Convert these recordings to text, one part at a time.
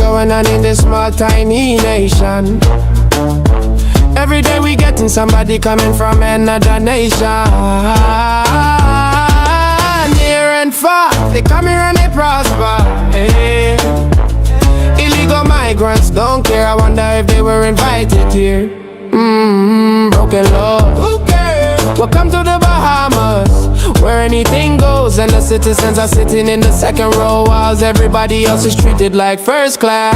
going on in this small tiny nation. Every day we getting somebody coming from another nation. Near and far, they come here and they prosper. Hey. Illegal migrants don't care, I wonder if they were invited here. Broken laws, who cares? Welcome to the Bahamas, where anything goes and the citizens are sitting in the second row, whilst everybody else is treated like first class.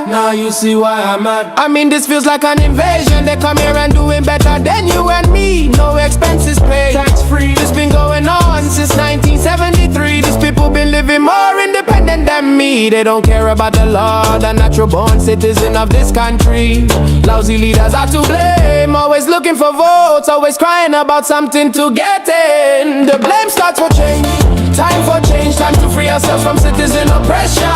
Now you see why I'm mad. I mean, this feels like an invasion. They come here and doing better than you and me. No expenses paid, tax free. This been going on since 1973. These people been living more independent than me. They don't care about the law, the natural born citizen of this country. Lousy leaders are to blame, always looking for votes, always crying about something to get in. The blame starts for change, time for change, time to free ourselves from citizen oppression.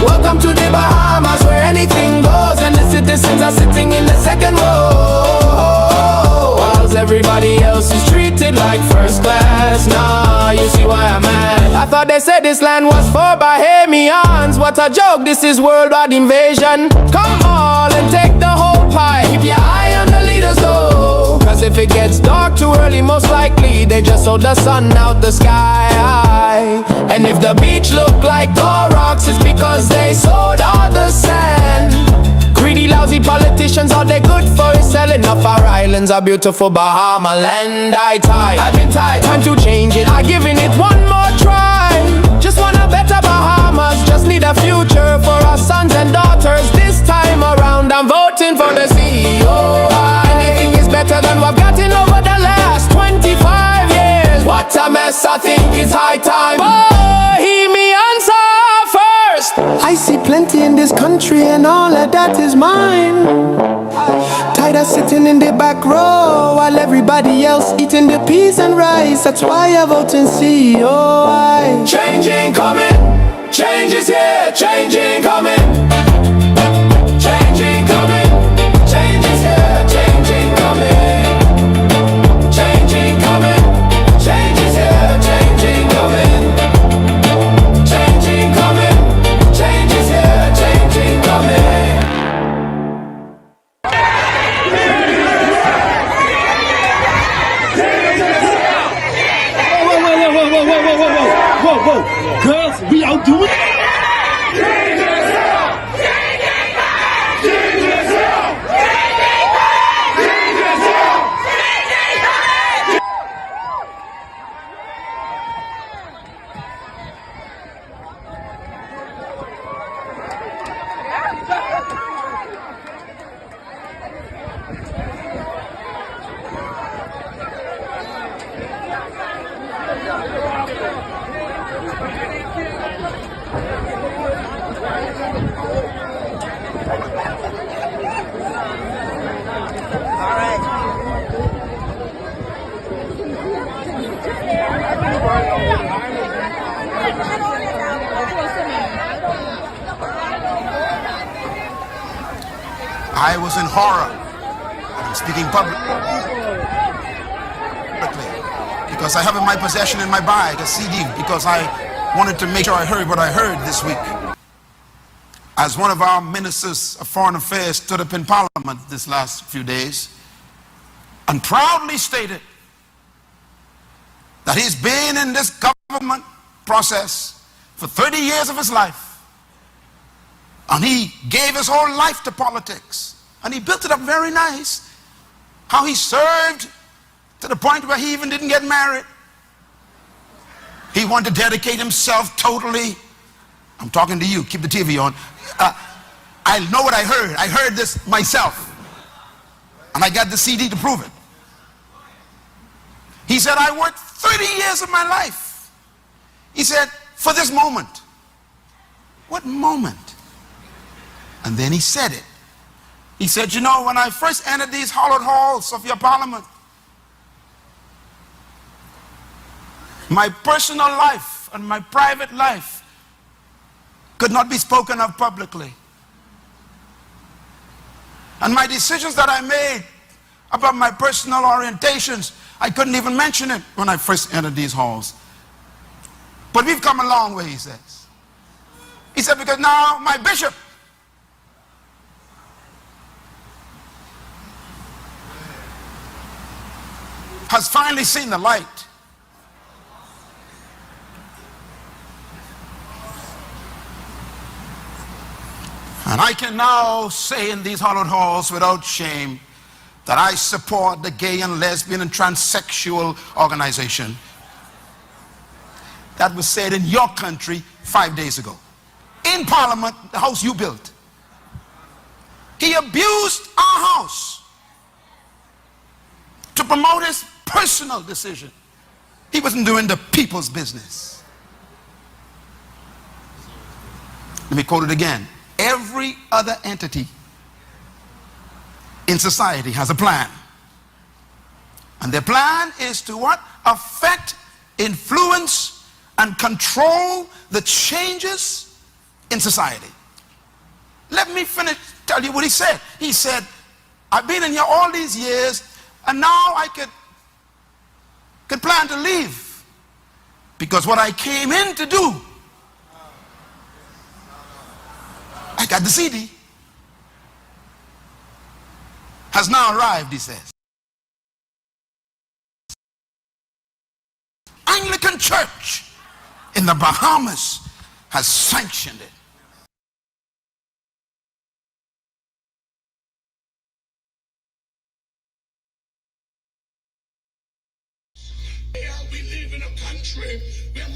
Welcome to the Bahamas, where anything goes and the citizens are sitting in the second row, whilst everybody else is treated like first class. Nah, you see why I'm mad. I thought they said this land was for Bahamians. What a joke, this is worldwide invasion. Come on and take the whole pie, keep your eye on the leaders though, cause if it gets dark too early, most likely they just sold the sun out the sky. And if the beach look like gold rocks, it's because they sold all the sand. Greedy, lousy politicians, all they good for is selling off our islands, our beautiful Bahama land. I've been tired, time to change it, I'm giving it one more try. Just want a better Bahamas, just need a future for our sons and daughters. This time around I'm voting for the CEO. Anything is better than what I've gotten over the last 25 years. What a mess, I think it's high time Bohemians are first. I see plenty in this country and all of that is mine. Tired of sitting in the back row while everybody else eating the peas and rice. That's why I vote in CEO. Change ain't coming, change is here, change ain't coming. Change ain't coming, change is here, change ain't coming. Change ain't coming, change is here, change ain't coming. Change ain't coming, change is here, change ain't coming. Whoa, girls, we outdoing it. I was in horror. I'm speaking publicly because I have in my possession in my bag a CD because I wanted to make sure I heard what I heard this week. As one of our ministers of foreign affairs stood up in Parliament this last few days and proudly stated that he's been in this government process for 30 years of his life. And he gave his whole life to politics. And he built it up very nice. How he served to the point where he even didn't get married. He wanted to dedicate himself totally. I'm talking to you, keep the TV on. I know what I heard. I heard this myself. And I got the CD to prove it. He said, I worked 30 years of my life. He said, for this moment. What moment? And then he said it. He said, you know, when I first entered these hallowed halls of your parliament, my personal life and my private life could not be spoken of publicly. And my decisions that I made about my personal orientations, I couldn't even mention it when I first entered these halls. But we've come a long way, he says. He said, because now my bishop has finally seen the light. And I can now say in these hallowed halls without shame that I support the gay and lesbian and transsexual organization that was said in your country 5 days ago. In Parliament, the house you built. He abused our house to promote his personal decision. He wasn't doing the people's business. Let me quote it again. Every other entity in society has a plan. And their plan is to what? Affect, influence, and control the changes in society. Let me tell you what he said. He said, I've been in here all these years, and now I could plan to leave. Because what I came in to do, I got the CD, has now arrived, he says. Anglican Church in the Bahamas has sanctioned it. We live in a country where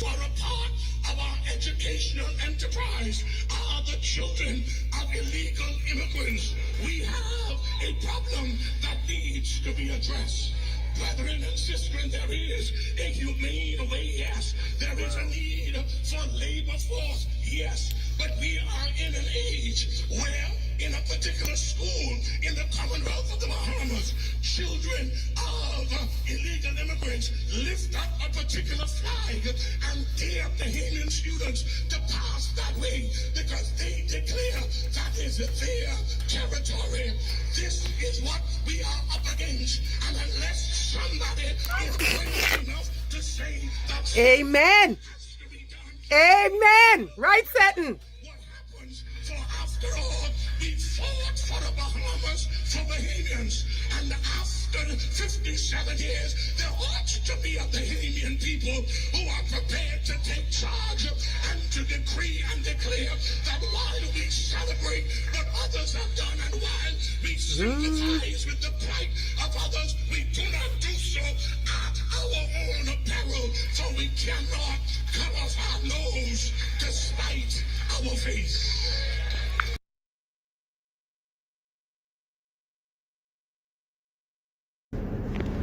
are a part of our educational enterprise are the children of illegal immigrants. We have a problem that needs to be addressed. Brethren and sisters, there is a humane way, yes. There is a need for labor force, yes. But we are in an age where in a particular school in the Commonwealth of the Bahamas, children of illegal immigrants lift up a particular flag and dare Bahamian students to pass that way because they declare that is their territory. This is what we are up against. And unless somebody is brave enough to say that Amen. has to be done, Amen. Right, Seton. what happens? For after all, we fought for the Bahamas, for Bahamians, and after 57 years, there ought to be a Bahamian people who are prepared to take charge and to decree and declare that while we celebrate what others have done and while we sympathize with the plight of others, we do not do so at our own peril, for we cannot cut off our nose to spite our face.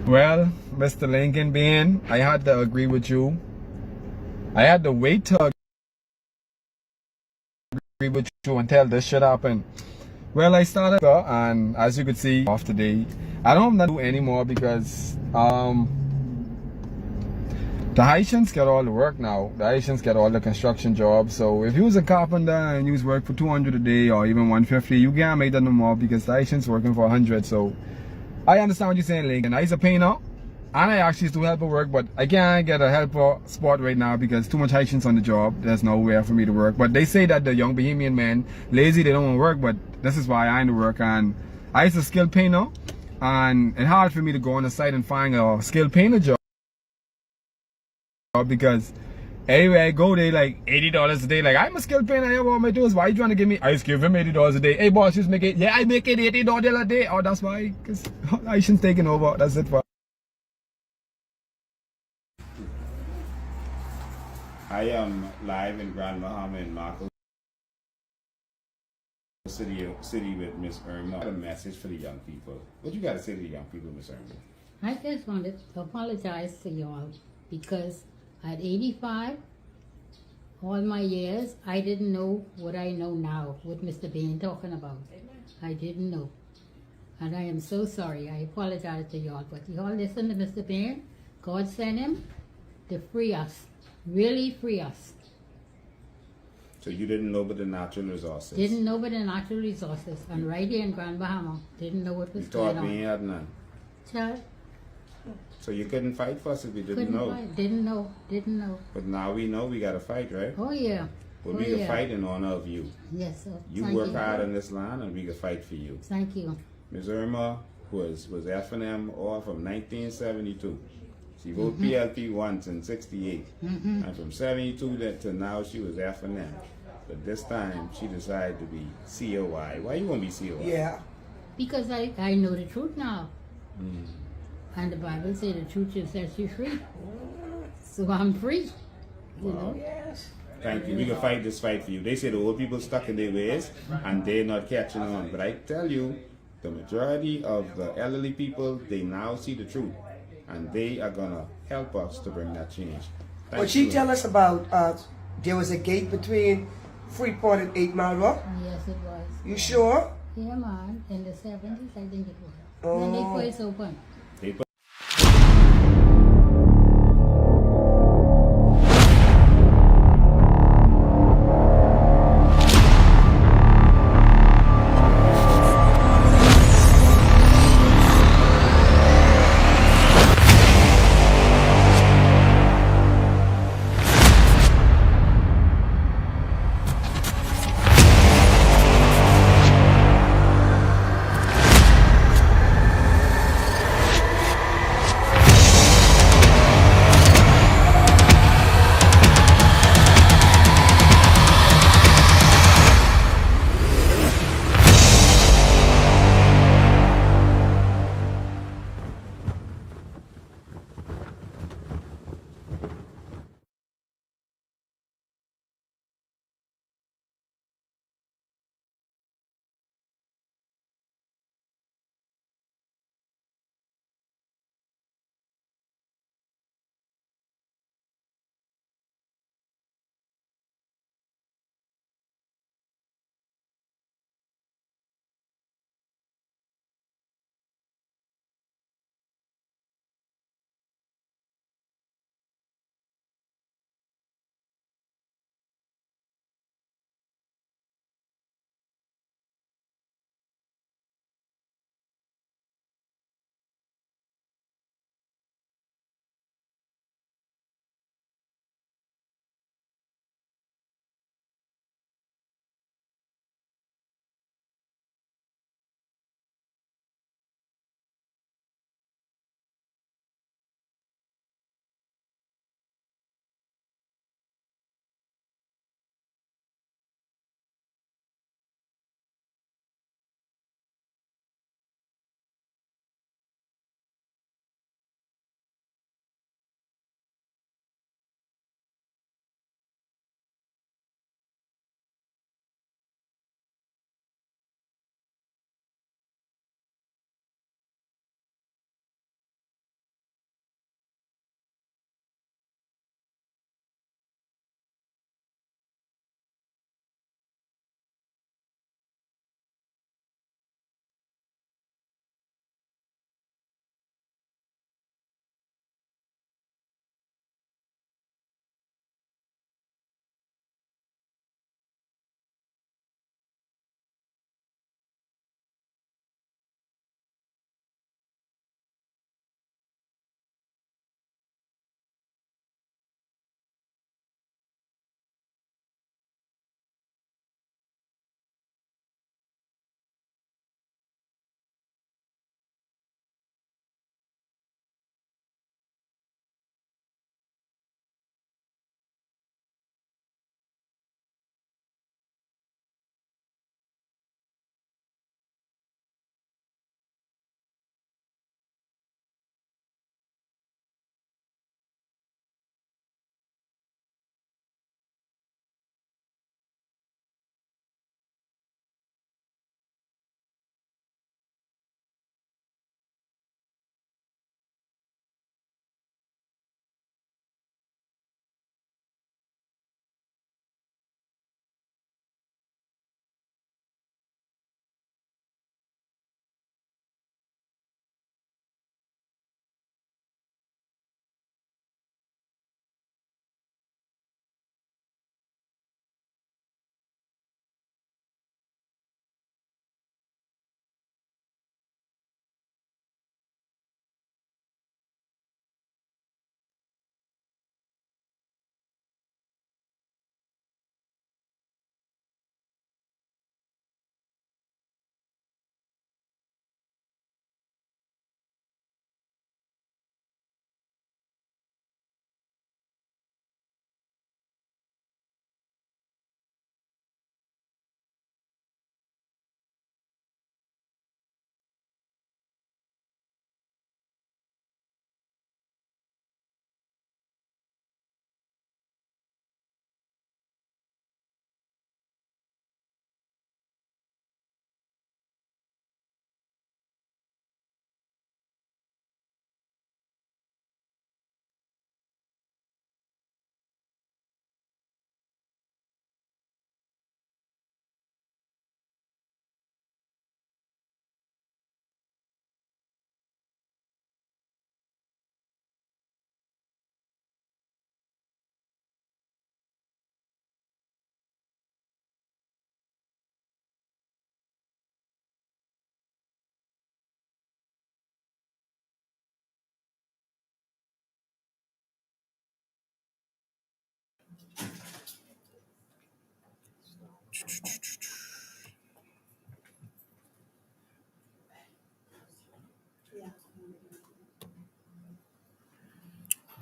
Well, Mr. Lincoln Bean, I had to agree with you. I had to wait to agree with you until this shit happened. Well, I started and as you could see off today, I don't have to do anymore because the Haitians get all the work now. The Haitians get all the construction jobs. So if you was a carpenter and you was work for 200 a day or even 150, you can't make that no more because the Haitians working for 100. So I understand what you're saying, Lincoln. I used to pay now, and I actually used to help work, but I can't get a helper spot right now because too much Haitians on the job. There's nowhere for me to work. But they say that the young Bahamian men lazy, they don't want to work, but this is why I ain't to work. And I used to skill painter, and it's hard for me to go on the site and find a skilled painter job because anyway I go they like $80 a day. Like, I'm a skilled painter, I have all my tools. Why you trying to give me? I just give him $80 a day. Hey boss, just make it. Yeah, I make it $80 a day. Oh, that's why, because Haitians taking over. That's it for. I am live in Grand Bahama in Marco City with Miss Irma. I got a message for the young people. What you got to say to the young people, Miss Irma? I just wanted to apologize to y'all because at 85, all my years, I didn't know what I know now, what Mr. Bain talking about. I didn't know. And I am so sorry. I apologize to y'all. But y'all listen to Mr. Bain. God sent him to free us. Really free us. So you didn't know about the natural resources? Didn't know about the natural resources. And right here in Grand Bahama, didn't know what was You going thought on. we had none? Child, So you couldn't fight for us if you didn't Couldn't know. fight. Didn't know. But now we know we gotta fight, right? Oh yeah. But Oh, we can yeah. fight in honor of you. Yes, sir. You Thank work hard in this land and we can fight for you. Thank you. Ms. Irma was F&M all from 1972. She voted Mm-hmm. PLP once in 68. And from 72 to now she was F&M. But this time she decided to be COI. Why you want to be COI? Yeah. Because I know the truth now. And the Bible says the truth will set you free. So I'm free. You know? Yes. Thank you. We can fight this fight for you. They say the old people stuck in their ways and they're not catching on. But I tell you, the majority of the elderly people, they now see the truth. And they are going to help us to bring that change. Thank What she you. tell us about, there was a gate between Freeport and 8 Mile Road. Yes, it was. You sure? Yeah, man. In the 70s, I think it was. Oh. When they first opened. They put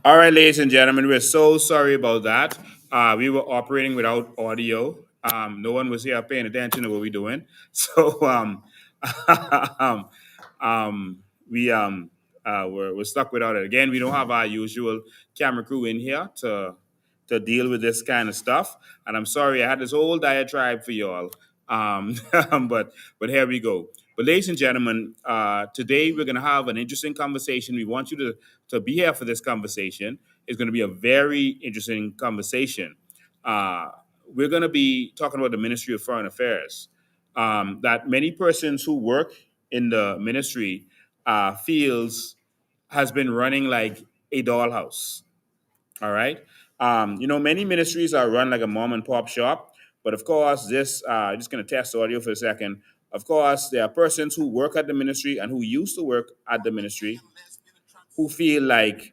All right, ladies and gentlemen, we're so sorry about that. We were operating without audio. No one was here paying attention to what we're doing. So um, um, we're stuck without it. Again, we don't have our usual camera crew in here to deal with this kind of stuff. And I'm sorry, I had this whole diatribe for y'all. Um, but here we go. But ladies and gentlemen, today we're going to have an interesting conversation. We want you to be here for this conversation. It's going to be a very interesting conversation. Uh, we're going to be talking about the Ministry of Foreign Affairs. That many persons who work in the ministry feels has been running like a dollhouse. All right. Many ministries are run like a mom and pop shop, but of course, just going to test the audio for a second. Of course, there are persons who work at the ministry and who used to work at the ministry who feel like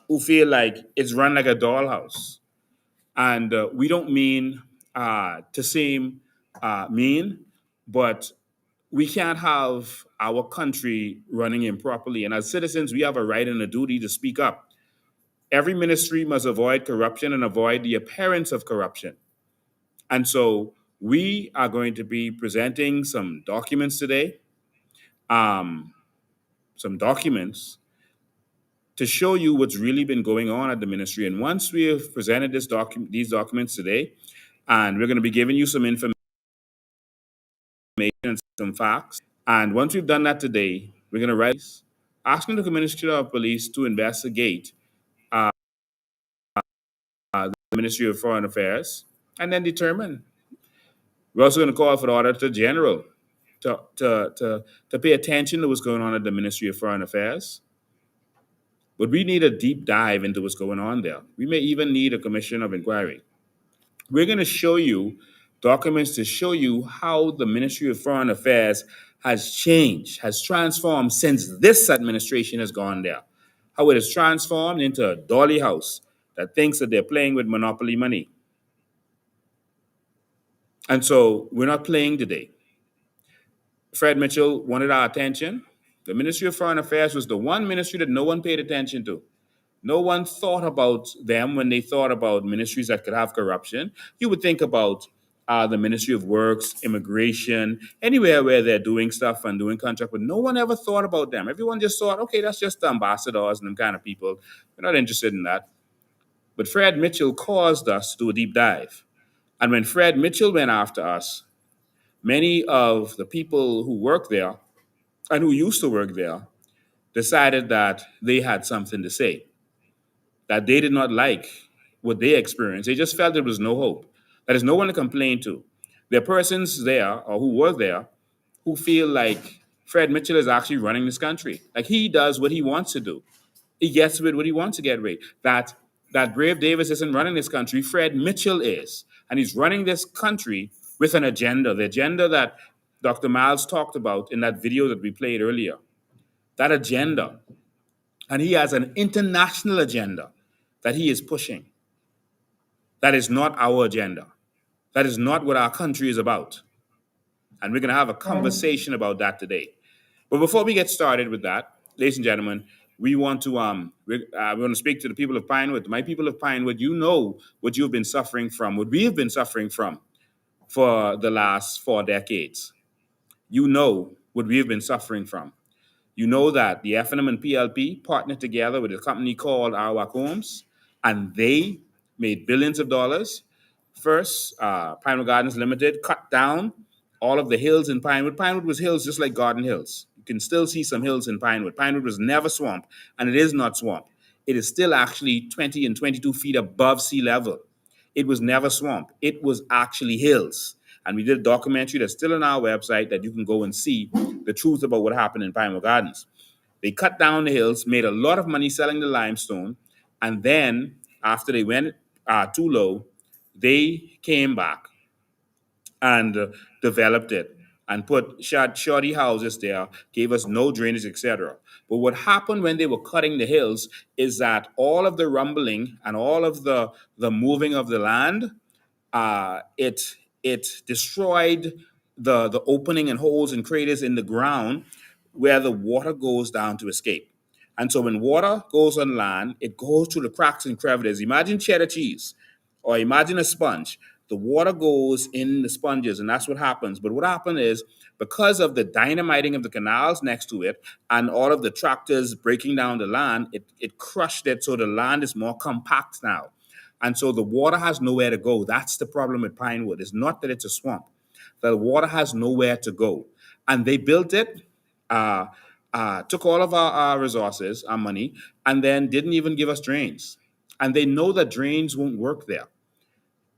it's run like a dollhouse, and we don't mean to seem mean, but we can't have our country running improperly. And as citizens, we have a right and a duty to speak up. Every ministry must avoid corruption and avoid the appearance of corruption. And so we are going to be presenting some documents today, um, some documents to show you what's really been going on at the ministry. And once we have presented these documents today, and we're going to be giving you some information and some facts. And once we've done that today, we're going to write asking the Ministry of Police to investigate the Ministry of Foreign Affairs and then determine. We're also going to call for the Auditor General to pay attention to what's going on at the Ministry of Foreign Affairs. But we need a deep dive into what's going on there. We may even need a commission of inquiry. We're going to show you documents to show you how the Ministry of Foreign Affairs has changed, has transformed since this administration has gone there. How it has transformed into a dolly house that thinks that they're playing with monopoly money. And so we're not playing today. Fred Mitchell wanted our attention. The Ministry of Foreign Affairs was the one ministry that no one paid attention to. No one thought about them when they thought about ministries that could have corruption. You would think about the Ministry of Works, immigration, anywhere where they're doing stuff and doing contract, but no one ever thought about them. Everyone just thought, okay, that's just the ambassadors and them kind of people. We're not interested in that. But Fred Mitchell caused us to do a deep dive. And when Fred Mitchell went after us, many of the people who work there and who used to work there decided that they had something to say, that they did not like what they experienced. They just felt there was no hope. That there's no one to complain to. There are persons there or who were there who feel like Fred Mitchell is actually running this country. Like he does what he wants to do. He gets with what he wants to get with. That Brave Davis isn't running this country. Fred Mitchell is. And he's running this country with an agenda, the agenda that Dr. Miles talked about in that video that we played earlier. That agenda. And he has an international agenda that he is pushing. That is not our agenda. That is not what our country is about. And we're going to have a conversation about that today. But before we get started with that, ladies and gentlemen, we want to we want to speak to the people of Pinewood. My people of Pinewood, you know what you've been suffering from, what we have been suffering from for the last 4 decades. You know what we have been suffering from. You know that the FNM and PLP partnered together with a company called Arawak Homes, and they made billions of dollars. First, Pinewood Gardens Limited cut down all of the hills in Pinewood. Pinewood was hills just like Garden Hills. You can still see some hills in Pinewood. Pinewood was never swamp, and it is not swamp. It is still actually 20 and 22 feet above sea level. It was never swamp. It was actually hills. And we did a documentary that's still on our website that you can go and see the truth about what happened in Pinewood Gardens. They cut down the hills, made a lot of money selling the limestone, and then after they went too low, they came back and developed it and put shoddy houses there, gave us no drainage, etc. But what happened when they were cutting the hills is that all of the rumbling and all of the moving of the land, it destroyed the opening and holes and craters in the ground where the water goes down to escape. And so when water goes on land, it goes through the cracks and crevices. Imagine cheddar cheese or imagine a sponge. The water goes in the sponges, and that's what happens. But what happened is because of the dynamiting of the canals next to it and all of the tractors breaking down the land, it crushed it so the land is more compact now. And so the water has nowhere to go. That's the problem with Pinewood. It's not that it's a swamp. The water has nowhere to go. And they built it, uh, took all of our resources, our money, and then didn't even give us drains. And they know that drains won't work there.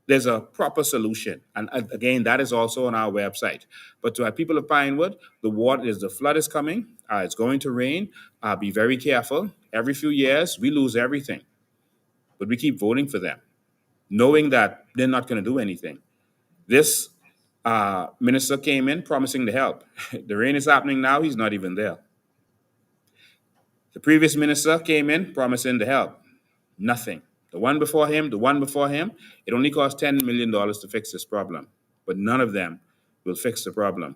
There's a proper solution. And again, that is also on our website. But to our people of Pinewood, the flood is coming. It's going to rain. Be very careful. Every few years, we lose everything. But we keep voting for them, knowing that they're not going to do anything. This minister came in promising to help. The rain is happening now. He's not even there. The previous minister came in promising to help. Nothing. The one before him, it only cost $10 million to fix this problem. But none of them will fix the problem.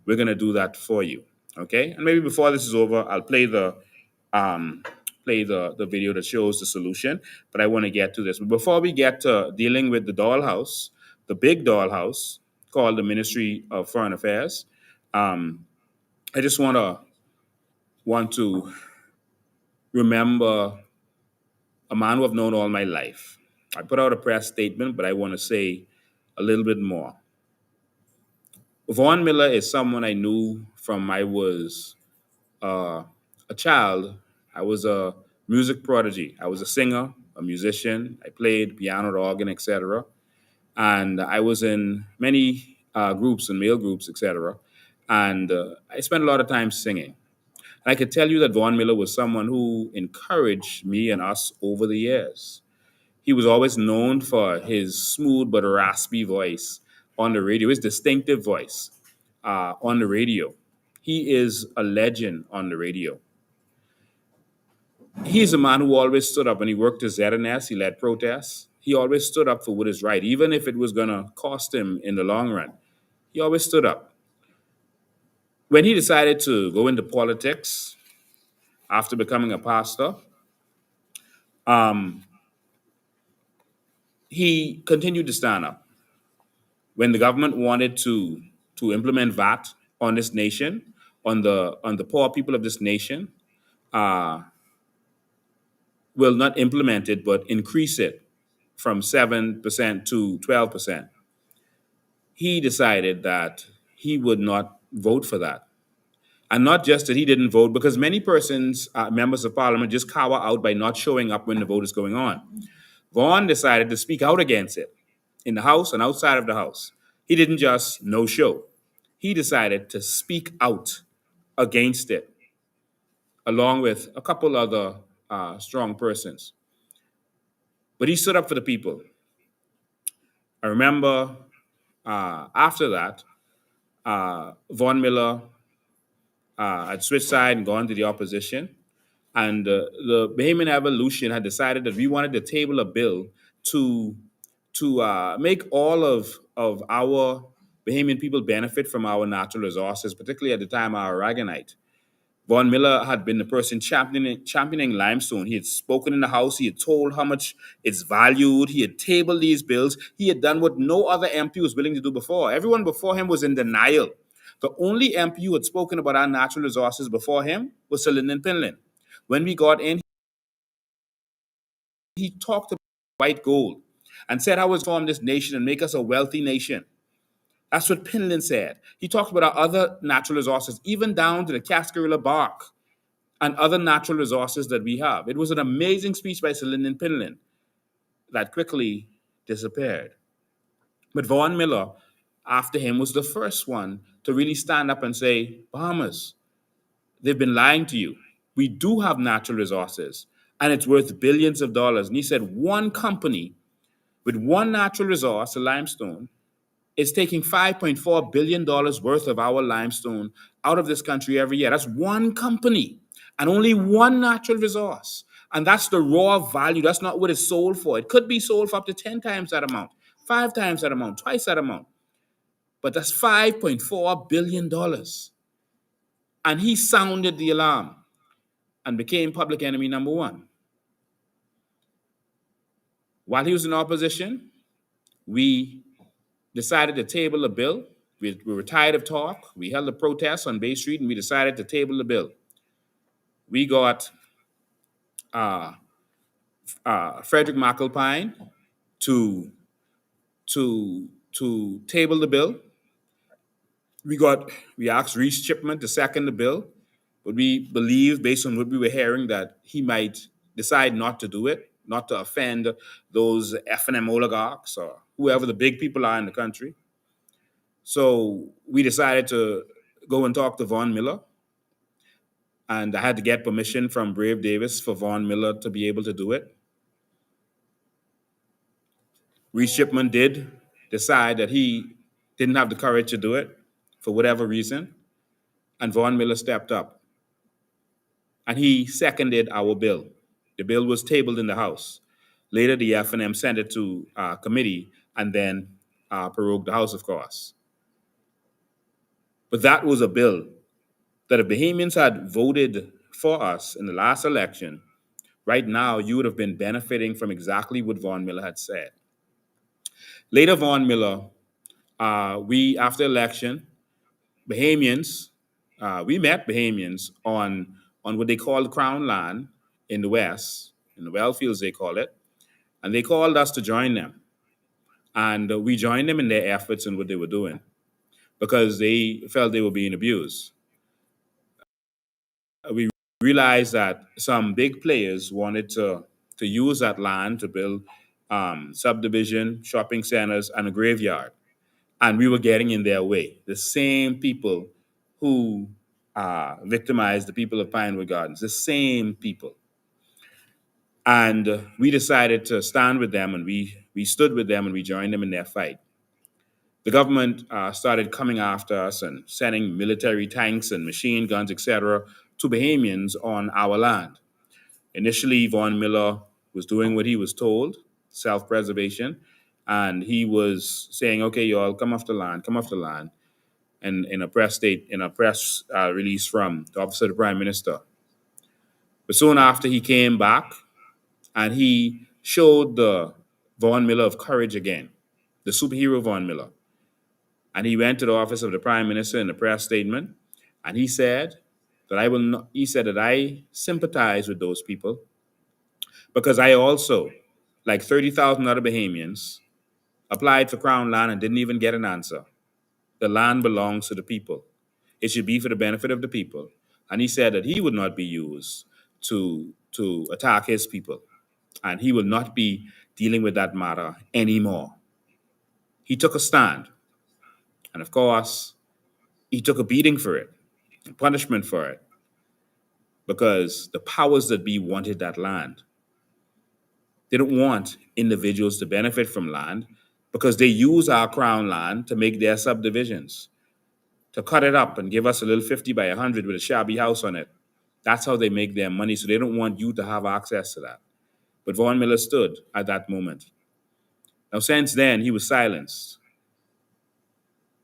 We're going to do that for you. Okay? And maybe before this is over, I'll play the video that shows the solution. But I want to get to this. But before we get to dealing with the dollhouse, the big dollhouse called the Ministry of Foreign Affairs, I just want to remember a man who I've known all my life. I put out a press statement, but I want to say a little bit more. Vaughn Miller is someone I knew from I was a child. I was a music prodigy. I was a singer, a musician. I played piano, the organ, etc. And I was in many groups and male groups, etc. And I spent a lot of time singing. And I could tell you that Vaughn Miller was someone who encouraged me and us over the years. He was always known for his smooth but raspy voice on the radio, his distinctive voice on the radio. He is a legend on the radio. He's a man who always stood up when he worked his ZNS, he led protests. He always stood up for what is right, even if it was going to cost him in the long run. He always stood up. When he decided to go into politics after becoming a pastor, he continued to stand up. When the government wanted to implement VAT on this nation, on the poor people of this nation, will not implement it but increase it from 7% to 12%. He decided that he would not vote for that. And not just that he didn't vote, because many persons, members of parliament, just cower out by not showing up when the vote is going on. Vaughn decided to speak out against it in the House and outside of the House. He didn't just no show. He decided to speak out against it, along with a couple other strong persons. But he stood up for the people. I remember after that, Vaughn Miller had switched side and gone to the opposition. And the Bahamian Evolution had decided that we wanted to table a bill to make all of our Bahamian people benefit from our natural resources, particularly at the time our aragonite. Vaughn Miller had been the person championing limestone. He had spoken in the House. He had told how much it's valued. He had tabled these bills. He had done what no other MP was willing to do before. Everyone before him was in denial. The only MP who had spoken about our natural resources before him was Sir Lyndon Pinlin. When we got in, he talked about white gold and said how it's form this nation and make us a wealthy nation. That's what Pinlin said. He talked about our other natural resources, even down to the cascarilla bark and other natural resources that we have. It was an amazing speech by Sir Lyndon Pinlin that quickly disappeared. But Vaughn Miller, after him, was the first one to really stand up and say, Bahamas, they've been lying to you. We do have natural resources, and it's worth billions of dollars. And he said one company with one natural resource, the limestone, is taking $5.4 billion worth of our limestone out of this country every year. That's one company and only one natural resource. And that's the raw value. That's not what it's sold for. It could be sold for up to 10 times that amount, 5 times that amount, twice that amount. But that's $5.4 billion. And he sounded the alarm. and became public enemy number one. While he was in opposition, we decided to table the bill. We were tired of talk. We held a protest on Bay Street and we decided to table the bill. We got uh, Frederick McAlpine to, to table the bill. We asked Reese Chipman to second the bill, but we believed, based on what we were hearing, that he might decide not to do it, not to offend those F&M oligarchs or whoever the big people are in the country. So we decided to go and talk to Vaughn Miller, and I had to get permission from Brave Davis for Vaughn Miller to be able to do it. Reese Shipman did decide that he didn't have the courage to do it for whatever reason, and Vaughn Miller stepped up. And he seconded our bill. The bill was tabled in the House. Later, the F&M sent it to committee and then prorogued the House, of course. But that was a bill that if Bahamians had voted for us in the last election, right now you would have been benefiting from exactly what Vaughn Miller had said. Later, Vaughn Miller, after election, Bahamians, we met Bahamians on what they called Crown Land in the West, in the Wellfields they call it, and they called us to join them. And we joined them in their efforts and what they were doing because they felt they were being abused. We realized that some big players wanted to use that land to build subdivision, shopping centers, and a graveyard. And we were getting in their way. The same people who victimized the people of Pinewood Gardens, the same people. And we decided to stand with them, and we stood with them, and we joined them in their fight. The government started coming after us and sending military tanks and machine guns, etc., to Bahamians on our land. Initially, Vaughn Miller was doing what he was told, self-preservation, and he was saying, "Okay, y'all, come off the land," and in a press release from the office of the Prime Minister. But soon after, he came back and he showed the Vaughn Miller of courage again, the superhero Vaughn Miller. And he went to the office of the Prime Minister in a press statement, and he said that I sympathize with those people because I also, like 30,000 other Bahamians, applied for Crown land and didn't even get an answer. The land belongs to the people. It should be for the benefit of the people. And he said that he would not be used to attack his people, and he will not be dealing with that matter anymore. He took a stand. And of course, he took a beating for it, a punishment for it, because the powers that be wanted that land. They don't want individuals to benefit from land because they use our crown land to make their subdivisions, to cut it up and give us a little 50 by 100 with a shabby house on it. That's how they make their money, so they don't want you to have access to that. But Vaughn Miller stood at that moment. Now, since then, he was silenced.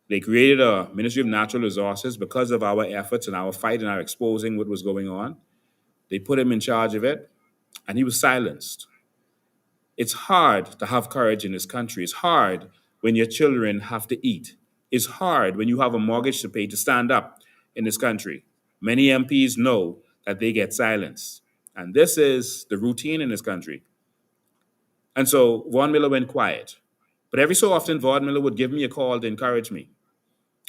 They created a Ministry of Natural Resources because of our efforts and our fight and our exposing what was going on. They put him in charge of it, and he was silenced. It's hard to have courage in this country. It's hard when your children have to eat. It's hard when you have a mortgage to pay to stand up in this country. Many MPs know that they get silenced. And this is the routine in this country. And so Vaughn Miller went quiet. But every so often, Vaughn Miller would give me a call to encourage me.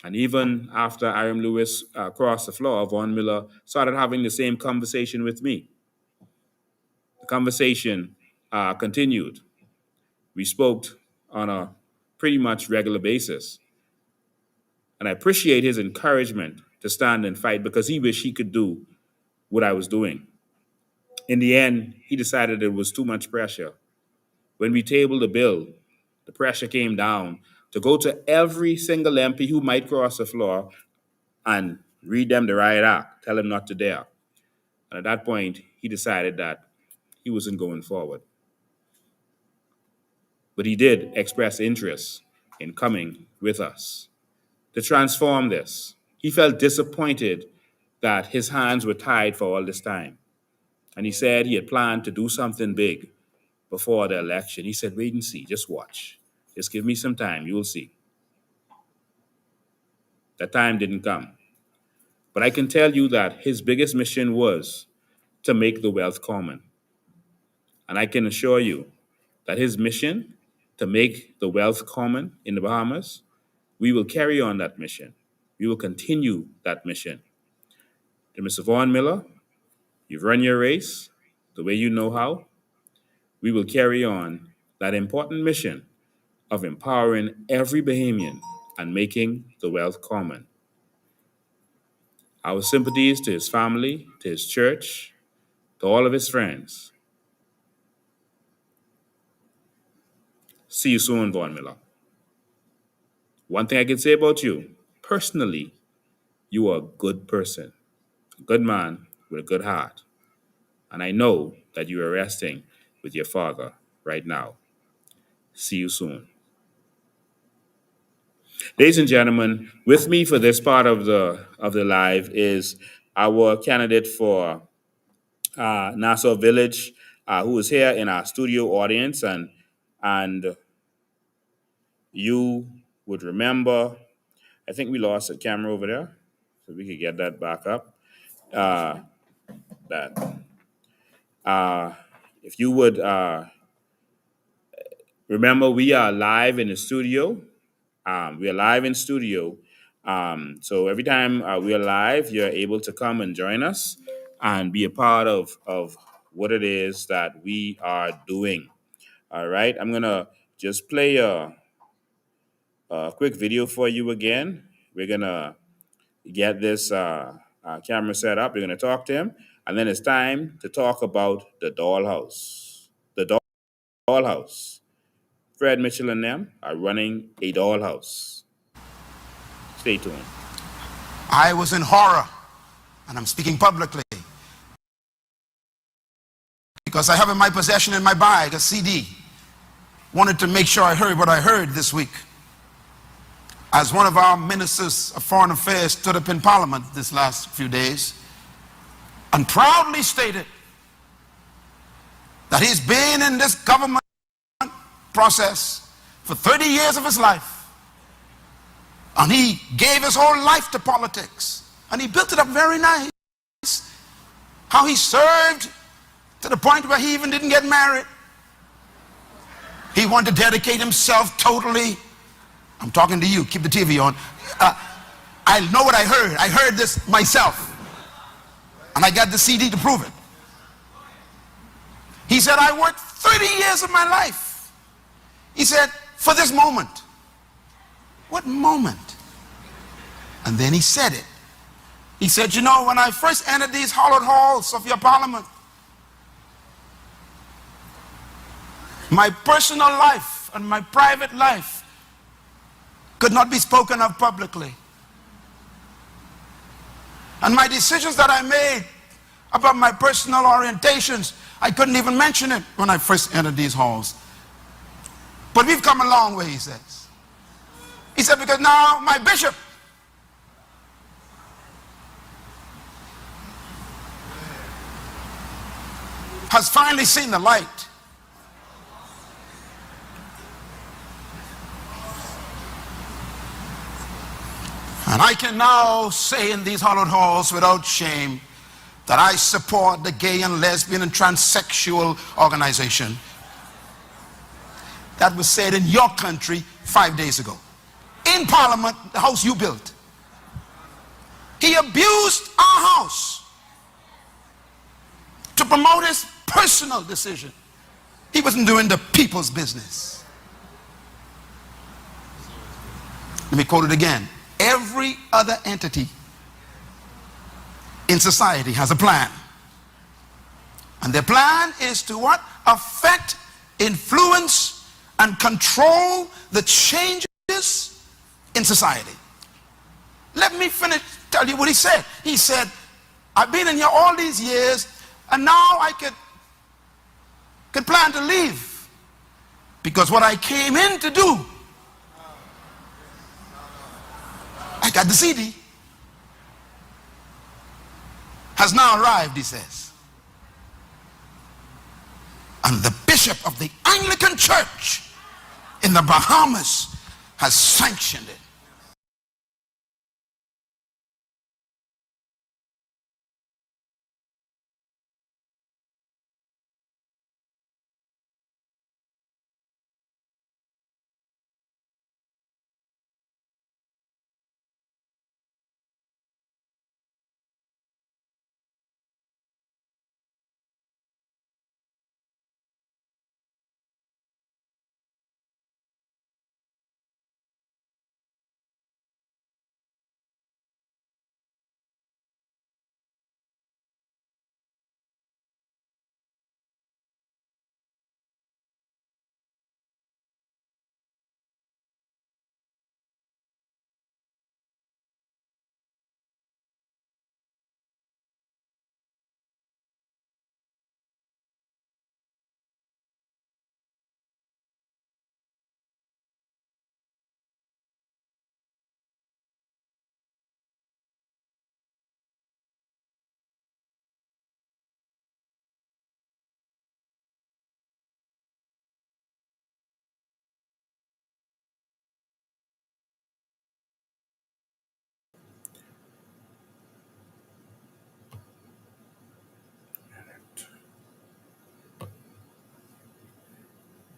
And even after Aram Lewis crossed the floor, Vaughn Miller started having the same conversation with me. The conversation continued. We spoke on a pretty much regular basis. And I appreciate his encouragement to stand and fight because he wished he could do what I was doing. In the end, he decided it was too much pressure. When we tabled the bill, the pressure came down to go to every single MP who might cross the floor and read them the riot act, tell them not to dare. And at that point, he decided that he wasn't going forward. But he did express interest in coming with us to transform this. He felt disappointed that his hands were tied for all this time. And he said he had planned to do something big before the election. He said, wait and see, just watch. Just give me some time, you will see. That time didn't come. But I can tell you that his biggest mission was to make the wealth common. And I can assure you that his mission to make the wealth common in the Bahamas, we will carry on that mission. We will continue that mission. To Mr. Vaughn Miller, you've run your race the way you know how. We will carry on that important mission of empowering every Bahamian and making the wealth common. Our sympathies to his family, to his church, to all of his friends. See you soon, Vaughn Miller. One thing I can say about you, personally, you are a good person, a good man with a good heart. And I know that you are resting with your father right now. See you soon. Ladies and gentlemen, with me for this part of the live is our candidate for Nassau Village, who is here in our studio audience, and you would remember. I think we lost a camera over there, so we could get that back up. That if you would remember, we are live in the studio. We are live in studio. So every time we are live, you're able to come and join us and be a part of what it is that we are doing. All right. I'm going to just play a quick video for you again. We're going to get this camera set up. We're going to talk to him. And then it's time to talk about the dollhouse. The dollhouse. Fred Mitchell and them are running a dollhouse. Stay tuned. I was in horror, and I'm speaking publicly, because I have in my possession in my bag a CD. Wanted to make sure I heard what I heard this week. As one of our ministers of foreign affairs stood up in Parliament this last few days and proudly stated that he's been in this government process for 30 years of his life, and he gave his whole life to politics, and he built it up very nice. How he served to the point where he even didn't get married. He wanted to dedicate himself totally. I'm talking to you, keep the TV on. I know what I heard. I heard this myself, and I got the CD to prove it. He said, I worked 30 years of my life. He said, for this moment. What moment? And then he said it. He said, you know, when I first entered these hallowed halls of your parliament, my personal life and my private life could not be spoken of publicly. And my decisions that I made about my personal orientations, I couldn't even mention it when I first entered these halls. But we've come a long way, he says. He said, because now my bishop has finally seen the light. And I can now say in these hallowed halls without shame that I support the gay and lesbian and transsexual organization that was said in your country 5 days ago. In Parliament, the house you built. He abused our house to promote his personal decision. He wasn't doing the people's business. Let me quote it again. Every other entity in society has a plan. And their plan is to what? Affect, influence, and control the changes in society. Let me tell you what he said. He said, I've been in here all these years, and now I could plan to leave. Because what I came in to do, I got the CD, has now arrived, he says. And the bishop of the Anglican Church in the Bahamas has sanctioned it.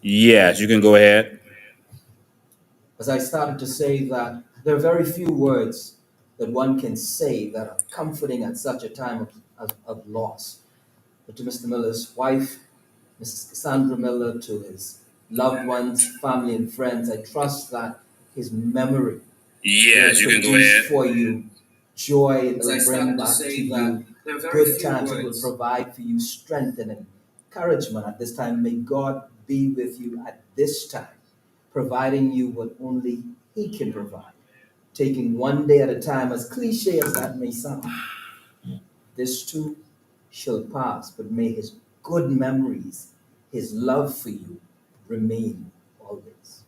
Yes, you can go ahead. As I started to say that there are very few words that one can say that are comforting at such a time of loss. But to Mr. Miller's wife, Mrs. Cassandra Miller, to his loved ones, family, and friends, I trust that his memory will Yes, you can go produce ahead. for you joy, it As I will bring started to back say to that you there are very good few times, it will words. provide for you strength and encouragement at this time. May God be with you at this time, providing you what only He can provide. Taking one day at a time, as cliche as that may sound, this too shall pass, but may His good memories, His love for you remain always.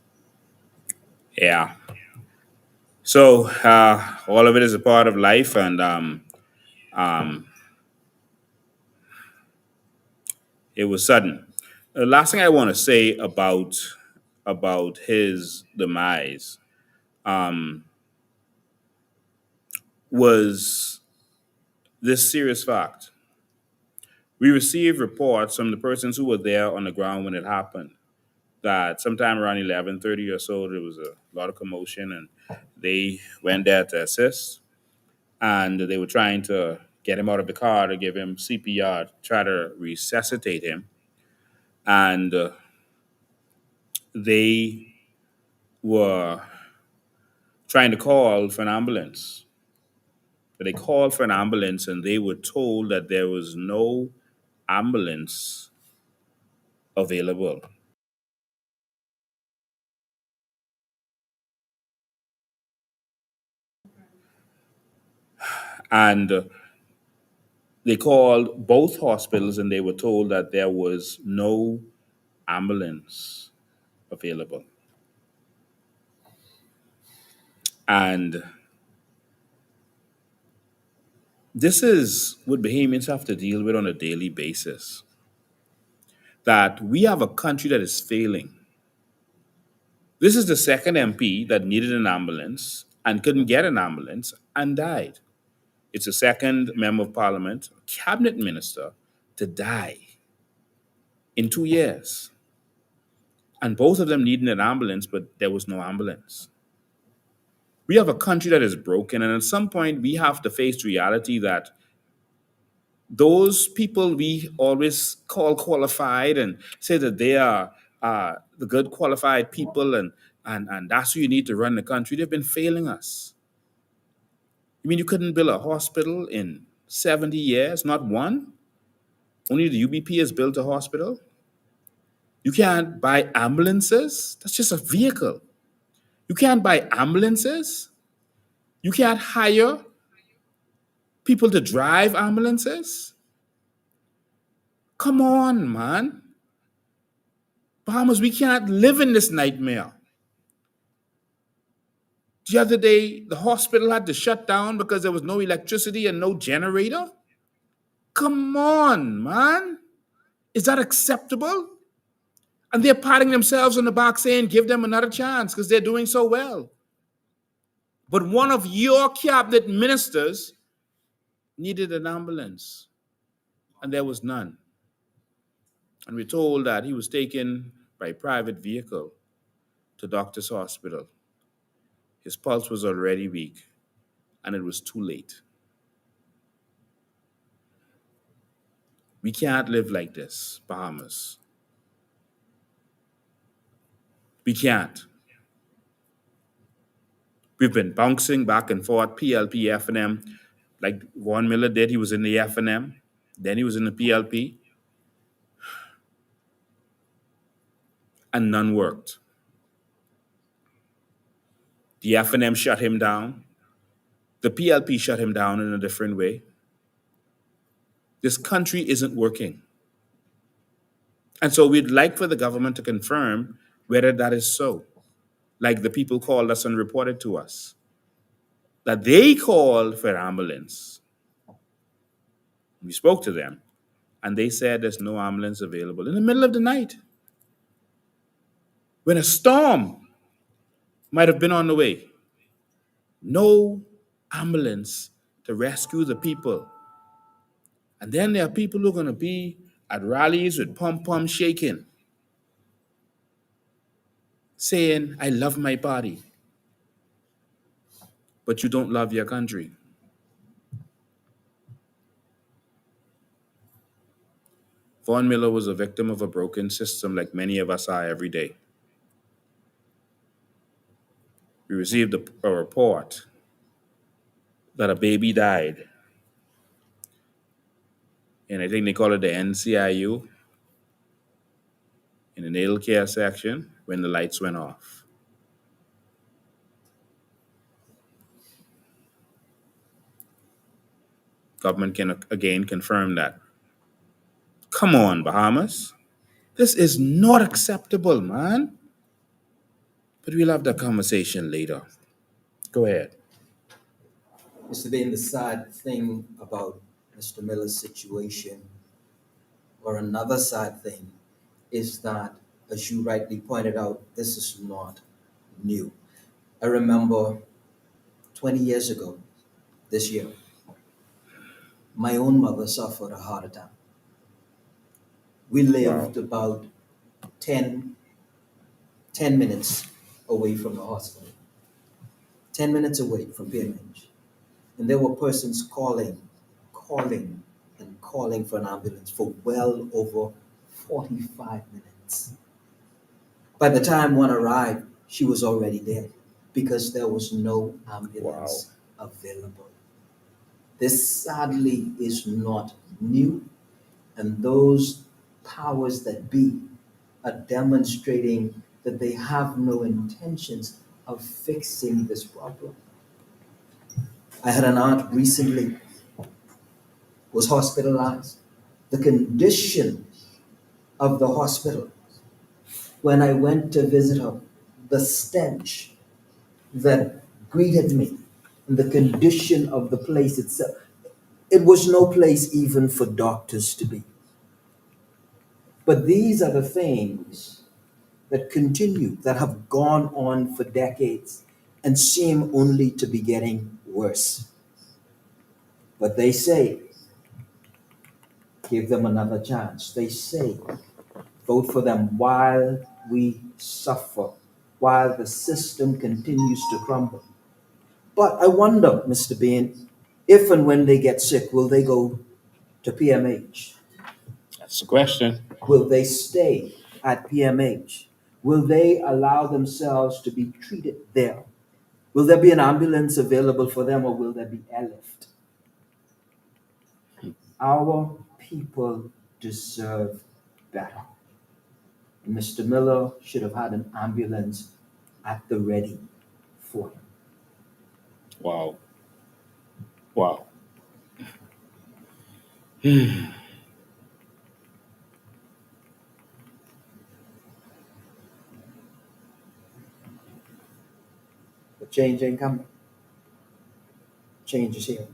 Yeah. So all of it is a part of life, and um, it was sudden. The last thing I want to say about his demise um, was this serious fact. We received reports from the persons who were there on the ground when it happened that sometime around 11:30 or so there was a lot of commotion, and they went there to assist, and they were trying to get him out of the car to give him CPR, try to resuscitate him, and they were trying to call for an ambulance. But they called for an ambulance, and they were told that there was no ambulance available. And they called both hospitals, and they were told that there was no ambulance available. And this is what Bahamians have to deal with on a daily basis. That we have a country that is failing. This is the second MP that needed an ambulance and couldn't get an ambulance and died. It's the second member of parliament, cabinet minister, to die in 2 years. And both of them needed an ambulance, but there was no ambulance. We have a country that is broken, and at some point we have to face reality that those people we always call qualified and say that they are the good qualified people, and that's who you need to run the country, they've been failing us. You mean you couldn't build a hospital in 70 years? Not one? Only the UBP has built a hospital? You can't buy ambulances? That's just a vehicle. You can't buy ambulances? You can't hire people to drive ambulances? Come on, man. Bahamas, we cannot live in this nightmare. The other day, the hospital had to shut down because there was no electricity and no generator. Come on, man. Is that acceptable? And they're patting themselves on the back saying, give them another chance because they're doing so well. But one of your cabinet ministers needed an ambulance, and there was none. And we're told that he was taken by private vehicle to doctor's hospital. His pulse was already weak, and it was too late. We can't live like this, Bahamas. We can't. We've been bouncing back and forth, PLP, F&M, like Vaughn Miller did. He was in the F&M, then he was in the PLP, and none worked. The F&M shut him down. The PLP shut him down in a different way. This country isn't working. And so we'd like for the government to confirm whether that is so. Like the people called us and reported to us that they called for an ambulance. We spoke to them, and they said there's no ambulance available in the middle of the night when a storm might have been on the way. No ambulance to rescue the people. And then there are people who are going to be at rallies with pom-pom shaking, saying, I love my body, but you don't love your country. Vaughn Miller was a victim of a broken system like many of us are every day. We received a report that a baby died, and I think they call it the NCIU, in the natal care section, when the lights went off. Government can again confirm that. Come on, Bahamas. This is not acceptable, man. But we'll have that conversation later. Go ahead. Mr. Bain, the sad thing about Mr. Miller's situation, or another sad thing, is that, as you rightly pointed out, this is not new. I remember 20 years ago, this year, my own mother suffered a heart attack. We lived about 10 minutes away from the hospital, 10 minutes away from PMH. And there were persons calling, and calling for an ambulance for well over 45 minutes. By the time one arrived, she was already dead because there was no ambulance available. This sadly is not new, and those powers that be are demonstrating that they have no intentions of fixing this problem. I had an aunt recently was hospitalized. The condition of the hospital, when I went to visit her, the stench that greeted me, and the condition of the place itself, it was no place even for doctors to be. But these are the things that continue, that have gone on for decades and seem only to be getting worse. But they say, give them another chance. They say, vote for them while we suffer, while the system continues to crumble. But I wonder, Mr. Bain, if and when they get sick, will they go to PMH? That's the question. Will they stay at PMH? Will they allow themselves to be treated there? Will there be an ambulance available for them, or will there be airlift? Our people deserve better. Mr. Miller should have had an ambulance at the ready for him. Wow. Wow. But change ain't coming. Change is here.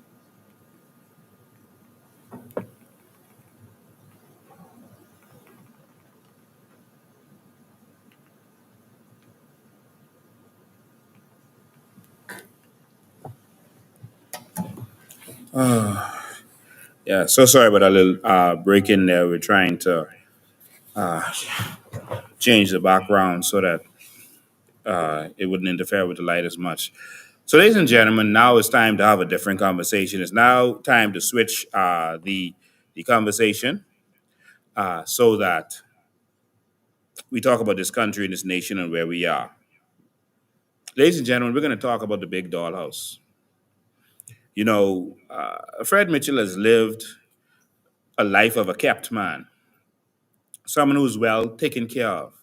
Yeah, so sorry about a little break in there. We're trying to change the background so that it wouldn't interfere with the light as much. So, ladies and gentlemen, now it's time to have a different conversation. It's now time to switch the conversation so that we talk about this country and this nation and where we are. Ladies and gentlemen, we're going to talk about the big dollhouse. You know, Fred Mitchell has lived a life of a kept man, someone who's well taken care of.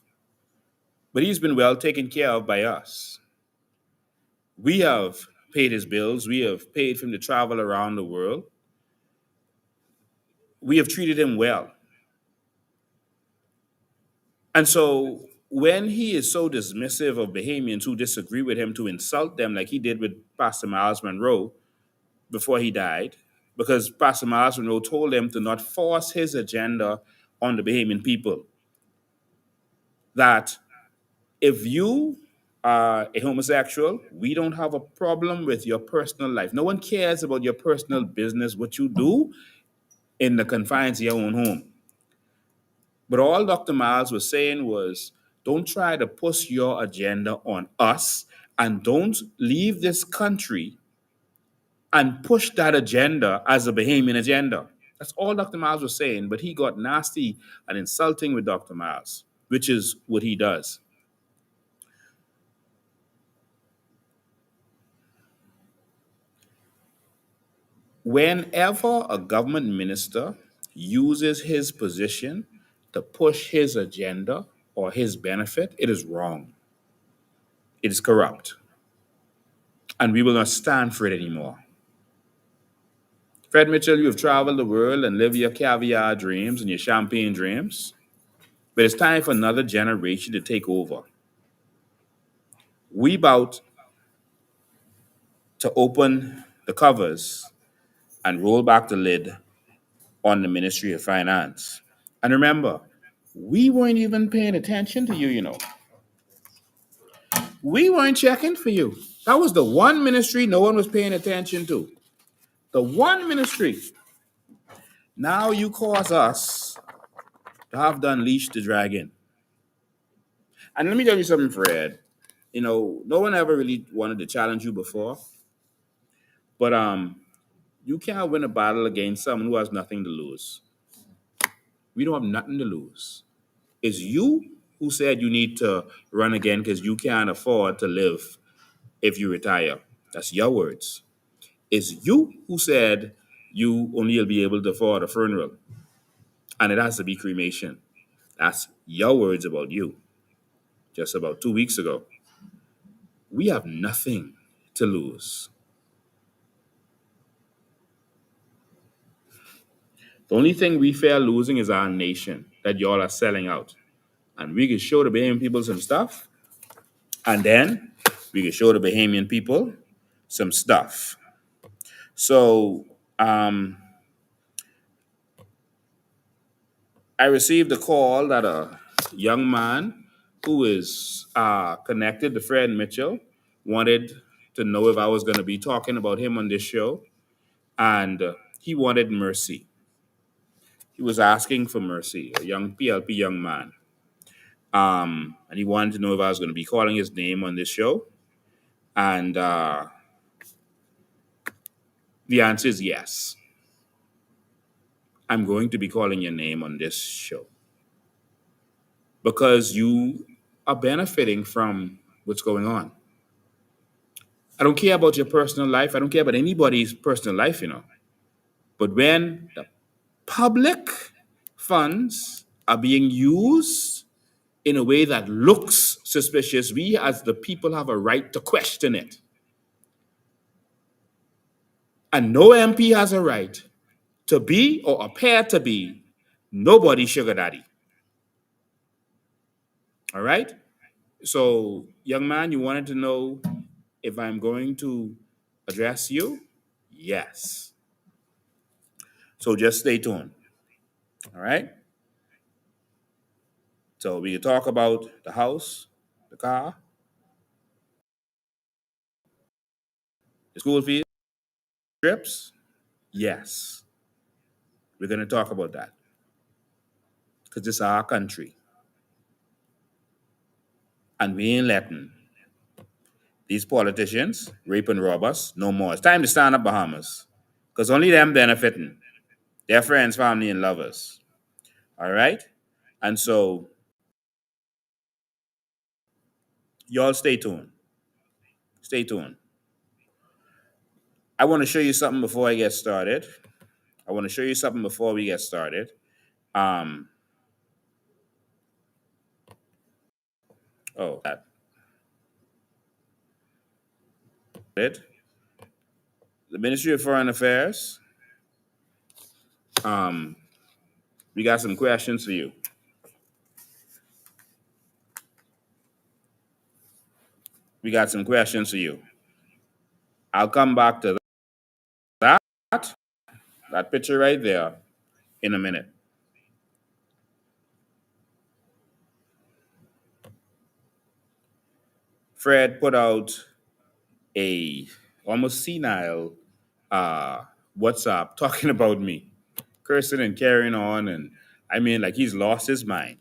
But he's been well taken care of by us. We have paid his bills. We have paid for him to travel around the world. We have treated him well. And so when he is so dismissive of Bahamians who disagree with him to insult them like he did with Pastor Miles Monroe before he died, because Pastor Miles Monroe told him to not force his agenda on the Bahamian people, that if you are a homosexual, we don't have a problem with your personal life. No one cares about your personal business, what you do in the confines of your own home. But all Dr. Miles was saying was, don't try to push your agenda on us, and don't leave this country and push that agenda as a Bahamian agenda. That's all Dr. Miles was saying, but he got nasty and insulting with Dr. Miles, which is what he does. Whenever a government minister uses his position to push his agenda or his benefit, it is wrong. It is corrupt. And we will not stand for it anymore. Fred Mitchell, you have traveled the world and lived your caviar dreams and your champagne dreams, but it's time for another generation to take over. We about to open the covers and roll back the lid on the Ministry of Finance. And remember, we weren't even paying attention to you, you know. We weren't checking for you. That was the one ministry no one was paying attention to. The one ministry. Now you cause us to have to unleash the dragon. And let me tell you something, Fred. You know, no one ever really wanted to challenge you before, but you can't win a battle against someone who has nothing to lose. We don't have nothing to lose. It's you who said you need to run again because you can't afford to live if you retire. That's your words. It's you who said you only will be able to afford a funeral and it has to be cremation. That's your words about you. Just about 2 weeks ago. We have nothing to lose. The only thing we fear losing is our nation that y'all are selling out. And we can show the Bahamian people some stuff, and then we can show the Bahamian people some stuff. So I received a call that a young man who is connected to Fred Mitchell wanted to know if I was going to be talking about him on this show, and he wanted mercy. He was asking for mercy, a young PLP young man. And he wanted to know if I was going to be calling his name on this show. And the answer is yes. I'm going to be calling your name on this show because you are benefiting from what's going on. I don't care about your personal life. I don't care about anybody's personal life, you know. But when the public funds are being used in a way that looks suspicious, we as the people have a right to question it. And no MP has a right to be or appear to be nobody's sugar daddy. All right? So, young man, you wanted to know if I'm going to address you? Yes. So just stay tuned. All right? So we can talk about the house, the car, the school fees, trips, Yes, we're going to talk about that because it's our country. And we ain't letting these politicians rape and rob us no more. It's time to stand up, Bahamas, because only them benefiting. Their friends, family, and lovers. All right? And so, y'all stay tuned. Stay tuned. I want to show you something before I get started. I want to show you something before we get started. Um, that. It. The Ministry of Foreign Affairs. Um, we got some questions for you. We got some questions for you. I'll come back to that, that picture right there in a minute. Fred put out a almost senile WhatsApp talking about me, cursing and carrying on, and I mean, like he's lost his mind.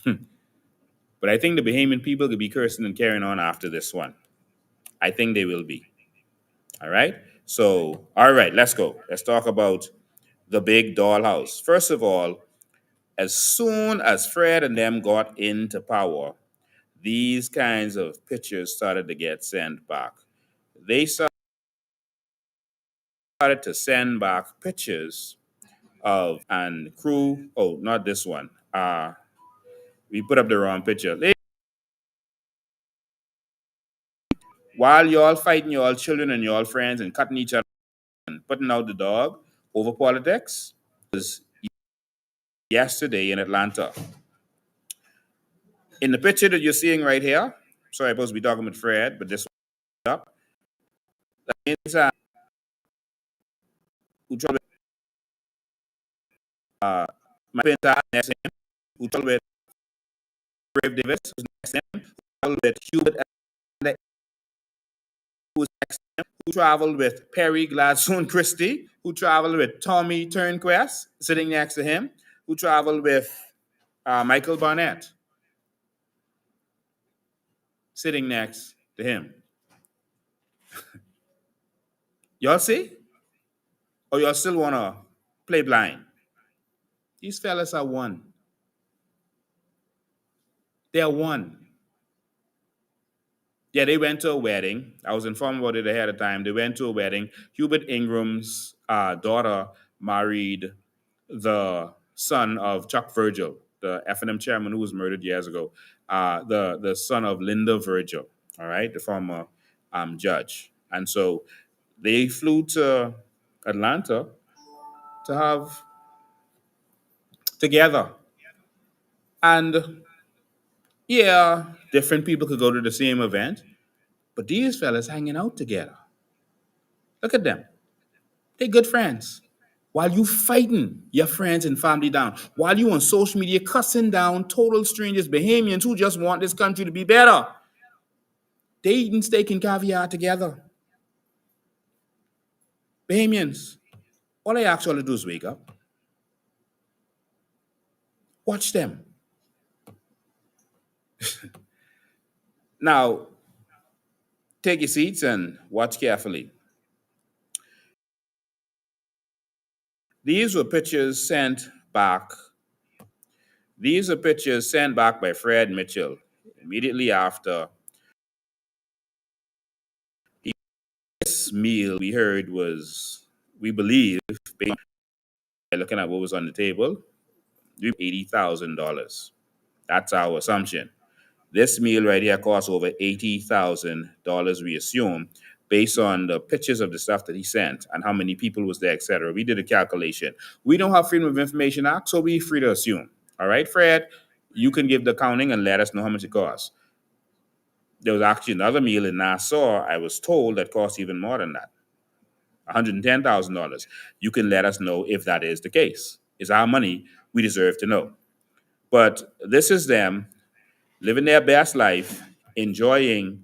But I think the Bahamian people could be cursing and carrying on after this one. I think they will be. All right. So, all right, let's go. Let's talk about the big dollhouse. First of all, as soon as Fred and them got into power, these kinds of pictures started to get sent back. They started to send back pictures of and crew. Oh, not this one. We put up the wrong picture. While y'all fighting y'all children and y'all friends and cutting each other and putting out the dog over politics, was yesterday in Atlanta. In the picture that you're seeing right here, sorry, I'm supposed to be talking with Fred, but this one up. That is who trouble my next to him, who trouble with Brave Davis, who's next to him, who traveled with Hubert, who's next to him, who traveled with Perry Gladstone Christie, who traveled with Tommy Turnquest, sitting next to him, who traveled with Michael Barnett, sitting next to him. Y'all see? Or y'all still want to play blind? These fellas are one. They are one. Yeah, they went to a wedding. I was informed about it ahead of time. They went to a wedding. Hubert Ingram's daughter married the son of Chuck Virgil, the F&M chairman who was murdered years ago. The son of Linda Virgil, all right, the former judge. And so they flew to Atlanta to have together. And yeah, different people could go to the same event, but these fellas hanging out together. Look at them. They're good friends. While you fighting your friends and family down, while you on social media cussing down total strangers, Bahamians who just want this country to be better, they eating steak and caviar together. Bahamians, all I ask y'all to do is wake up. Watch them. Now, take your seats and watch carefully. These were pictures sent back. These are pictures sent back by Fred Mitchell immediately after. This meal we heard was, we believe, based on looking at what was on the table, $80,000. That's our assumption. This meal right here costs over $80,000, we assume, based on the pictures of the stuff that he sent and how many people was there, etc. We did a calculation. We don't have Freedom of Information Act, so we're free to assume. All right, Fred, you can give the counting and let us know how much it costs. There was actually another meal in Nassau, I was told, that cost even more than that. $110,000. You can let us know if that is the case. It's our money. We deserve to know. But this is them living their best life, enjoying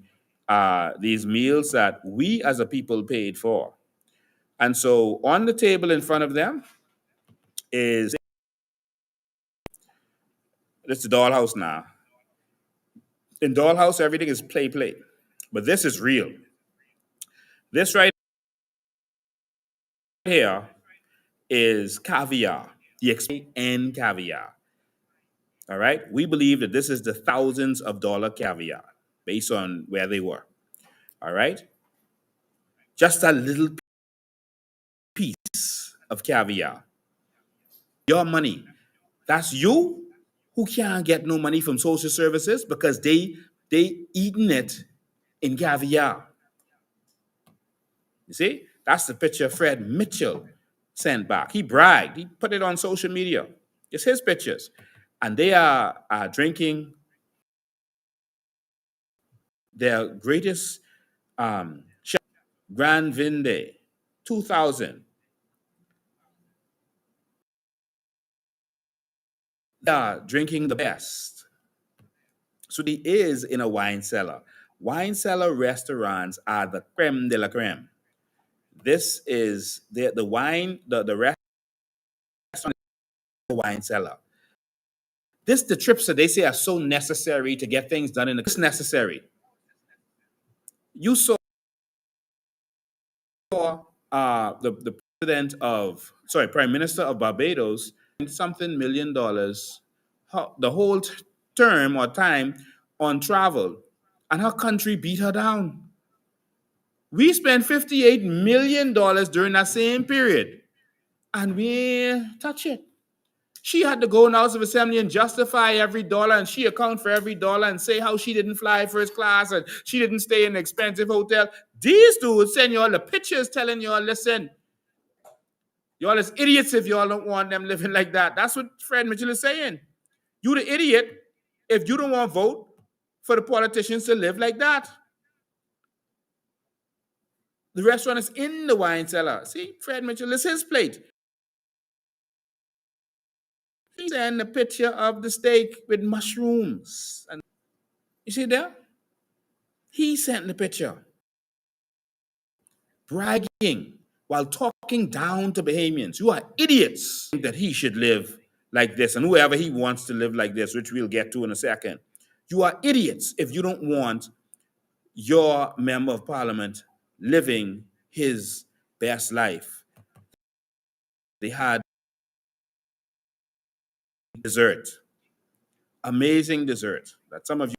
these meals that we as a people paid for. And so on the table in front of them is it's the dollhouse now. In dollhouse, everything is play play, but this is real. This right here is caviar, the and caviar. All right, we believe that this is the thousands of dollar caviar based on where they were. All right, just a little piece of caviar. Your money. That's you who can't get no money from social services because they eating it in caviar. You see? That's the picture Fred Mitchell sent back. He bragged. He put it on social media. It's his pictures. And they are drinking their greatest Grand Vinde 2000. They are drinking the best. So he is in a wine cellar. Wine cellar restaurants are the creme de la creme. This is the wine, the restaurant, the wine cellar. This the trips that they say are so necessary to get things done in the it's necessary. You saw the president of Prime Minister of Barbados something $1 million the whole term or time on travel, and her country beat her down. We spent $58 million during that same period, and we touch it. She had to go in the House of Assembly and justify every dollar, and she account for every dollar and say how she didn't fly first class and she didn't stay in an expensive hotel. These dudes send you all the pictures telling you all, listen, y'all is idiots if y'all don't want them living like that. That's what Fred Mitchell is saying. You the idiot if you don't want to vote for the politicians to live like that. The restaurant is in the wine cellar. See, Fred Mitchell is his plate. He sent a picture of the steak with mushrooms. And you see there? He sent the picture. Bragging while talking down to Bahamians. You are idiots that he should live like this, and whoever he wants to live like this, which we'll get to in a second. You are idiots if you don't want your member of parliament living his best life. They had dessert, amazing dessert that some of you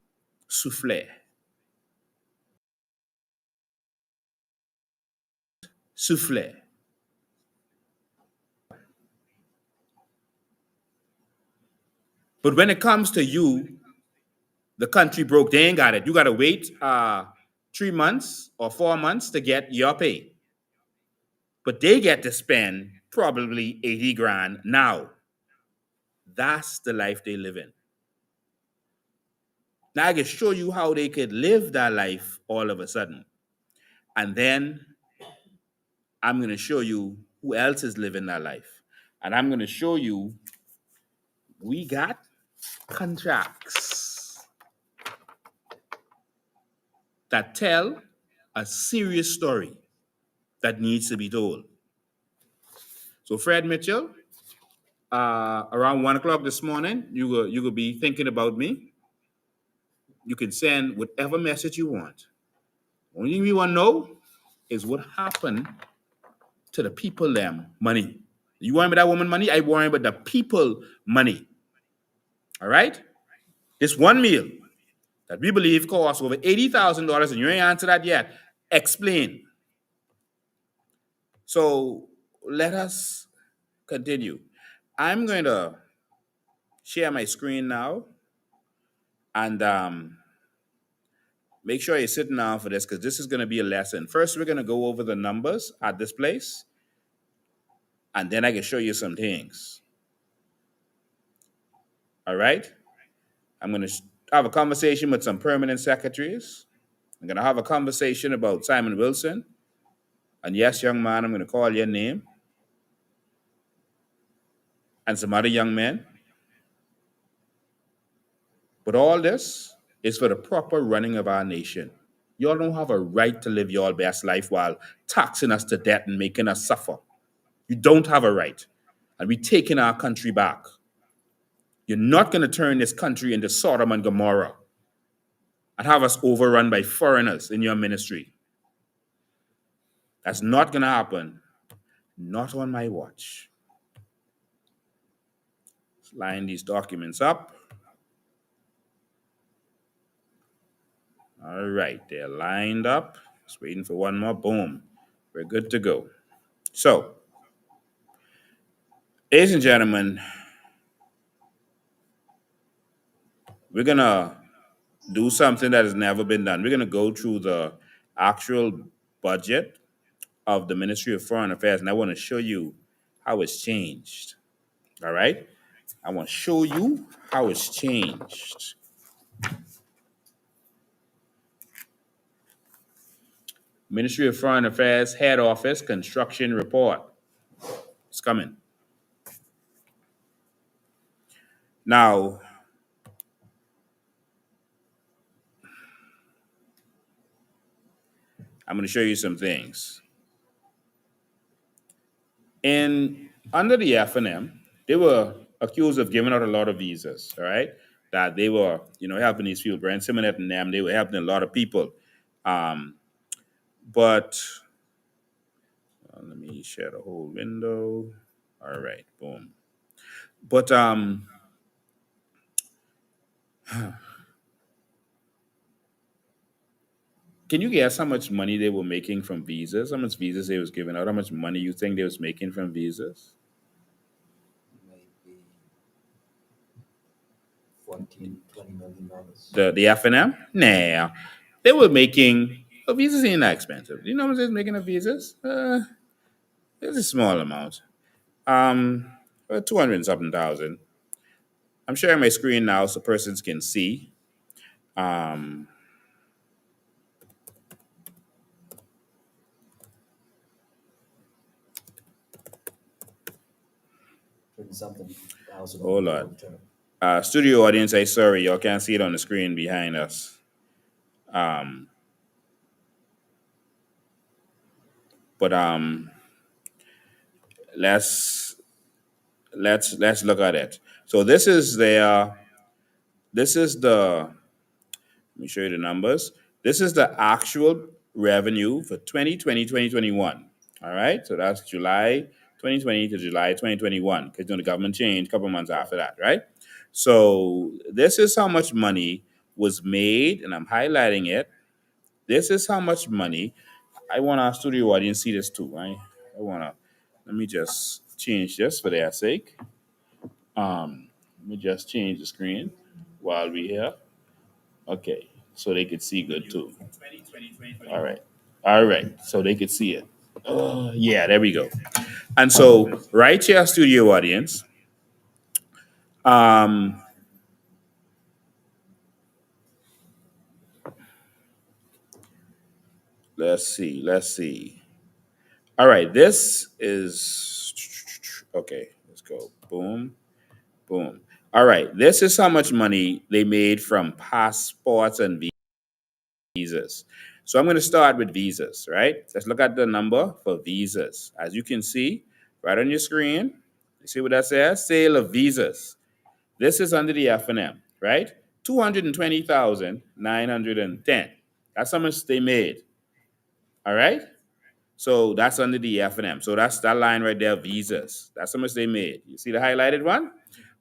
souffle. Souffle. But when it comes to you, the country broke, they ain't got it. You got to wait 3 months or 4 months to get your pay. But they get to spend probably 80 grand now. That's the life they live in. Now I can show you how they could live that life all of a sudden. And then I'm going to show you who else is living that life. And I'm going to show you we got contracts that tell a serious story that needs to be told. So Fred Mitchell, around 1 o'clock this morning, you will be thinking about me. You can send whatever message you want. Only thing we want to know is what happened to the people them money. You worry about that woman money? I worry about the people money. All right? This one meal that we believe costs over $80,000 and you ain't answered that yet. Explain. So let us continue. I'm going to share my screen now and make sure you're sitting down for this because this is going to be a lesson. First, we're going to go over the numbers at this place, and then I can show you some things. All right? I'm going to have a conversation with some permanent secretaries. I'm going to have a conversation about Simon Wilson. And yes, young man, I'm going to call your name. And some other young men. But all this is for the proper running of our nation. Y'all don't have a right to live your best life while taxing us to death and making us suffer. You don't have a right. And we're taking our country back. You're not going to turn this country into Sodom and Gomorrah and have us overrun by foreigners in your ministry. That's not going to happen. Not on my watch. Let's line these documents up. All right, they're lined up. Just waiting for one more. Boom. We're good to go. So, ladies and gentlemen, we're going to do something that has never been done. We're going to go through the actual budget of the Ministry of Foreign Affairs, and I want to show you how it's changed. All right? I want to show you how it's changed. Ministry of Foreign Affairs Head Office Construction Report. It's coming. Now, I'm going to show you some things. Under the F&M, they were accused of giving out a lot of visas, all right? That they were, helping these people. Brent Simonet and them, they were helping a lot of people. But let me share the whole window. All right, boom. But can you guess how much money they were making from visas? How much visas they was giving out? How much money you think they was making from visas? Maybe 14, $20 million. The F&M? Nah. They were making visas ain't that expensive. You know how much they're making of visas? It's a small amount. 200 and something thousand. I'm sharing my screen now so persons can see. Something thousand. Hold on. Studio audience, I sorry, y'all can't see it on the screen behind us. But let's look at it. So this is the let me show you the numbers. This is the actual revenue for 2020, 2021. All right. So that's July 2020 to July 2021. Because the government changed a couple months after that, right? So this is how much money was made, and I'm highlighting it. This is how much money. I want our studio audience to see this too, right? Let me just change this for their sake. Let me just change the screen while we're here. Okay, so they could see good too. All right, so they could see it. Yeah, there we go. And so, right here, studio audience. Let's see. All right, this is okay. Let's go. Boom, boom. All right, this is how much money they made from passports and visas. So I'm going to start with visas, right? Let's look at the number for visas. As you can see, right on your screen, you see what that says? Sale of visas. This is under the F&M, right? 220,910. That's how much they made. All right? So that's under the F&M. So that's that line right there, visas. That's how much they made. You see the highlighted one?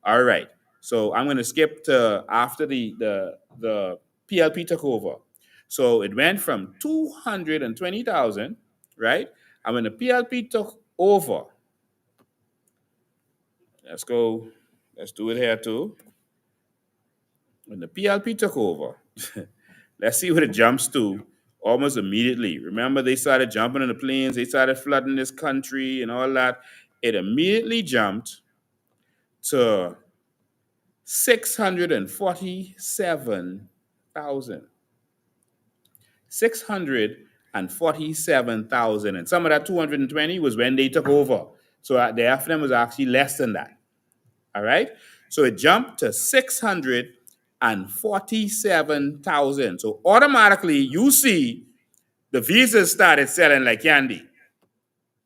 All right. So I'm going to skip to after the PLP took over. So it went from 220,000, right? And when the PLP took over, let's go. Let's do it here too. When the PLP took over, let's see what it jumps to almost immediately. Remember, they started jumping in the planes, they started flooding this country and all that. It immediately jumped to 647,000. 647,000. And some of that 220 was when they took over. So the F&M was actually less than that. All right? So it jumped to and 47,000. So automatically you see the visas started selling like candy.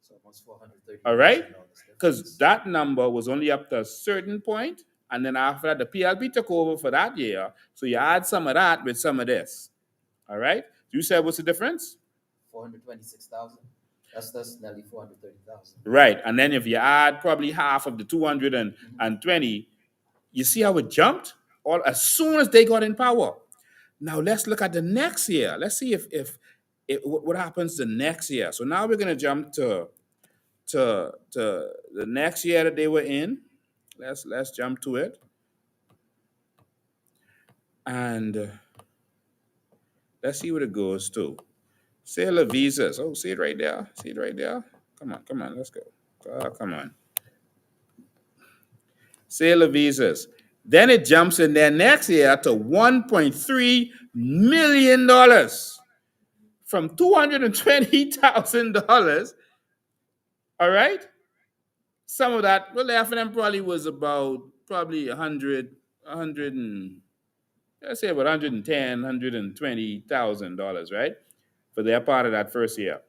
So almost 430. All right? Because that number was only up to a certain point, and then after that, the PLP took over for that year. So you add some of that with some of this. All right? You said what's the difference? 426,000. That's nearly 430,000. Right. And then if you add probably half of the 220, you see how it jumped? All as soon as they got in power. Now let's look at the next year. Let's see if what happens the next year. So now we're gonna jump to the next year that they were in. Let's jump to it. And let's see what it goes to. Sale of visas. Oh, see it right there. See it right there. Come on, let's go. Come on. Sale of visas. Then it jumps in there next year to $1.3 million from $220,000. All right. Some of that, well, half of them probably was about probably 100 and let's say about $120,000, right? For their part of that first year.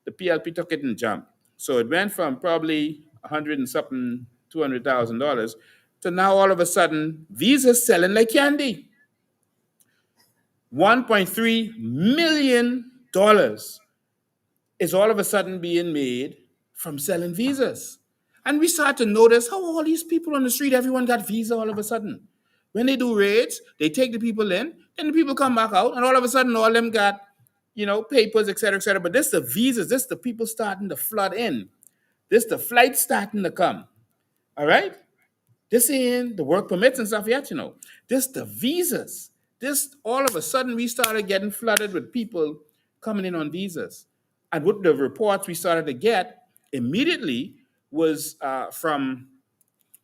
The PLP took it and jumped. So it went from probably 100 and something, $200,000 to now all of a sudden visas selling like candy. $1.3 million is all of a sudden being made from selling visas. And we start to notice how all these people on the street, everyone got visa all of a sudden. When they do raids, they take the people in, then the people come back out, and all of a sudden all of them got, papers, et cetera, et cetera. But this the visas, this the people starting to flood in. This the flights starting to come. All right? This ain't the work permits and stuff yet, This the visas. This, all of a sudden, we started getting flooded with people coming in on visas. And what the reports we started to get immediately was from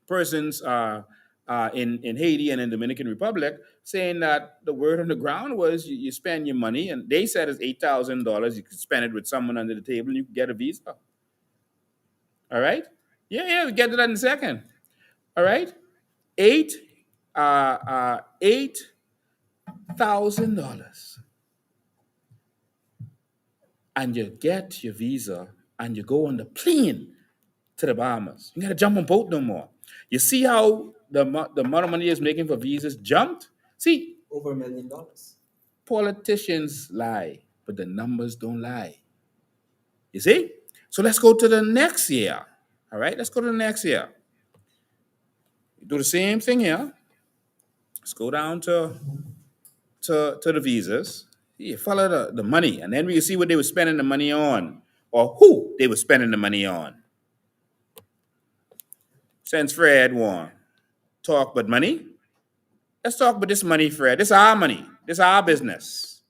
persons in Haiti and in Dominican Republic saying that the word on the ground was you spend your money, and they said it's $8,000. You could spend it with someone under the table and you could get a visa. All right? Yeah, we'll get to that in a second. All right? $8,000. And you get your visa and you go on the plane to the Bahamas. You got to jump on boat no more. You see how the amount of money is making for visas jumped? See, over $1 million. Politicians lie, but the numbers don't lie. You see? So let's go to the next year. All right, let's go to the next year. Do the same thing here. Let's go down to the visas. You follow the money, and then we can see what they were spending the money on, or who they were spending the money on. Since Fred won, talk about money. Let's talk about this money, Fred. This is our money. This is our business.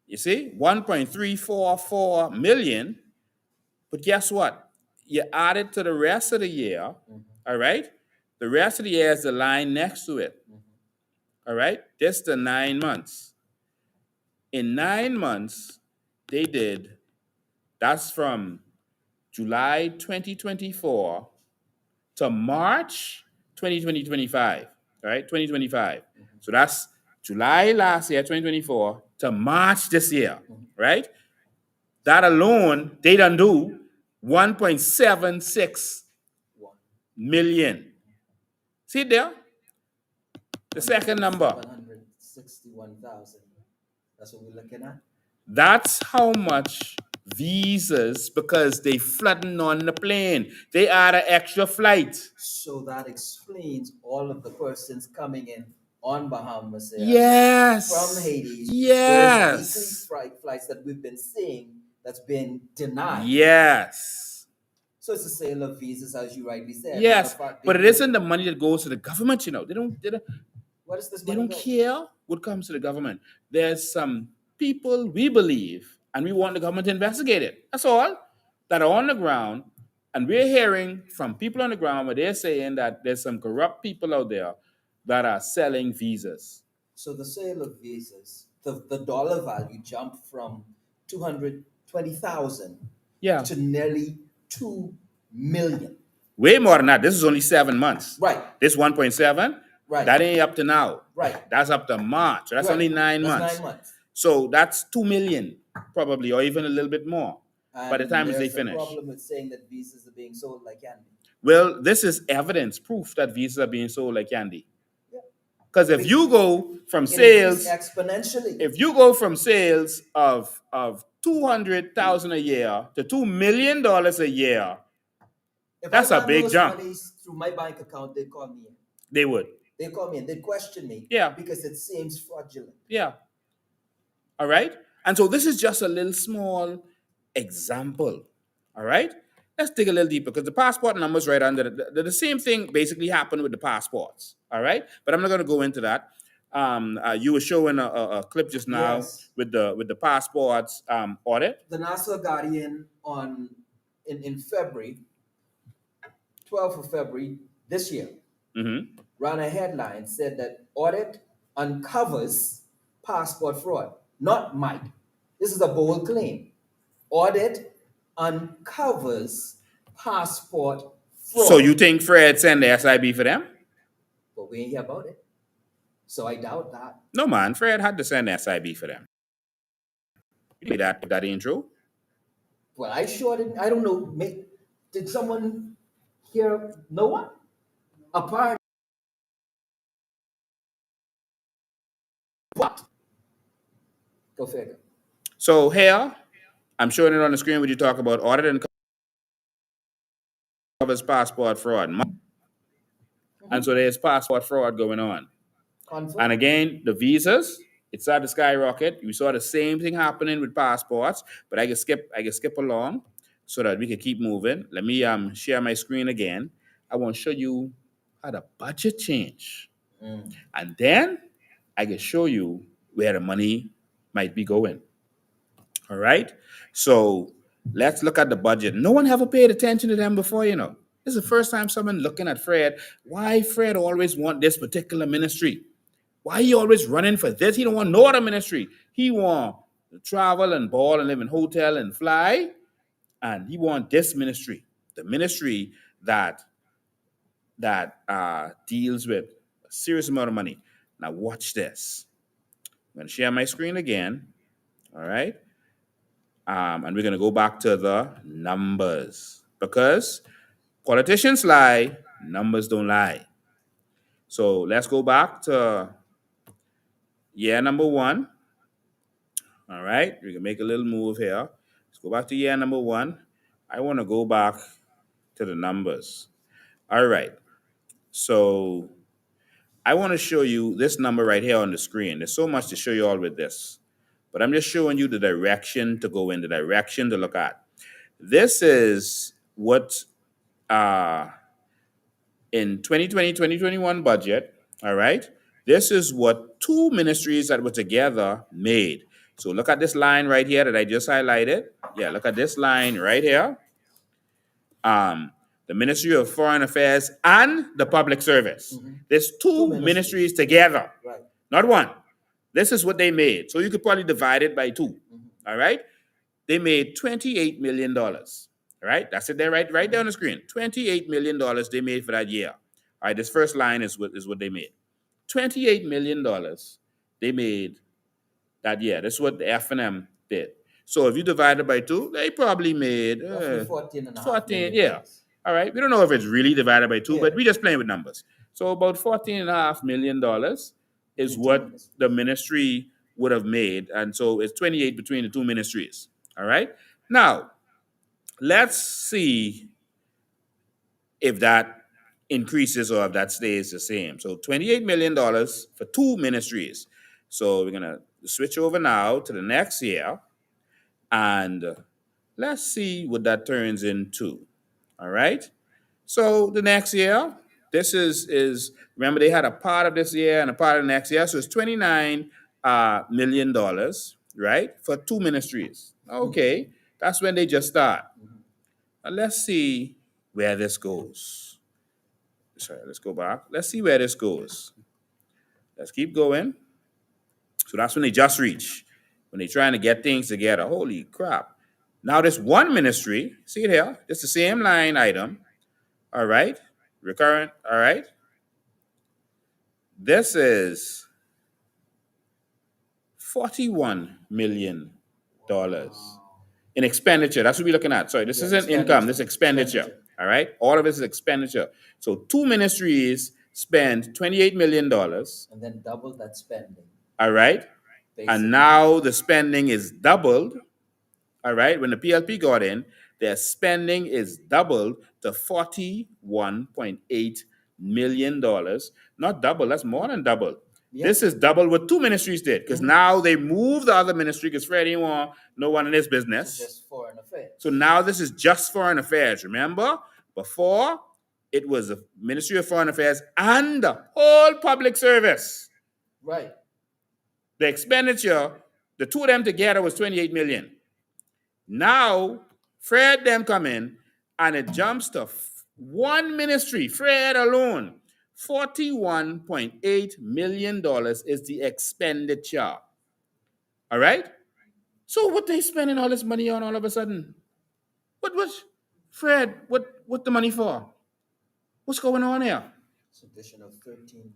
You see, 1.344 million. But guess what? You add it to the rest of the year, all right? The rest of the year is the line next to it, all right? This the 9 months. In 9 months, they did, that's from July 2024 to March 2025, all right? 2025. So that's July last year, 2024, to March this year, right? That alone, they done do 1.76 million. See there? The second number. 161,000. That's what we're looking at. That's how much visas, because they flooding on the plane. They add an extra flight. So that explains all of the persons coming in on Bahamas. Yes. From Haiti. Yes. Those weekly flights that we've been seeing that's been denied. Yes. So it's a sale of visas, as you rightly said. Yes, but it isn't the money that goes to the government, They don't. What is this? They don't care what comes to the government. There's some people we believe, and we want the government to investigate it. That's all. That are on the ground, and we're hearing from people on the ground where they're saying that there's some corrupt people out there that are selling visas. So the sale of visas, the dollar value jumped from 220,000 to nearly 2 million. Way more than that. This is only 7 months. Right. This 1.7, Right. That ain't up to now. Right. That's up to March. That's Right. only 9 That's months. 9 months. So that's 2 million, probably, or even a little bit more by the And time as they there's a finish. problem with saying that visas are being sold like candy. Well, this is evidence, proof that visas are being sold like candy. Yeah. Because if you go from It sales, increased exponentially. if you go from sales of 200,000 a year to $2 million a year, If that's I a ran big those jump. monies through my bank account, they'd call me in. They would. They'd call me in. They'd question me. Yeah. Because it seems fraudulent. Yeah. All right. And so this is just a little small example. All right. Let's dig a little deeper because the passport numbers right under the same thing basically happened with the passports. All right. But I'm not going to go into that. You were showing a clip just now Yes. with the passports audit. The Nassau Guardian in February, 12th of February this year, ran a headline said that audit uncovers passport fraud. Not might. This is a bold claim. Audit uncovers passport fraud. So you think Fred sent the SIB for them? But we ain't hear about it. So I doubt that. No, man. Fred had to send the SIB for them. That ain't true. Well, I sure didn't. I don't know. Did someone hear? No one? Apparently. What? Go figure. So here, I'm showing it on the screen when you talk about audit and covers passport fraud. And so there's passport fraud going on. Confirm. And again, the visas, it started to skyrocket. We saw the same thing happening with passports, but I can skip along so that we can keep moving. Let me share my screen again. I want to show you how the budget changed. And then I can show you where the money might be going. All right? So let's look at the budget. No one ever paid attention to them before, you know. This is the first time someone looking at Fred. Why Fred always want this particular ministry? Why he always running for this? He don't want no other ministry. He want to travel and ball and live in hotel and fly. And he want this ministry. The ministry that deals with a serious amount of money. Now watch this. I'm going to share my screen again. All right. And we're going to go back to the numbers because politicians lie, numbers don't lie. So let's go back to year number 1. All right, we can make a little move here. Let's go back to year number 1. I want to go back to the numbers. All right, so I want to show you this number right here on the screen. There's so much to show you all with this, but I'm just showing you the direction to go in, the direction to look at. This is what in 2020, 2021 budget, all right, this is what 2 ministries that were together made. So look at this line right here that I just highlighted. Yeah, look at this line right here. The Ministry of Foreign Affairs and the Public Service. There's 2 ministries together, Right. not one. This is what they made. So you could probably divide it by 2, all right? They made $28 million. All right, that's it there, right there on the screen. $28 million they made for that year. All right, this first line is what they made. $28 million they made that year. That's what the F&M did. So if you divide it by 2, they probably made Roughly 14 and a half 14, million yeah. dollars. All right, we don't know if it's really divided by 2, Yeah. but we're just playing with numbers. So about $14.5 million is what the ministry would have made. And so it's 28 between the 2 ministries. All right. Now, let's see if that increases or if that stays the same. So $28 million for 2 ministries. So we're going to switch over now to the next year. And let's see what that turns into. All right. So the next year, this is remember they had a part of this year and a part of the next year. So it's $29 million, right? For 2 ministries. Okay. That's when they just start. Now let's see where this goes. Sorry, let's go back. Let's see where this goes. Let's keep going. So that's when they just reach, when they're trying to get things together. Holy crap. Now this one ministry, see it here? It's the same line item. All right. Recurrent. All right. This is $41 million in expenditure. That's what we're looking at. Sorry, this Yeah, isn't income, this is expenditure. expenditure. All right? All of this is expenditure. So two ministries spend $28 million. And then double that spending. All right? Basically. And now the spending is doubled. All right? When the PLP got in, their spending is doubled to $41.8 million. Not double, that's more than double. Yeah. This is double what two ministries did, because now they moved the other ministry because Fred didn't want no one in his business. It's just foreign affairs. So now this is just foreign affairs. Remember, before it was the Ministry of Foreign Affairs and the whole public service. Right. The expenditure, the two of them together was 28 million. Now, Fred them come in and it jumps to one ministry, Fred alone. $41.8 million is the expenditure. All right? So what they spending all this money on all of a sudden? What Fred, what the money for? What's going on here? It's an addition of $13 million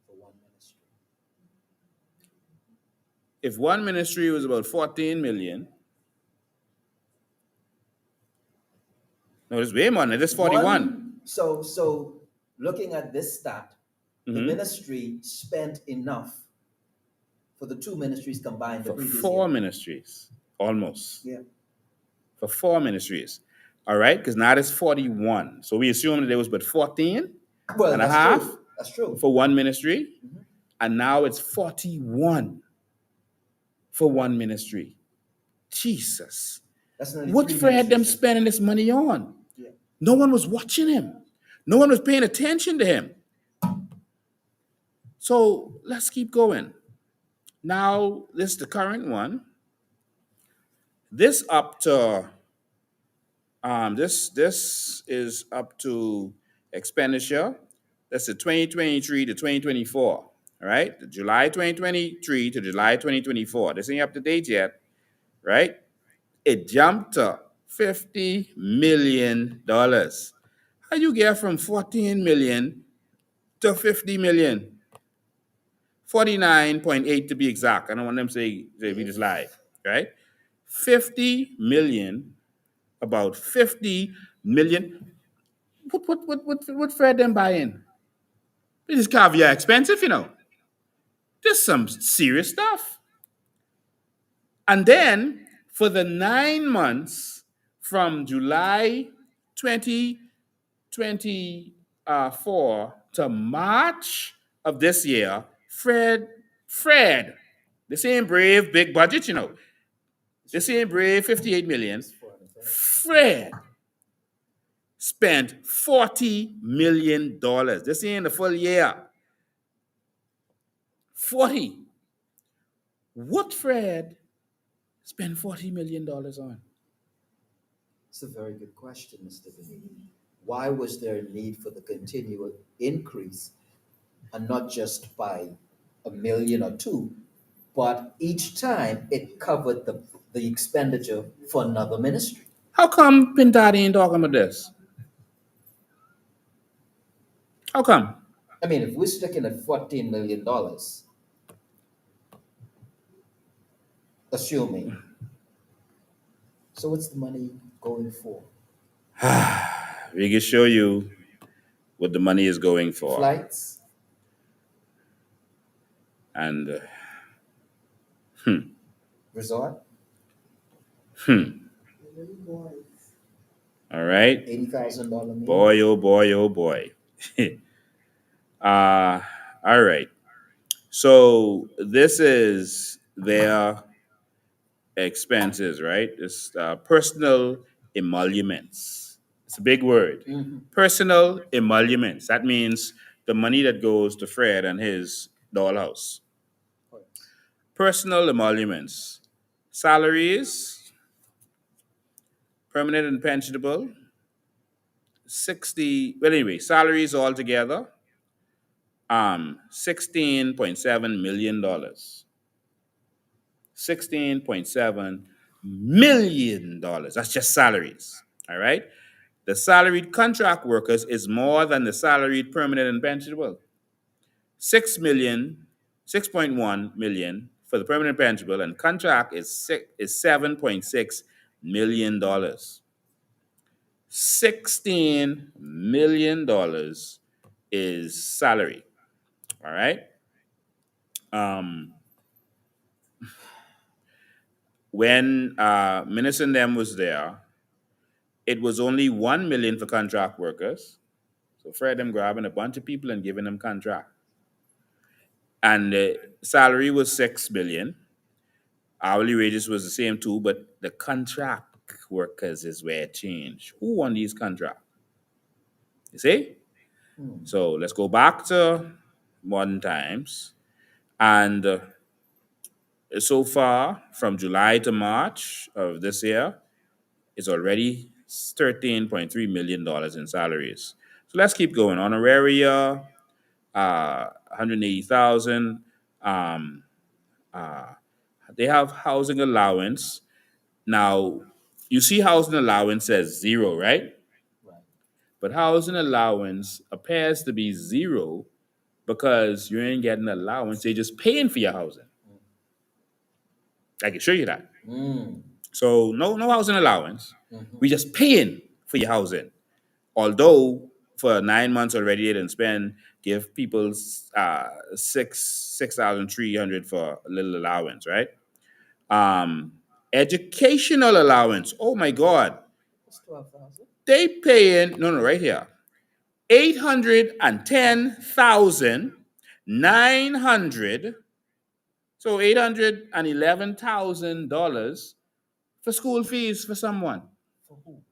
for one ministry. If one ministry was about 14 million, no, there's way more than this 41. So looking at this stat, the ministry spent enough for the two ministries combined the For previous four year. ministries, almost. Yeah. For four ministries. All right? Because now there's 41. So we assume that there was but 14 Well, and a that's half true. That's true. for one ministry. And now it's 41 for one ministry. Jesus. That's nearly What three Fred them ministries. spending this money on? Yeah. No one was watching him. No one was paying attention to him. So let's keep going. Now, this is the current one. This up to this is up to expenditure. That's the 2023 to 2024. All right, the July 2023 to July 2024. This ain't up to date yet, right? It jumped to $50 million. How you get from 14 million to 50 million? 49.8 to be exact. I don't want them to say we just lied, right? 50 million, about 50 million. What Fred them buying? This is caviar expensive, you know. This is some serious stuff. And then for the 9 months from July 2024 to March of this year, Fred, the same brave big budget, you know, the same brave 58 million, Fred spent $40 million. This ain't the full year. 40. What Fred spend $40 million on? It's a very good question, Mr. B. Why was there a need for the continual increase, and not just by a million or two, but each time it covered the expenditure for another ministry? How come Pintari ain't talking about this? How come? I mean, if we're looking at $14 million, assuming, so what's the money going for? We can show you what the money is going for. Flights? And Resort? all right. $80,000 meal? Boy, oh boy, oh boy. All right. So this is their expenses, right? It's personal emoluments. It's a big word. Personal emoluments. That means the money that goes to Fred and his dollhouse. Personal emoluments. Salaries, permanent and pensionable. 60, well anyway, salaries altogether, $16.7 million. $16.7 million. That's just salaries. All right. The salaried contract workers is more than the salaried permanent and pensionable. 6.1 million for the permanent pensionable, and contract is $7.6 million. $16 million is salary. All right. Um, when Minister Dem was there, it was only 1 million for contract workers. So Fred them grabbing a bunch of people and giving them contract. And the salary was 6 billion. Hourly wages was the same too, but the contract workers is where it changed. Who won these contracts? You see? So let's go back to modern times. And so far, from July to March of this year, it's already $13.3 million in salaries. So let's keep going. Honoraria, 180,000. Um, uh, they have housing allowance. Now, you see housing allowance as zero, right? Right. But housing allowance appears to be zero because you ain't getting allowance. They're just paying for your housing. I can show you that. Mm. So no housing allowance. Mm-hmm. We just paying for your housing. Although for 9 months already they didn't spend, give people 6,300 for a little allowance, right? Educational allowance. Oh my God. It's 12,000. They paying right here. 810,900. So $811,000 for school fees for someone. For who?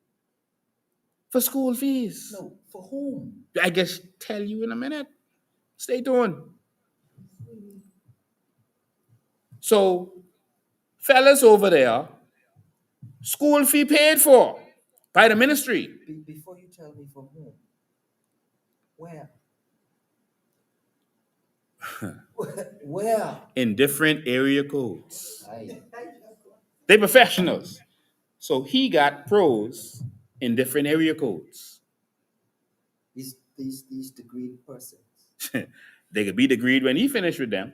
For school fees. No, for whom? I guess tell you in a minute. Stay tuned. So, fellas over there, school fee paid for by the ministry. Before you tell me for whom, where? Where? In different area codes. Aye. They professionals. So he got pros in different area codes. These degreed persons. They could be degreed when he finished with them.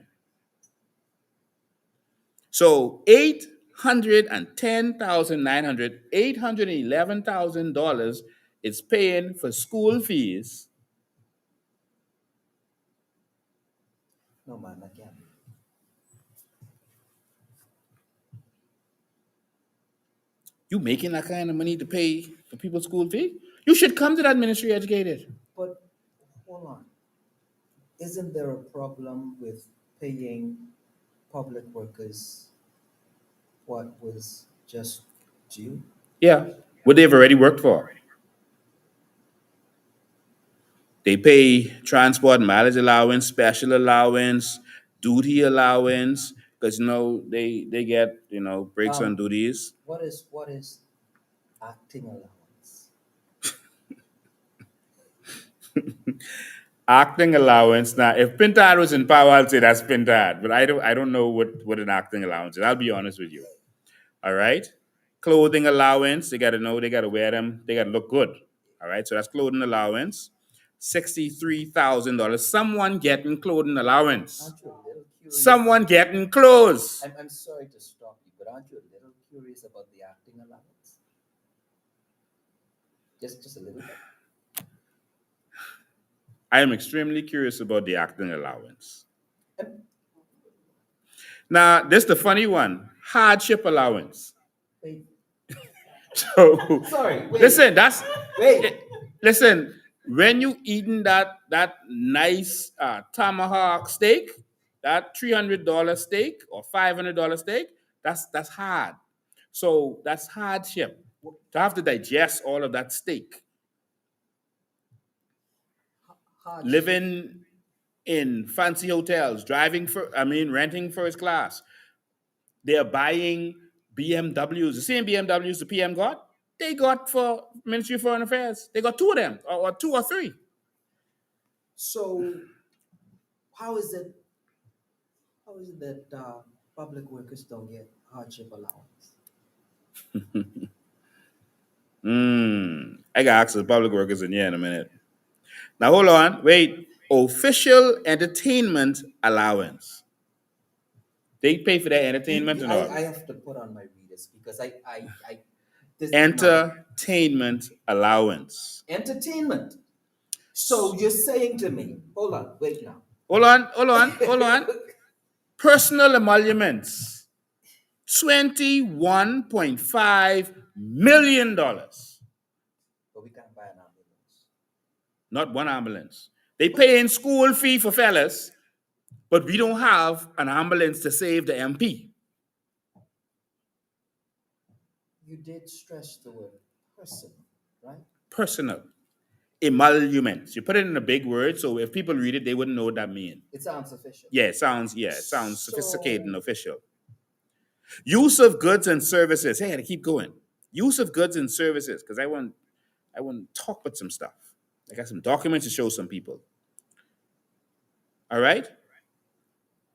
So $811,000 is paying for school fees. No man, I can't. You making that kind of money to pay for people's school fee? You should come to that ministry educated. But hold on. Isn't there a problem with paying public workers what was just due? Yeah, what they've already worked for. They pay transport mileage allowance, special allowance, duty allowance, because they get breaks on duties. What is acting allowance? Acting allowance. Now, if Pintad was in power, I'd say that's Pintad, but I don't know what an acting allowance is. I'll be honest with you. All right, clothing allowance. They gotta wear them. They gotta look good. All right, so that's clothing allowance. $63,000. Someone getting clothing allowance. Aren't you a little curious? Someone getting clothes. I'm sorry to stop you, but aren't you a little curious about the acting allowance? Just a little bit. I am extremely curious about the acting allowance. Now, this is the funny one. Hardship allowance. Wait. So Sorry. Wait. listen, Wait. listen, when you eating that nice tomahawk steak, that $300 steak or $500 steak, that's hard. So that's hardship. To have to digest all of that steak. Hardship. Living in fancy hotels, renting first class. They're buying BMWs. The same BMWs the PM got, they got for Ministry of Foreign Affairs. They got two of them, or two or three. So, how is it that public workers don't get hardship allowance? I got to ask the public workers in here in a minute. Now hold on, wait. official entertainment allowance. They pay for their entertainment and all. I have to put on my readers because I this Entertainment allowance. entertainment. So you're saying to me, hold on, wait now. Hold on. Personal emoluments. $21.5 million. But we can't buy an ambulance. Not one ambulance. They pay in school fee for fellas, but we don't have an ambulance to save the MP. You did stress the word personal, right? Personal emoluments. You put it in a big word, so if people read it, they wouldn't know what that means. It sounds official. Yeah, it sounds sophisticated and official. Use of goods and services. Hey, I gotta keep going. Use of goods and services, because I want to talk about some stuff. I got some documents to show some people. All right?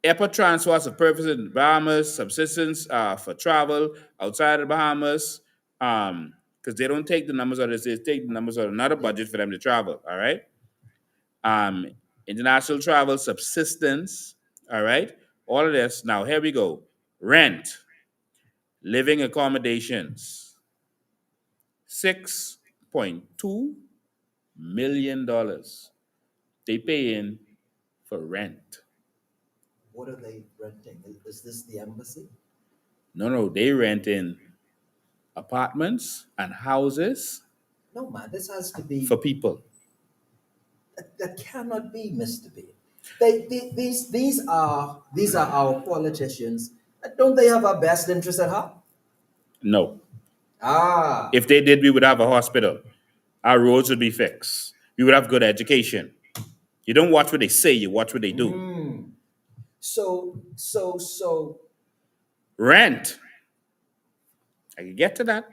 Airport transfers for purposes in the Bahamas, subsistence for travel outside of the Bahamas, because they don't take the numbers out of this, they take the numbers out of another budget for them to travel. All right? International travel, subsistence. All right? All of this. Now, here we go. Rent, living accommodations, $6.2 million. They pay in for rent. What are they renting? Is this the embassy? No, they rent in apartments and houses No, man, this has to be. for people. That cannot be, Mr. B. These are our politicians. Don't they have our best interest at heart? No. Ah, If they did, we would have a hospital. Our roads would be fixed. We would have good education. You don't watch what they say, you watch what they do. so Rent. I can get to that.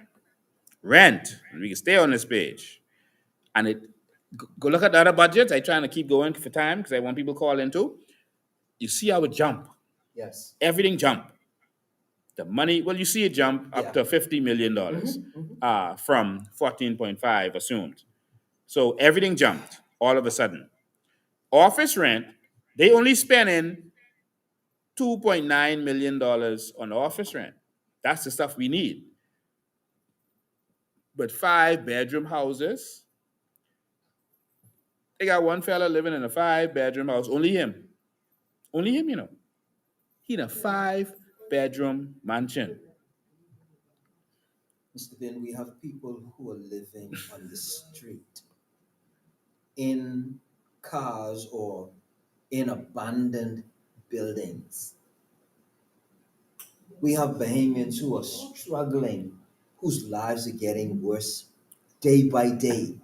Rent. And we can stay on this page. And go look at the other budgets. I'm trying to keep going for time because I want people to call in too. You see how it jump. yes. Everything jump. The money, well, you see it jump up to $50 million from 14.5 assumed. So everything jumped all of a sudden. Office rent, they only spending $2.9 million on office rent. That's the stuff we need. But 5-bedroom houses, they got one fella living in a 5-bedroom house. Only him, you know. He in a 5-bedroom mansion. Mr. Bin, we have people who are living on the street in cars or in abandoned buildings. We have Bahamians who are struggling, whose lives are getting worse day by day,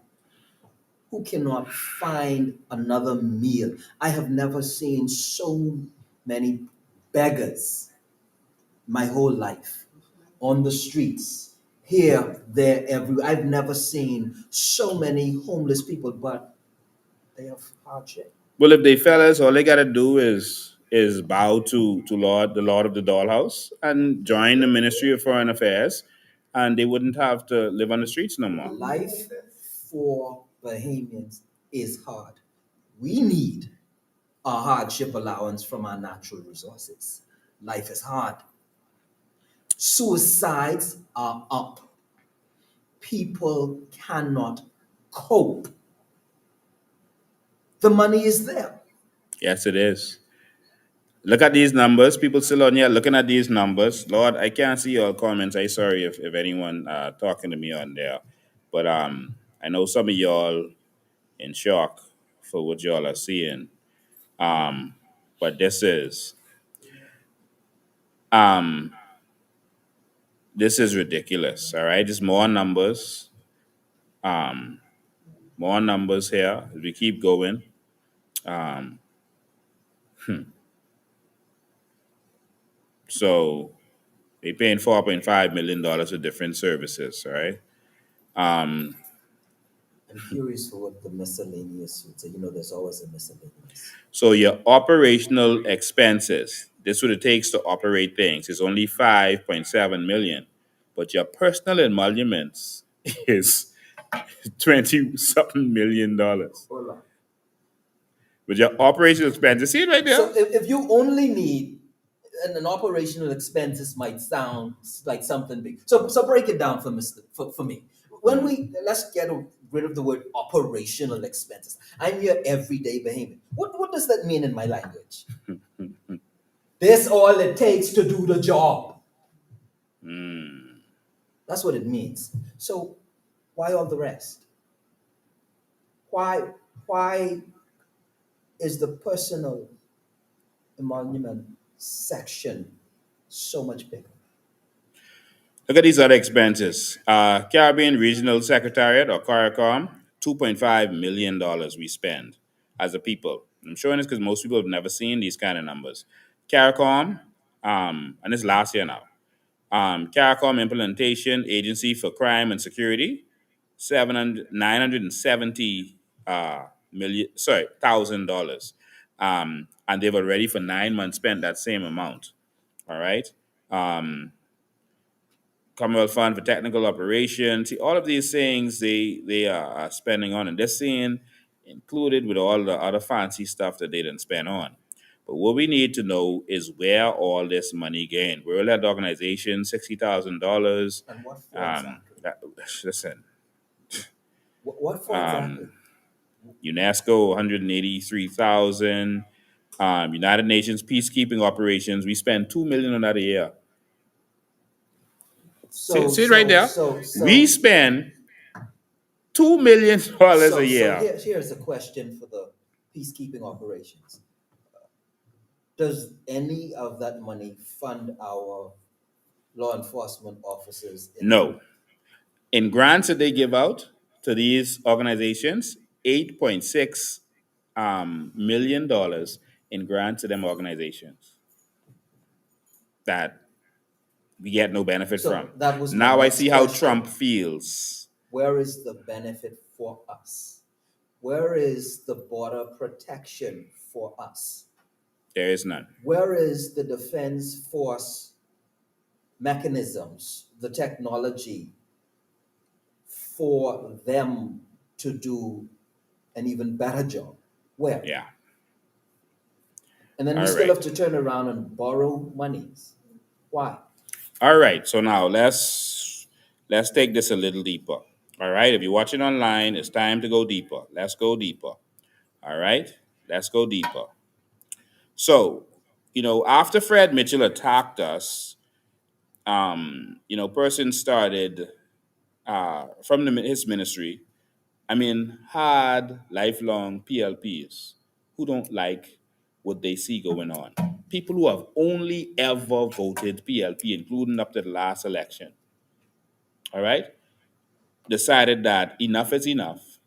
who cannot find another meal. I have never seen so many beggars my whole life on the streets, here, there, everywhere. I've never seen so many homeless people, but they have hardship. Well, if they fellas, all they gotta do is bow to the Lord of the Dollhouse and join the Ministry of Foreign Affairs, and they wouldn't have to live on the streets no more. Life for Bahamians is hard. We need a hardship allowance from our natural resources. Life is hard. Suicides are up. People cannot cope. The money is there. Yes, it is. Look at these numbers. People still on here looking at these numbers. Lord, I can't see your comments. I'm sorry if anyone talking to me on there. But I know some of y'all in shock for what y'all are seeing. But this is ridiculous. All right. Just more numbers. More numbers here as we keep going. So they paying $4.5 million for different services. All right. I'm curious for what the miscellaneous would say. You know, there's always a miscellaneous. So your operational expenses, this what it takes to operate things, is only 5.7 million, but your personal emoluments is 20 something million dollars. Hold on. with your operational expenses. See it right So there? if you only need an operational expenses might sound like something big. So break it down for for me. When we let's get rid of the word operational expenses. I'm your everyday behemoth. What does that mean in my language? This all it takes to do the job. That's what it means. So why all the rest? Why is the personal emolument section so much bigger? Look at these other expenses. Caribbean Regional Secretariat, or CARICOM, $2.5 million we spend as a people. I'm showing this because most people have never seen these kind of numbers. CARICOM, and this is last year now. CARICOM Implementation Agency for Crime and Security, 970 million, sorry, $1,000. And they've already for 9 months spent that same amount. All right. Commonwealth Fund for Technical Operations. See, all of these things they are spending on, and they're seeing included with all the other fancy stuff that they didn't spend on. But what we need to know is where all this money gained. World Health Organization, $60,000. And what for exactly? Listen, What for exactly? UNESCO, 183,000. United Nations peacekeeping operations, we spend $2 million on that a year. See it right there. We spend $2 million a year. Here's a question for the peacekeeping operations. Does any of that money fund our law enforcement officers? No. In grants that they give out to these organizations, $8.6 million in grants to them organizations that we get no benefit So from. that was my Now I next see how question. Trump feels. Where is the benefit for us? Where is the border protection for us? There is none. Where is the defense force mechanisms, the technology for them to do an even better job? Where? Yeah. And then we All still right. have to turn around and borrow monies. Why? All right. So now let's take this a little deeper. All right. If you're watching online, it's time to go deeper. Let's go deeper. All right. Let's go deeper. So, after Fred Mitchell attacked us, person started from his ministry. I mean, hard, lifelong PLPs who don't like what they see going on. People who have only ever voted PLP, including up to the last election. All right? Decided that enough is enough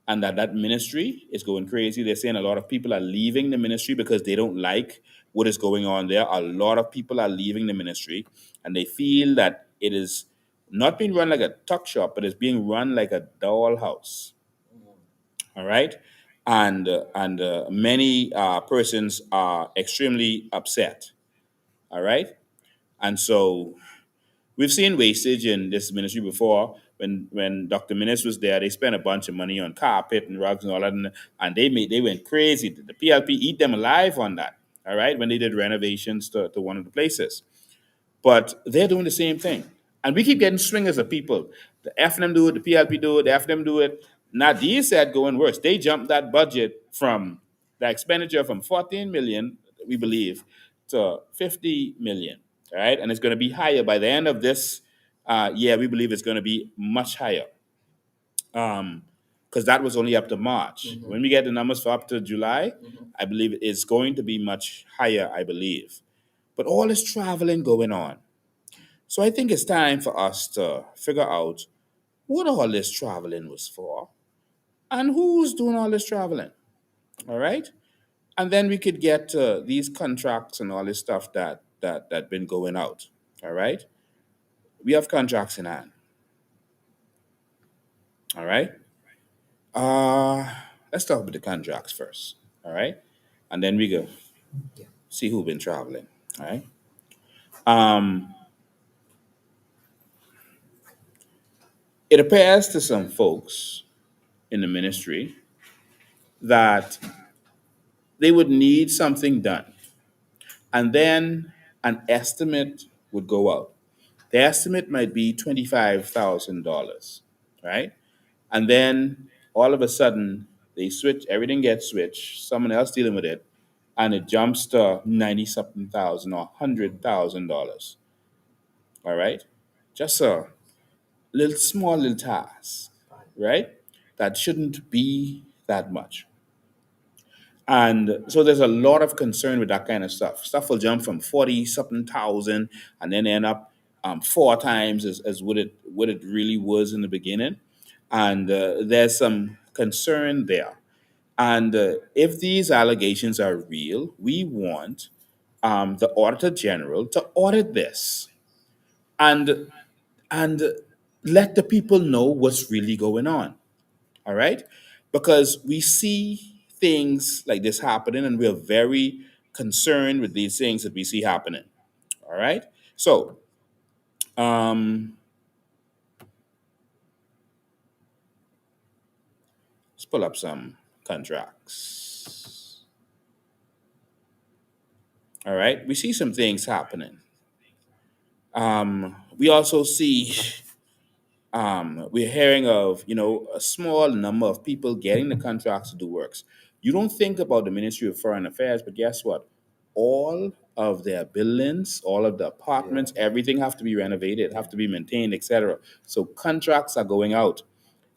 and that ministry is going crazy. They're saying a lot of people are leaving the ministry because they don't like what is going on there. A lot of people are leaving the ministry and they feel that it is not being run like a tuck shop, but it's being run like a dollhouse. All right? And many persons are extremely upset. All right? And so we've seen wastage in this ministry before. When Dr. Minis was there, they spent a bunch of money on carpet and rugs and all that, and they went crazy. The PLP eat them alive on that. All right, when they did renovations to one of the places, but they're doing the same thing, and we keep getting swingers of people. The FNM do it, the PLP do it, the FNM do it. Now these said going worse. They jumped that budget from the expenditure from 14 million, we believe, to 50 million. All right, and it's going to be higher by the end of this year. We believe it's going to be much higher, because that was only up to March. When we get the numbers for up to July, I believe it's going to be much higher. I believe, but all this traveling going on. So I think it's time for us to figure out what all this traveling was for and who's doing all this traveling. All right, and then we could get to these contracts and all this stuff that been going out. All right, we have contracts in hand. All right. Let's talk about the contracts first. All right, and then we go see who been traveling. All right. Um, it appears to some folks in the ministry that they would need something done. And then an estimate would go out. The estimate might be $25,000, right? And then all of a sudden, they switch, everything gets switched, someone else dealing with it, and it jumps to 90 something thousand or $100,000. All right? Just a little small little task, right? That shouldn't be that much. And so there's a lot of concern with that kind of stuff. Stuff will jump from 40 something thousand and then end up four times as what it really was in the beginning. And there's some concern there. And if these allegations are real, we want the Auditor General to audit this and and let the people know what's really going on. All right, because we see things like this happening, and we're very concerned with these things that we see happening. All right, so um, let's pull up some contracts. All right, we see some things happening. We also see we're hearing of a small number of people getting the contracts to do works. You don't think about the Ministry of Foreign Affairs, but guess what? All of their buildings, all of the apartments, everything have to be renovated, have to be maintained, etc. So contracts are going out.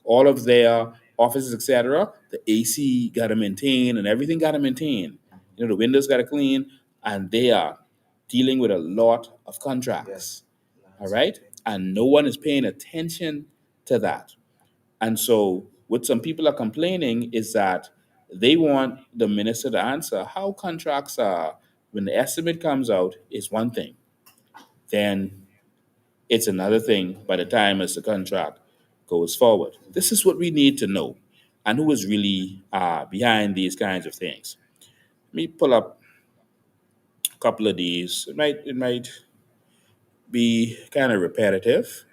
All of their offices, etc. The AC got to maintain, and everything got to maintain. The windows got to clean, and they are dealing with a lot of contracts. All right. And no one is paying attention to that. And so, what some people are complaining is that they want the minister to answer how contracts are, when the estimate comes out, is one thing. Then it's another thing by the time as the contract goes forward. This is what we need to know, and who is really behind these kinds of things. Let me pull up a couple of these. It might be kind of repetitive.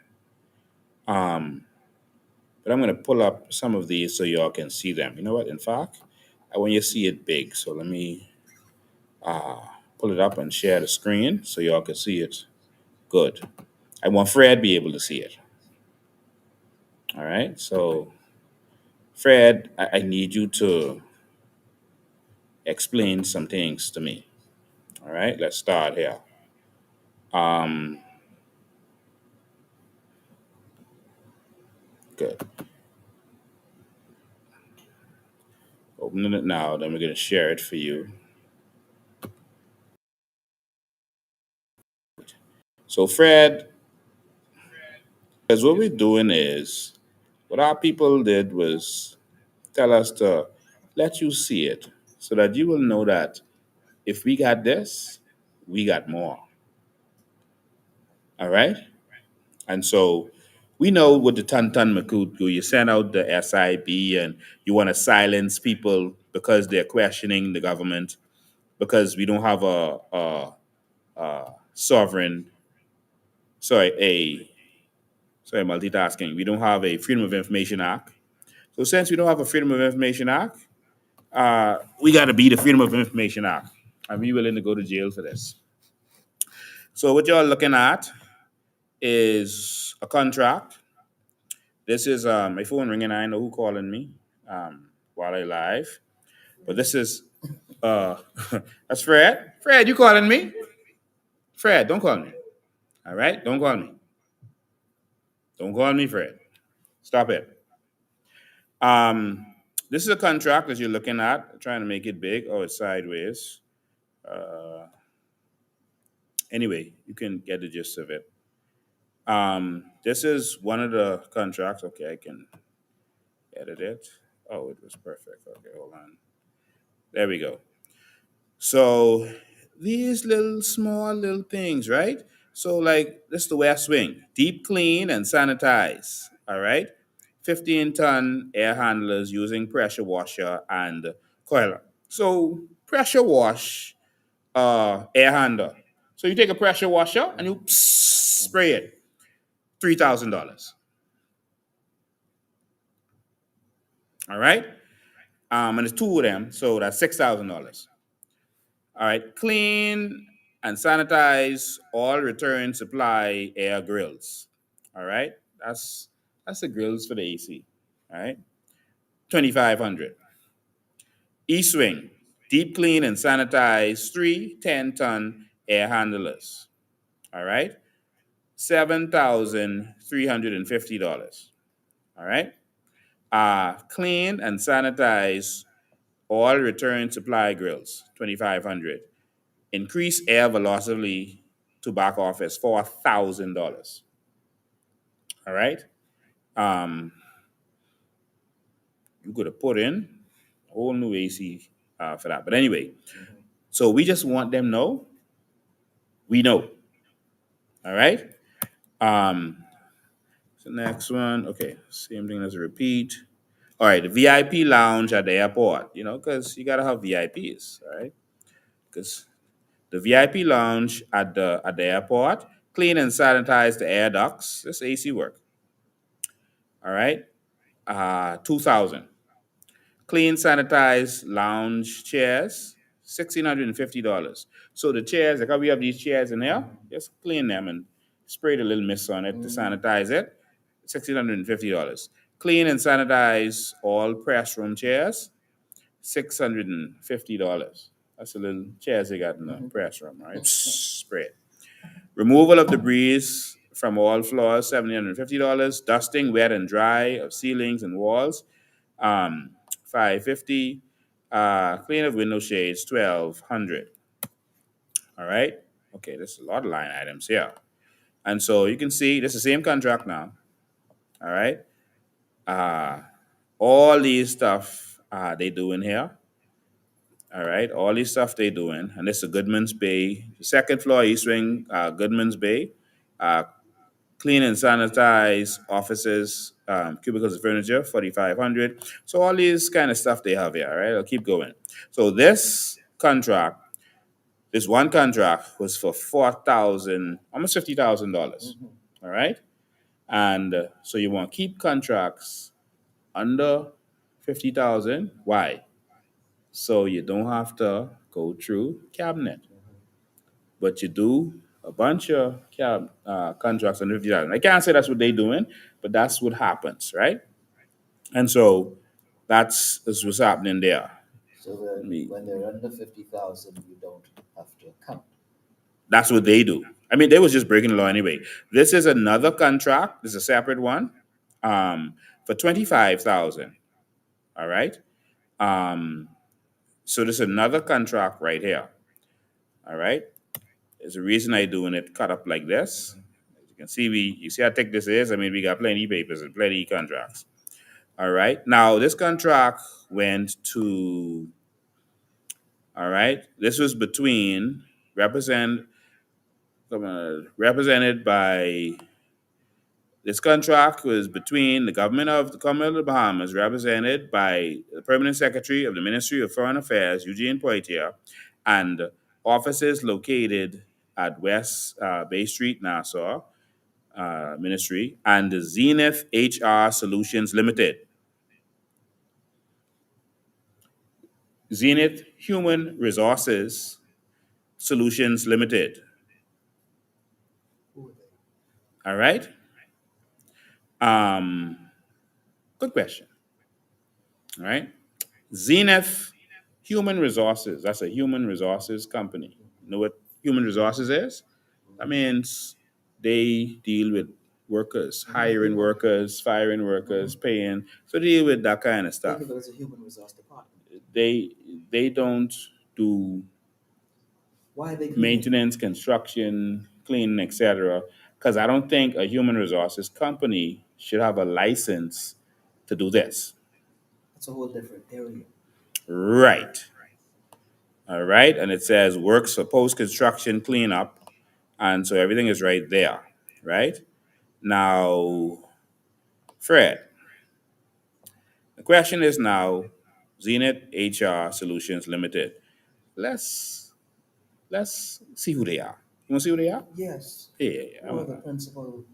But I'm going to pull up some of these so y'all can see them. You know what? In fact, I want you to see it big. So let me pull it up and share the screen so y'all can see it good. I want Fred be able to see it. All right. So, Fred, I need you to explain some things to me. All right. Let's start here. Um, Good. Opening it now. Then we're going to share it for you. So, Fred, because what we're doing is, what our people did was tell us to let you see it so that you will know that if we got this, we got more. All right? And so we know with the Tantan Makutu, you send out the SIB and you want to silence people because they're questioning the government, because we don't have a sovereign, sorry, multitasking. We don't have a Freedom of Information Act. So since we don't have a Freedom of Information Act, we got to be the Freedom of Information Act. Are we willing to go to jail for this? So what y'all looking at is a contract. This is my phone ringing. I know who calling me while I live. But this is uh, that's Fred. Fred, you calling me? Fred, don't call me. All right, don't call me. Don't call me, Fred. Stop it. Um, this is a contract that you're looking at. I'm trying to make it big. Oh, it's sideways. Anyway, you can get the gist of it. This is one of the contracts. Okay, I can edit it. Oh, it was perfect. Okay, hold on. There we go. So these little small little things, right? So like this is the West Wing. Deep clean and sanitize. All right. 15-ton air handlers using pressure washer and coiler. So pressure wash air handler. So you take a pressure washer and you spray it. $3,000. All right. And there's two of them, so that's $6,000. All right, clean and sanitize all return supply air grills. All right, that's the grills for the AC. All right, 2,500. East Wing, deep clean and sanitize three 10-ton air handlers. All right, $7,350. All right, clean and sanitize all return supply grills, 2,500. Increase air velocity to back office, $4,000. All right. Um, you could have put in a whole new AC for that. But anyway, so we just want them know we know. All right. Um, so next one. Okay. Same thing as a repeat. All right. The VIP lounge at the airport, because you got to have VIPs. All right. Because the VIP lounge at the airport, clean and sanitize the air ducts. This AC work. All right. 2,000. Clean, sanitized lounge chairs, $1,650. So the chairs, like how we have these chairs in here, just clean them and spray a little mist on it to sanitize it. $1,650. Clean and sanitize all press room chairs, $650. That's the little chairs they got in the press room, right? Spray it. Removal of debris from all floors, $750. Dusting, wet and dry of ceilings and walls, 550. Clean of window shades, 1,200. All right. Okay, there's a lot of line items here. And so you can see this is the same contract now. All right. All these stuff they doing here. All right. All these stuff they doing. And this is Goodman's Bay. Second floor, East Wing, Goodman's Bay. Clean and sanitize offices, cubicles and furniture, 4,500. So all these kind of stuff they have here, all right? I'll keep going. So this one contract was for $4,000, almost $50,000, all right? And so you want to keep contracts under 50,000. Why? So you don't have to go through cabinet. But you do a bunch of contracts under 50,000. I can't say that's what they're doing, but that's what happens, right? And so that's what's happening there. So that when they're under 50,000, you don't have to count. That's what they do. I mean, they was just breaking the law anyway. This is another contract. This is a separate one for 25,000. All right. So there's another contract right here. All right. There's a reason I doing it cut up like this. As you can see, you see how thick this is? I mean, we got plenty of papers and plenty of contracts. All right. Now, this contract went to, all right, this was represented by, this contract was between the government of the Commonwealth of the Bahamas, represented by the Permanent Secretary of the Ministry of Foreign Affairs, Eugene Poitier, and offices located at West Bay Street, Nassau Ministry, and the Zenith HR Solutions Limited. Zenith Human Resources Solutions Limited. All right. Good question. All right. Zenith Human Resources. That's a human resources company. You know what human resources is? That means they deal with workers, hiring workers, firing workers, paying. So they deal with that kind of stuff. Think of it as a human resource department. They don't do Why are they maintenance, construction, cleaning, etc. Because I don't think a human resources company should have a license to do this. That's a whole different area. Right. All right. And it says works for post-construction cleanup. And so everything is right there. Right? Now, Fred, the question is now, Zenith HR Solutions Limited. Let's see who they are. You want to see who they are? Yes. Yeah. Who are the principal?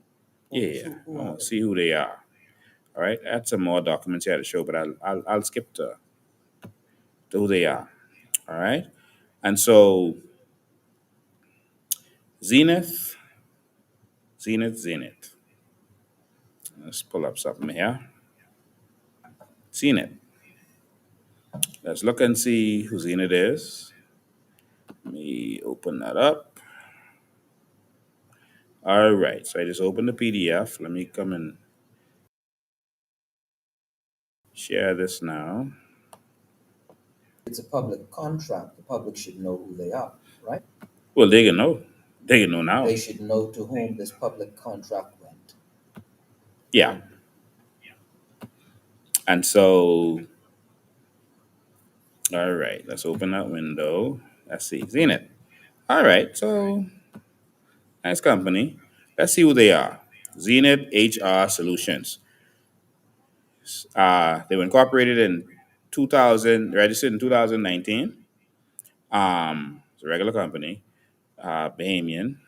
Yeah. I want to see who they are. All right. Add some more documents here to show, but I'll skip to who they are. All right. And so Zenith, Zenith. Let's pull up something here. Zenith. Let's look and see who Zenith is. Let me open that up. All right. So I just opened the PDF. Let me come and share this now. It's a public contract. The public should know who they are, right? Well, they can know. They can know now. They should know to whom this public contract went. Yeah. And so, all right. Let's open that window. Let's see. Zenith. All right. So, nice company. Let's see who they are. Zenith HR Solutions. They were incorporated in 2000, registered in 2019. It's a regular company, Bahamian,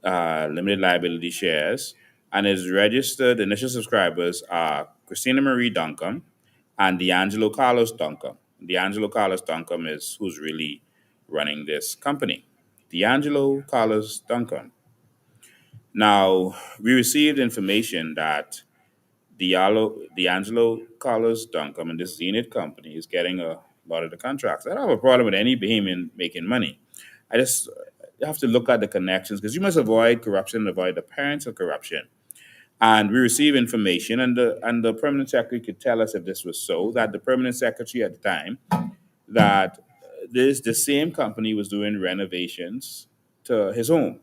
limited liability shares, and its registered initial subscribers are Christina Marie Duncombe and D'Angelo Carlos Duncombe. D'Angelo Carlos Duncombe is who's really running this company. D'Angelo Carlos Duncombe. Now, we received information that D'Angelo Carlos Duncombe and this Zenith company is getting a lot of the contracts. I don't have a problem with any Bahamian making money. I just have to look at the connections because you must avoid corruption and avoid the parents of corruption. And we receive information, and the permanent secretary could tell us if this was so. That the permanent secretary at the time that the same company was doing renovations to his home,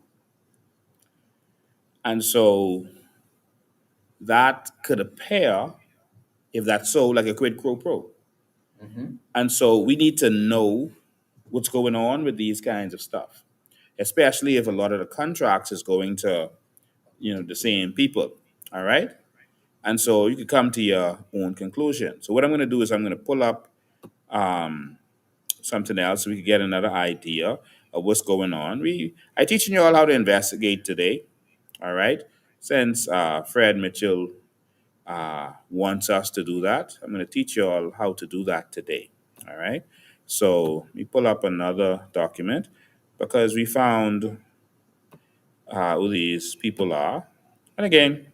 and so that could appear, if that's so, like a quid pro quo. And so we need to know what's going on with these kinds of stuff, especially if a lot of the contracts is going to, the same people. All right. And so you could come to your own conclusion. So what I'm going to do is I'm going to pull up something else so we can get another idea of what's going on. I teaching you all how to investigate today. All right. Since Fred Mitchell wants us to do that, I'm going to teach you all how to do that today. All right. So we pull up another document because we found who these people are. And again,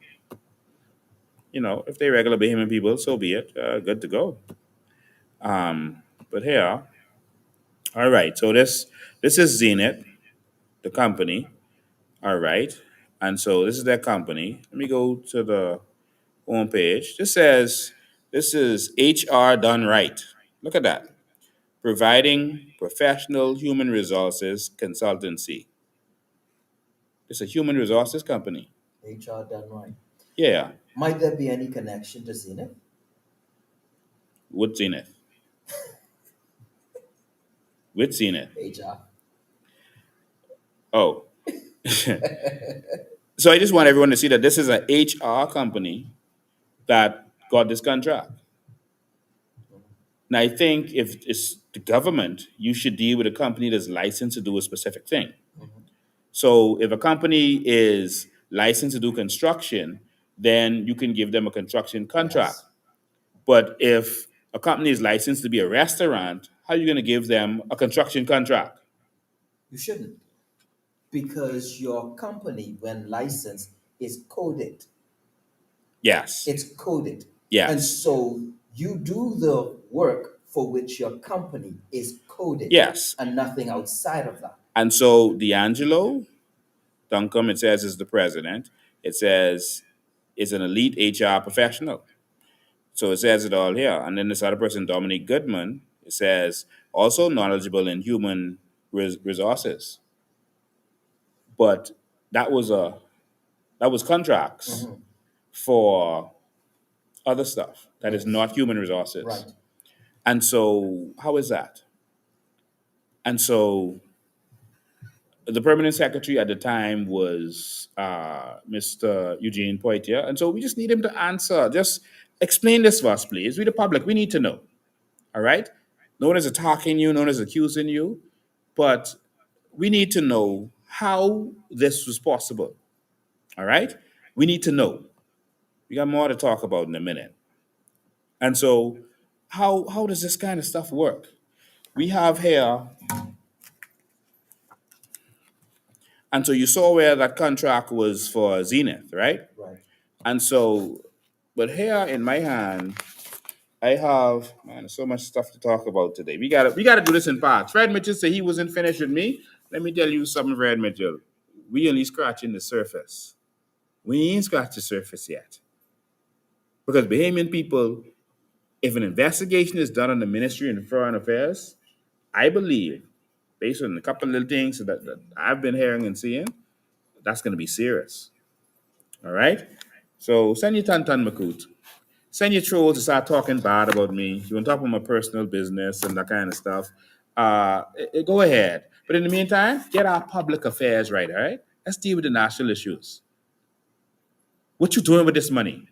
if they're regular Bahamian people, so be it. Good to go. But here, all right. So this is Zenith, the company. All right. And so this is their company. Let me go to the home page. This is HR done right. Look at that. Providing professional human resources consultancy. It's a human resources company. HR done right. Yeah. Might there be any connection to Zenith? With Zenith. With Zenith. HR. Oh. So I just want everyone to see that this is a HR company that got this contract. Now I think if it's the government, you should deal with a company that's licensed to do a specific thing. So if a company is licensed to do construction, then you can give them a construction contract. Yes. But if a company is licensed to be a restaurant, how are you going to give them a construction contract? You shouldn't. Because your company, when licensed, is coded. Yes. It's coded. Yes. And so you do the work for which your company is coded. Yes. And nothing outside of that. And so D'Angelo Duncombe, it says, is the president. It says is an elite HR professional. So it says it all here. And then this other person, Dominique Goodman, it says also knowledgeable in human resources. But that was contracts for other stuff that is not human resources. Right. And so how is that? And so the permanent secretary at the time was Mr. Eugene Poitier. And so we just need him to answer. Just explain this for us, please. We, the public, we need to know. All right? No one is attacking you, no one is accusing you, but we need to know how this was possible. All right? We need to know. We got more to talk about in a minute. And so how does this kind of stuff work? We have here, and so you saw where that contract was for Zenith, right? Right. And so, but here in my hand, I have, man, there's so much stuff to talk about today. We gotta do this in parts. Fred Mitchell said he wasn't finished with me. Let me tell you something, Fred Mitchell. We only scratching the surface. We ain't scratched the surface yet. Because Bahamian people, if an investigation is done on the Ministry of Foreign Affairs, I believe, based on a couple of little things that I've been hearing and seeing, that's going to be serious. All right? So send your Tantan Makut. Send your trolls to start talking bad about me. You want to talk about my personal business and that kind of stuff. Go ahead. But in the meantime, get our public affairs right, all right? Let's deal with the national issues. What you doing with this money?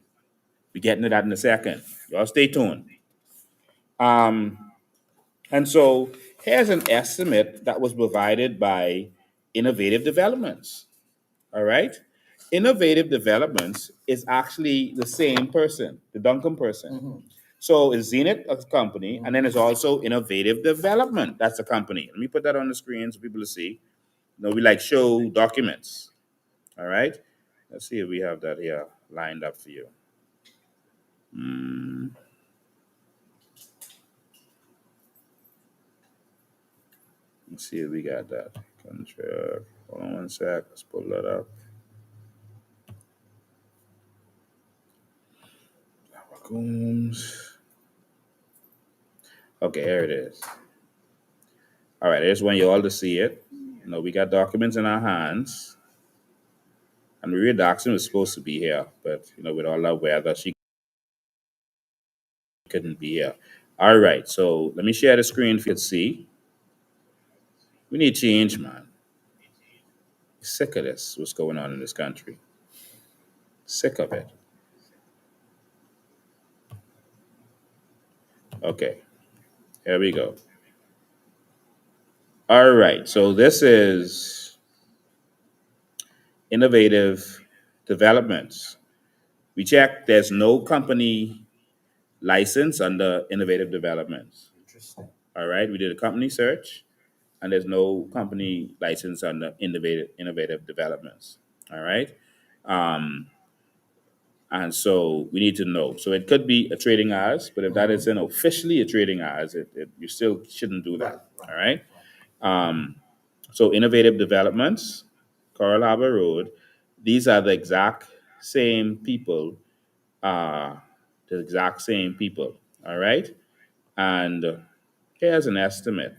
We're getting to that in a second. Y'all stay tuned. And so here's an estimate that was provided by Innovative Developments. All right? Innovative Developments is actually the same person, the Duncan person. So it's Zenith, a company, and then there's also Innovative Development. That's a company. Let me put that on the screen so people to see. We like show documents. All right? Let's see if we have that here lined up for you. Let's see if we got that. Contract. Hold on one sec. Let's pull that up. Combs. Okay, here it is. All right, I just want you all to see it. We got documents in our hands. And Maria Doxson was supposed to be here, but with all that weather, she couldn't be here. All right, so let me share the screen for you to see. We need change, man. Sick of this, what's going on in this country. Sick of it. Okay, here we go. All right, so this is Innovative Developments. We checked, there's no company license under Innovative Developments. Interesting. All right, we did a company search, and there's no company license under Innovative Developments. All right, and so we need to know. So it could be a trading as, but if that isn't officially a trading as, you still shouldn't do that. All right. So Innovative Developments, Coral Harbor Road. These are the exact same people. Uh, the exact same people. All right. And here's an estimate.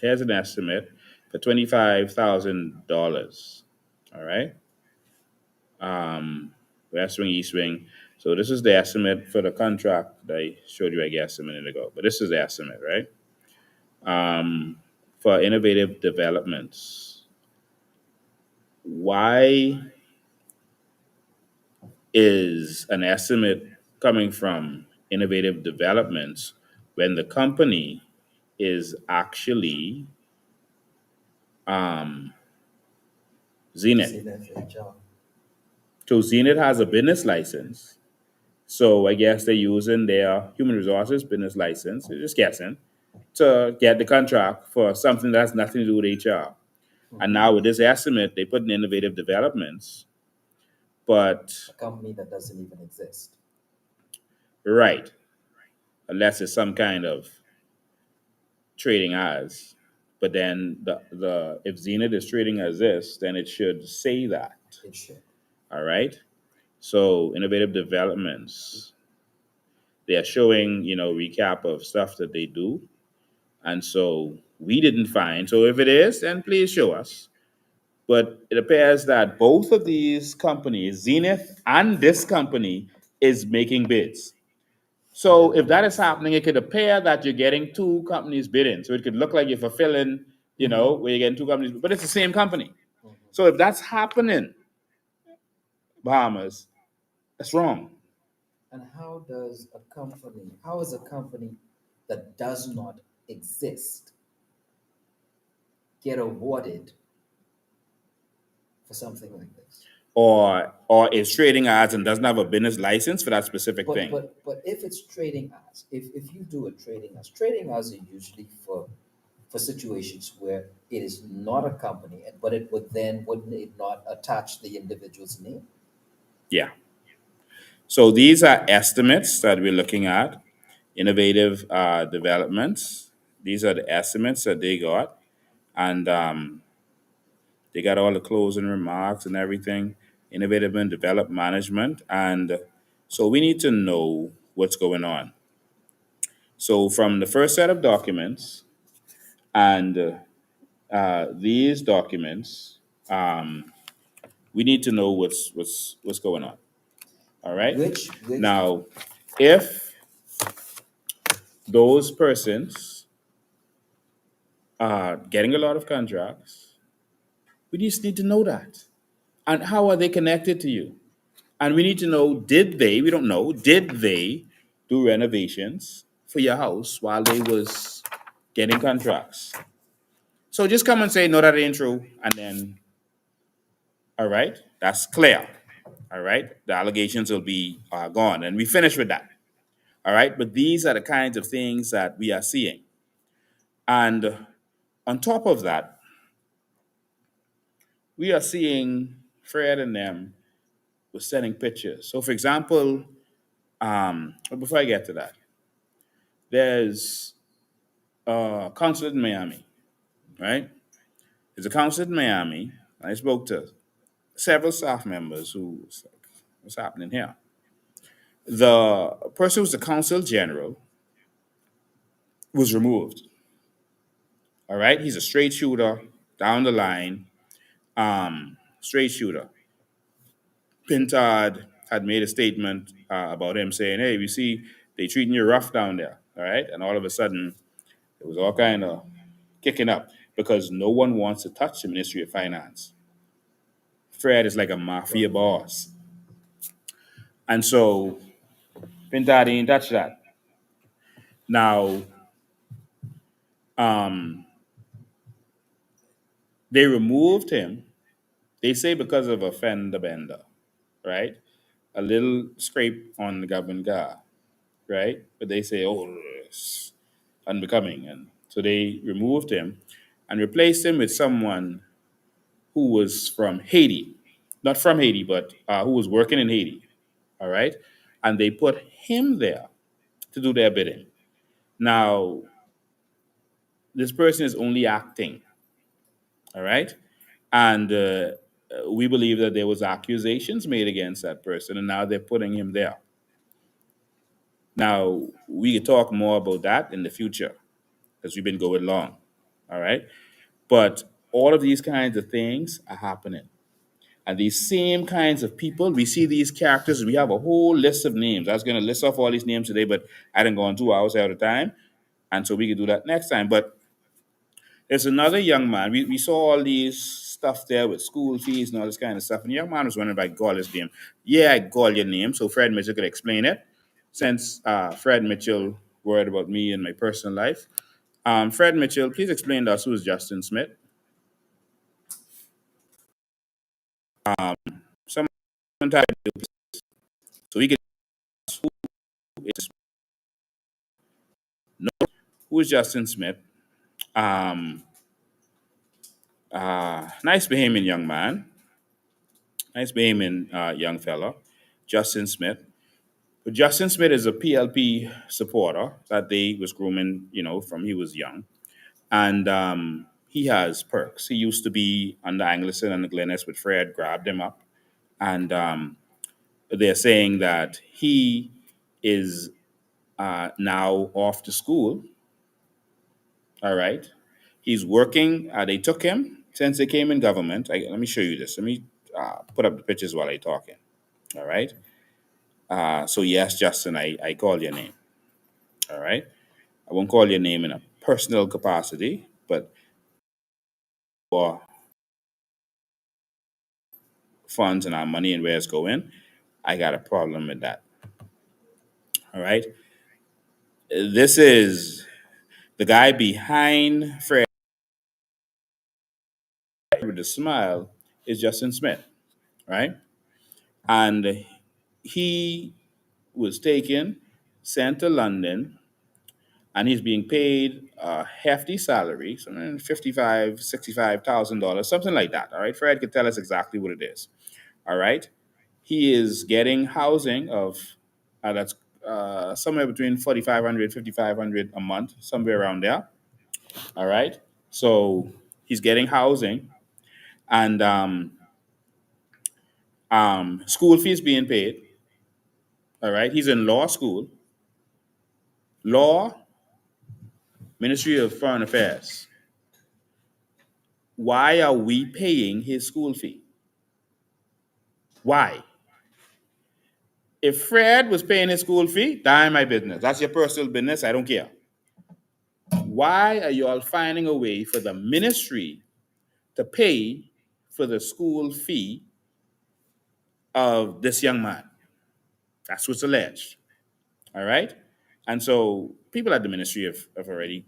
Here's an estimate for $25,000. All right. West Wing, East Wing. So this is the estimate for the contract that I showed you, I guess, a minute ago. But this is the estimate, right? For Innovative Developments. Why is an estimate coming from Innovative Developments when the company is actually Zenith? CNFHR. So Zenith has a business license. So I guess they're using their human resources business license, just guessing, to get the contract for something that has nothing to do with HR. And now with this estimate, they put in Innovative Developments. But A company that doesn't even exist. right, unless it's some kind of trading as. But then the if Zenith is trading as this, then it should say that. It should. All right. So Innovative Developments, they are showing, recap of stuff that they do. And so we didn't find. So if it is, then please show us. But it appears that both of these companies, Zenith and this company, is making bids. So if that is happening, it could appear that you're getting two companies bidding. So it could look like you're fulfilling, where you're getting two companies, but it's the same company. So if that's happening, Bahamas, that's wrong. And how is a company that does not exist get awarded for something like this. or is trading ads and doesn't have a business license for that specific But thing. but if it's trading ads, if you do a trading ads are usually for situations where it is not a company, but it would then wouldn't it not attach the individual's name? Yeah. So these are estimates that we're looking at, innovative developments. These are the estimates that they got, and they got all the closing remarks and everything, innovative and developed management, and so we need to know what's going on. So from the first set of documents and these documents, um, we need to know what's going on. All right. Which Now, if those persons are getting a lot of contracts, we just need to know that. And how are they connected to you? And we need to know, we don't know, did they do renovations for your house while they was getting contracts? So just come and say, no, that ain't true. And then, all right, that's clear. All right, the allegations will be gone. And we finish with that. All right, but these are the kinds of things that we are seeing. And on top of that, we are seeing Fred and them was sending pictures. So, for example, but before I get to that, there's a consulate in Miami, right? There's a consulate in Miami. I spoke to several staff members who was like, what's happening here? The person who's the consul general was removed. All right, he's a straight shooter down the line, straight shooter. Pintard had made a statement about him saying, "Hey, we see they treating you rough down there." All right, and all of a sudden, it was all kind of kicking up because no one wants to touch the Ministry of Finance. Fred is like a mafia boss, and so Pintard didn't touch that. Now, um, they removed him. They say because of a fender bender, right? A little scrape on the government car, right? But they say, oh, it's unbecoming. And so they removed him and replaced him with someone who was from Haiti. Not from Haiti, but who was working in Haiti. All right. And they put him there to do their bidding. Now, this person is only acting. All right. And we believe that there was accusations made against that person, and now they're putting him there. Now, we can talk more about that in the future because we've been going long. All right. But all of these kinds of things are happening. And these same kinds of people, we see these characters, we have a whole list of names. I was going to list off all these names today, but I didn't go on 2 hours out of time. And so we could do that next time. But there's another young man. We saw all these stuff there with school fees and all this kind of stuff. And the young man was wondering if I call his name. Yeah, I call your name so Fred Mitchell could explain it. Since Fred Mitchell worried about me and my personal life. Fred Mitchell, please explain to us who is Justin Smith. Someone type so we can ask who is Justin Smith. Um, nice behaving young man. Nice behaving young fella. Justin Smith. But Justin Smith is a PLP supporter that they was grooming, from he was young. And he has perks. He used to be under Angleston and the Glennis, but Fred grabbed him up. And they're saying that he is now off to school. All right. He's working. They took him since they came in government. Let me show you this. Let me put up the pictures while I'm talking. All right. So, yes, Justin, I call your name. All right. I won't call your name in a personal capacity, but for funds and our money and where it's going, I got a problem with that. All right. This is the guy behind Fred with a smile is Justin Smith, right? And he was taken, sent to London, and he's being paid a hefty salary, something $65,000, $65,000, something like that. All right, Fred could tell us exactly what it is. All right, he is getting housing of that's somewhere between 4,500, 5,500 a month, somewhere around there. All right, so he's getting housing and school fees being paid. All right, he's in law school, law, Ministry of Foreign Affairs. Why are we paying his school fee? Why? If Fred was paying his school fee, that ain't my business. That's your personal business. I don't care. Why are you all finding a way for the ministry to pay for the school fee of this young man? That's what's alleged. All right. And so people at the ministry have already,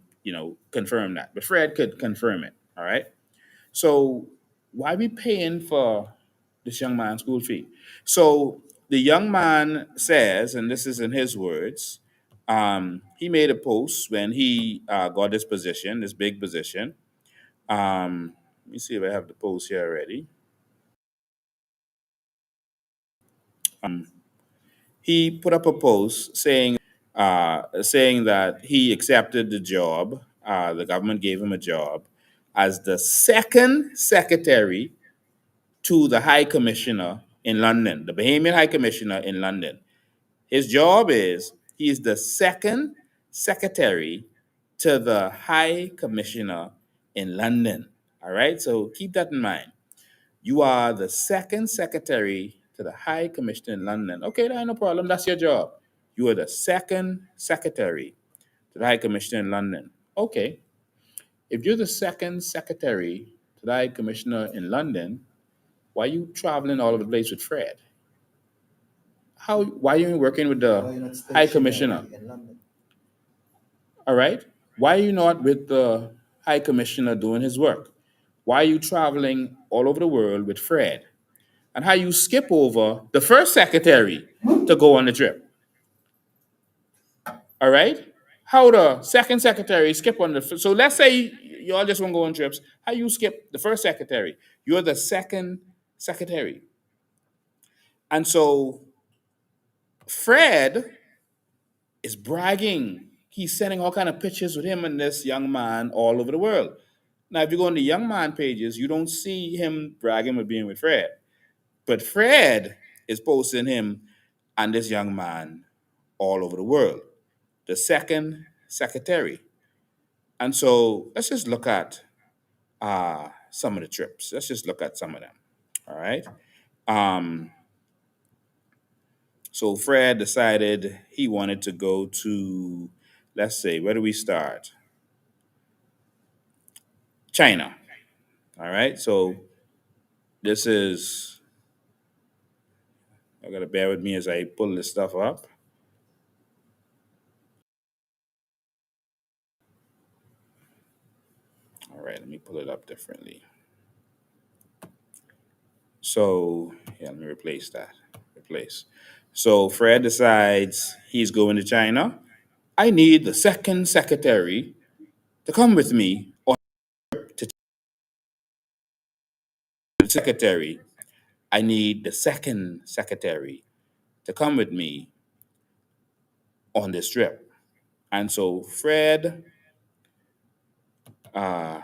confirmed that. But Fred could confirm it. All right. So why we paying for this young man's school fee? So the young man says, and this is in his words, he made a post when he got this position, this big position. Let me see if I have the post here already. He put up a post saying that he accepted the job. The government gave him a job as the second secretary to the High Commissioner in London, the Bahamian High Commissioner in London. His job is he is the second secretary to the High Commissioner in London. All right, so keep that in mind. You are the second secretary to the High Commissioner in London. Okay, that ain't no problem. That's your job. You are the second secretary to the High Commissioner in London. Okay, if you're the second secretary to the High Commissioner in London, why are you traveling all over the place with Fred? Why are you working with Why the you're not High stationary Commissioner? in London? All right. Why are you not with the High Commissioner doing his work? Why are you traveling all over the world with Fred? And how you skip over the first secretary to go on the trip? All right. How the second secretary skip on the so let's say you all just want to go on trips. How you skip the first secretary? You're the second secretary. And so Fred is bragging. He's sending all kind of pictures with him and this young man all over the world. Now, if you go on the young man pages, you don't see him bragging with being with Fred. But Fred is posting him and this young man all over the world. The second secretary. And so let's just look at some of the trips. Let's just look at some of them. All right. Um, so Fred decided he wanted to go to, let's say, where do we start? China. All right. So this is, I gotta bear with me as I pull this stuff up. All right, let me pull it up differently. So yeah, let me replace that. Replace. So Fred decides he's going to China. I need the second secretary to come with me on to the secretary. I need the second secretary to come with me on this trip. And so Fred uh,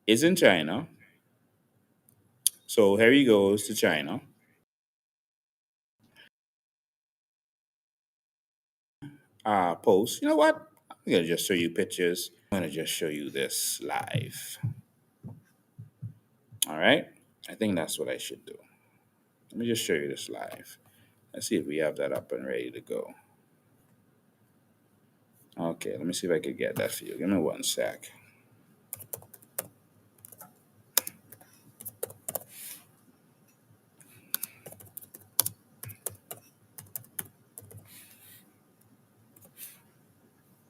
is in China. So here he goes to China. Post. You know what? I'm gonna just show you pictures. I'm gonna just show you this live. All right. I think that's what I should do. Let me just show you this live. Let's see if we have that up and ready to go. Okay, let me see if I can get that for you. Give me one sec.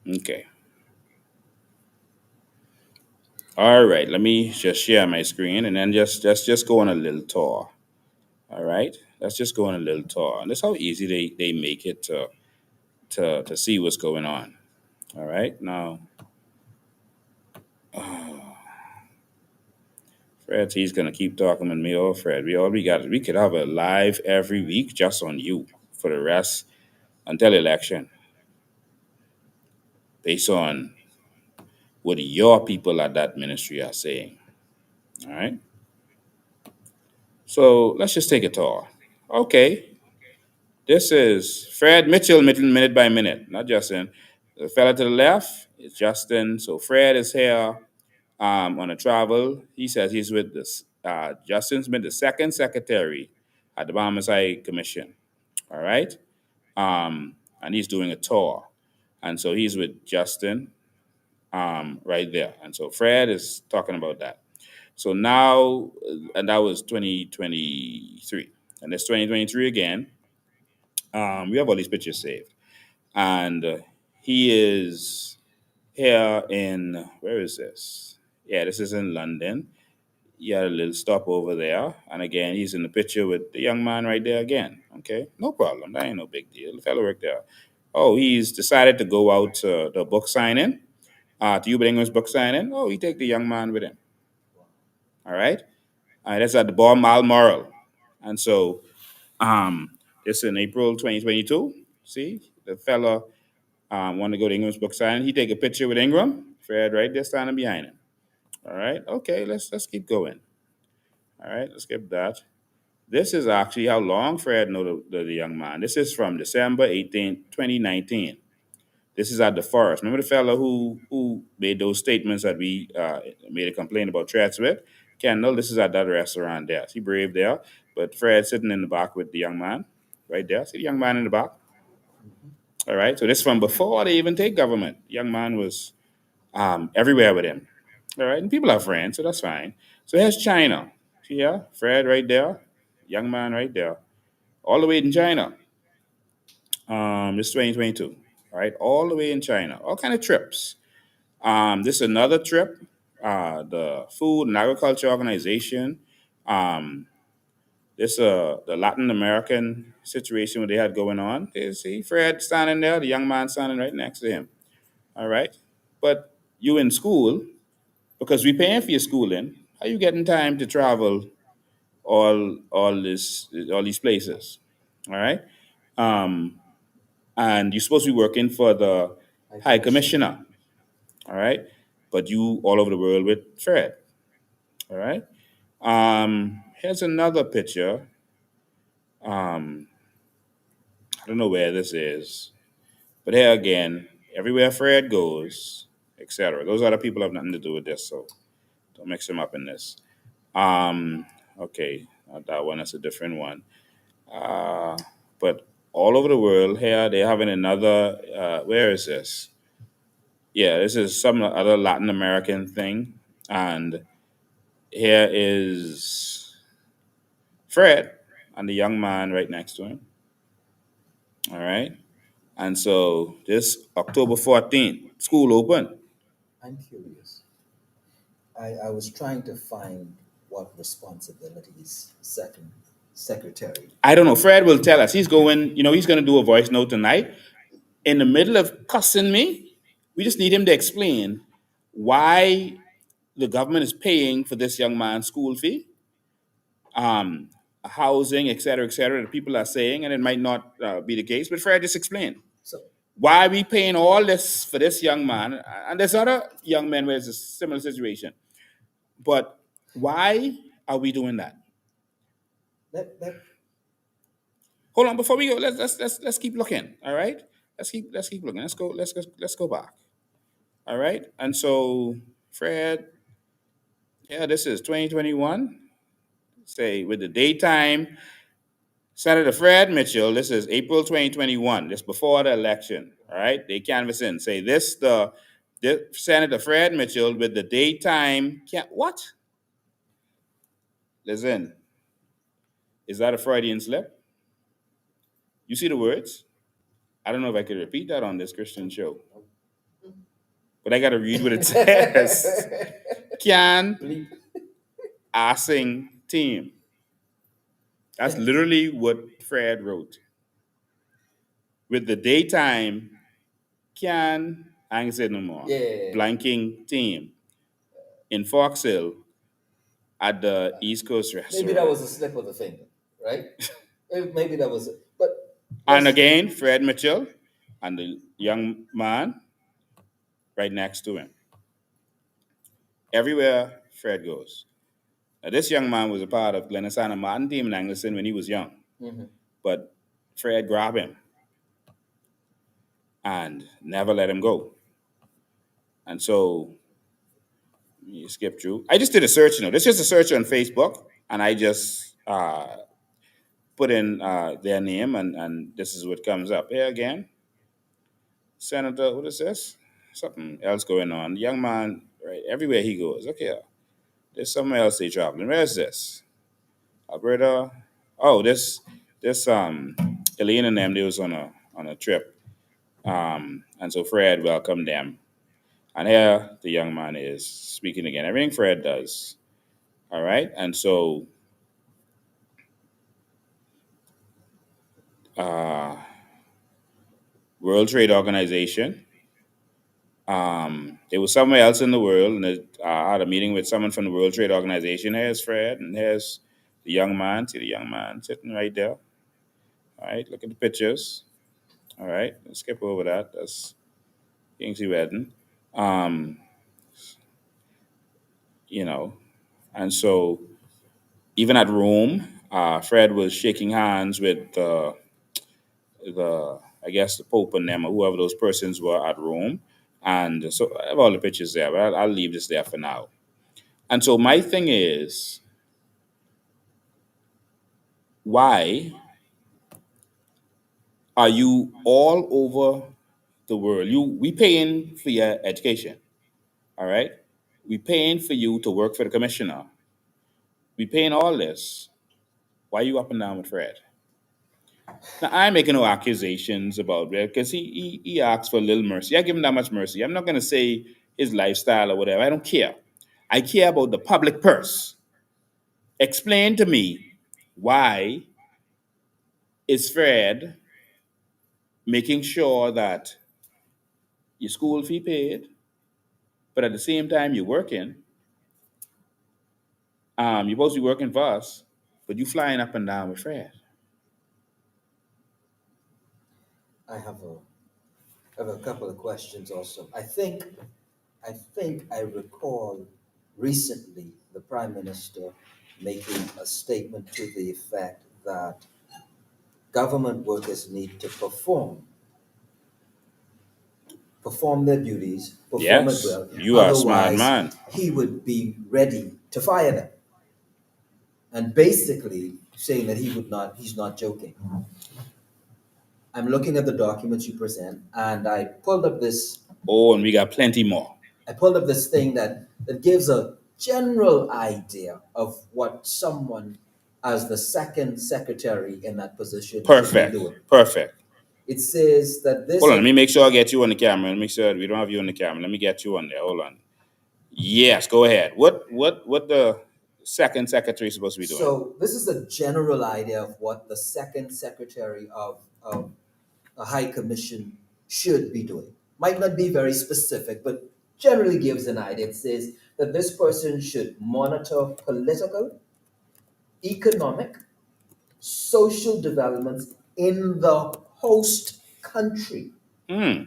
Okay. All right, let me just share my screen and then just go on a little tour. All right, let's just go on a little tour. And that's how easy they make it to see what's going on. All right, now Fred, he's gonna keep talking with me. Oh, Fred, we got we could have a live every week just on you for the rest until election, based on what your people at that ministry are saying. All right, so let's just take a tour. Okay, this is Fred Mitchell, minute by minute, not Justin. The fella to the left is Justin. So Fred is here on a travel. He says he's with this. Justin Smith, the second secretary at the Bahamas High Commission. All right, and he's doing a tour, and so he's with Justin right there, and so Fred is talking about that. So now, and that was 2023, and it's 2023 again. We have all these pictures saved, and he is here in where is this? Yeah, this is in London. He had a little stop over there, and again, he's in the picture with the young man right there again. Okay, no problem. That ain't no big deal. The fellow worked there. Oh, he's decided to go out to the book signing, to Hubert Ingram's book signing. Oh, he take the young man with him. All right, that's at the Balmoral, and so this in April 2022. See, the fella wanted to go to Ingram's book signing. He take a picture with Ingram. Fred right there standing behind him. All right, okay, let's keep going. All right, let's skip that. This is actually how long Fred know the young man. This is from December 18th, 2019. This is at the forest. Remember the fellow who made those statements that we made a complaint about threats with? Kendall, this is at that restaurant there. See Brave there, but Fred sitting in the back with the young man right there. See the young man in the back? All right, so this is from before they even take government. The young man was everywhere with him. All right, and people are friends, so that's fine. So here's China. See here, Fred right there, young man right there, all the way in China. This is 2022. All right, all the way in China, all kind of trips. This is another trip. The Food and Agriculture Organization. Um, this the Latin American situation what they had going on. You see Fred standing there, the young man standing right next to him. All right, but you in school because we paying for your schooling. How you getting time to travel all these places? All right, and you're supposed to be working for the High Commissioner. All right, but you all over the world with Fred. All right. Here's another picture. I don't know where this is, but here again, everywhere Fred goes, etc. Those other people have nothing to do with this, so don't mix them up in this. Um, okay, not that one. That's a different one. Uh, but all over the world, here they're having another. Where is this? Yeah, this is some other Latin American thing, and here is Fred and the young man right next to him. All right. And so this October 14th, school open. I'm curious. I was trying to find what responsibilities second secretary. I don't know. Fred will tell us. He's going, he's going to do a voice note tonight. In the middle of cussing me, we just need him to explain why the government is paying for this young man's school fee, um, housing, et cetera, that people are saying, and it might not be the case. But Fred just explained. So Why are we paying all this for this young man? And there's other young men where it's a similar situation. But why are we doing that? that Hold on, before we go, let's keep looking. All right, let's keep looking. Let's go back. All right, and so Fred, yeah, this is 2021. Say with the daytime, Senator Fred Mitchell. This is April 2021. This before the election. All right, they canvass in. Say this Senator Fred Mitchell with the daytime. What? Listen, is that a Freudian slip? You see the words? I don't know if I could repeat that on this Christian show. but I got to read what it says. Can Asing team. That's literally what Fred wrote. With the daytime, can I ain't said no more. Yeah. Blanking team in Fox Hill at the East Coast Maybe that restaurant. was a slip of the finger, right? Maybe that was it. But And let's, again, Fred Mitchell and the young man right next to him. Everywhere Fred goes. Now, this young man was a part of Glenasana Martin team in Angleston when he was young. But Fred grabbed him and never let him go. And so you skip through. I just did a search, This is just a search on Facebook, and I just put in their name, and this is what comes up. Here again, Senator, what is this? Something else going on. Young man, right, everywhere he goes. Okay, there's somewhere else they traveling. Where is this? Alberta. Oh, this Elaine and them, they was on a trip. And so Fred welcomed them. And here the young man is speaking again. Everything Fred does. All right. And so uh, World Trade Organization. It was somewhere else in the world, and I had a meeting with someone from the World Trade Organization. Here's Fred, and here's the young man. See the young man sitting right there. All right, look at the pictures. All right, let's skip over that. That's Kingsley Wedding. Um, you know, and so even at Rome, Fred was shaking hands with the I guess the Pope and them or whoever those persons were at Rome. And so I have all the pictures there, but I'll leave this there for now. And so my thing is, why are you all over the world? We paying for your education, all right? We paying for you to work for the commissioner. We paying all this. Why are you up and down with Fred? Now I'm making no accusations about Red because he asked for a little mercy. I give him that much mercy. I'm not gonna say his lifestyle or whatever. I don't care. I care about the public purse. Explain to me why is Fred making sure that your school fee paid, but at the same time you're working. You're supposed to be working for us, but you flying up and down with Fred. I have a couple of questions also. I recall recently the Prime Minister making a statement to the effect that government workers need to perform their duties, perform it Yes, well. you are a smart Otherwise, man. he would be ready to fire them. And basically saying that he's not joking. I'm looking at the documents you present, and Oh, and we got plenty more. I pulled up this thing that gives a general idea of what someone as the second secretary in that position should be Perfect. doing. Perfect. It says that this Hold on, let me make sure I get you on the camera. Let me make sure we don't have you on the camera. Let me get you on there. Hold on. Yes, go ahead. What the second secretary supposed to be doing? so this is a general idea of what the second secretary of a high commission should be doing. Might not be very specific, but generally gives an idea. It says that this person should monitor political, economic, social developments in the host country Hmm.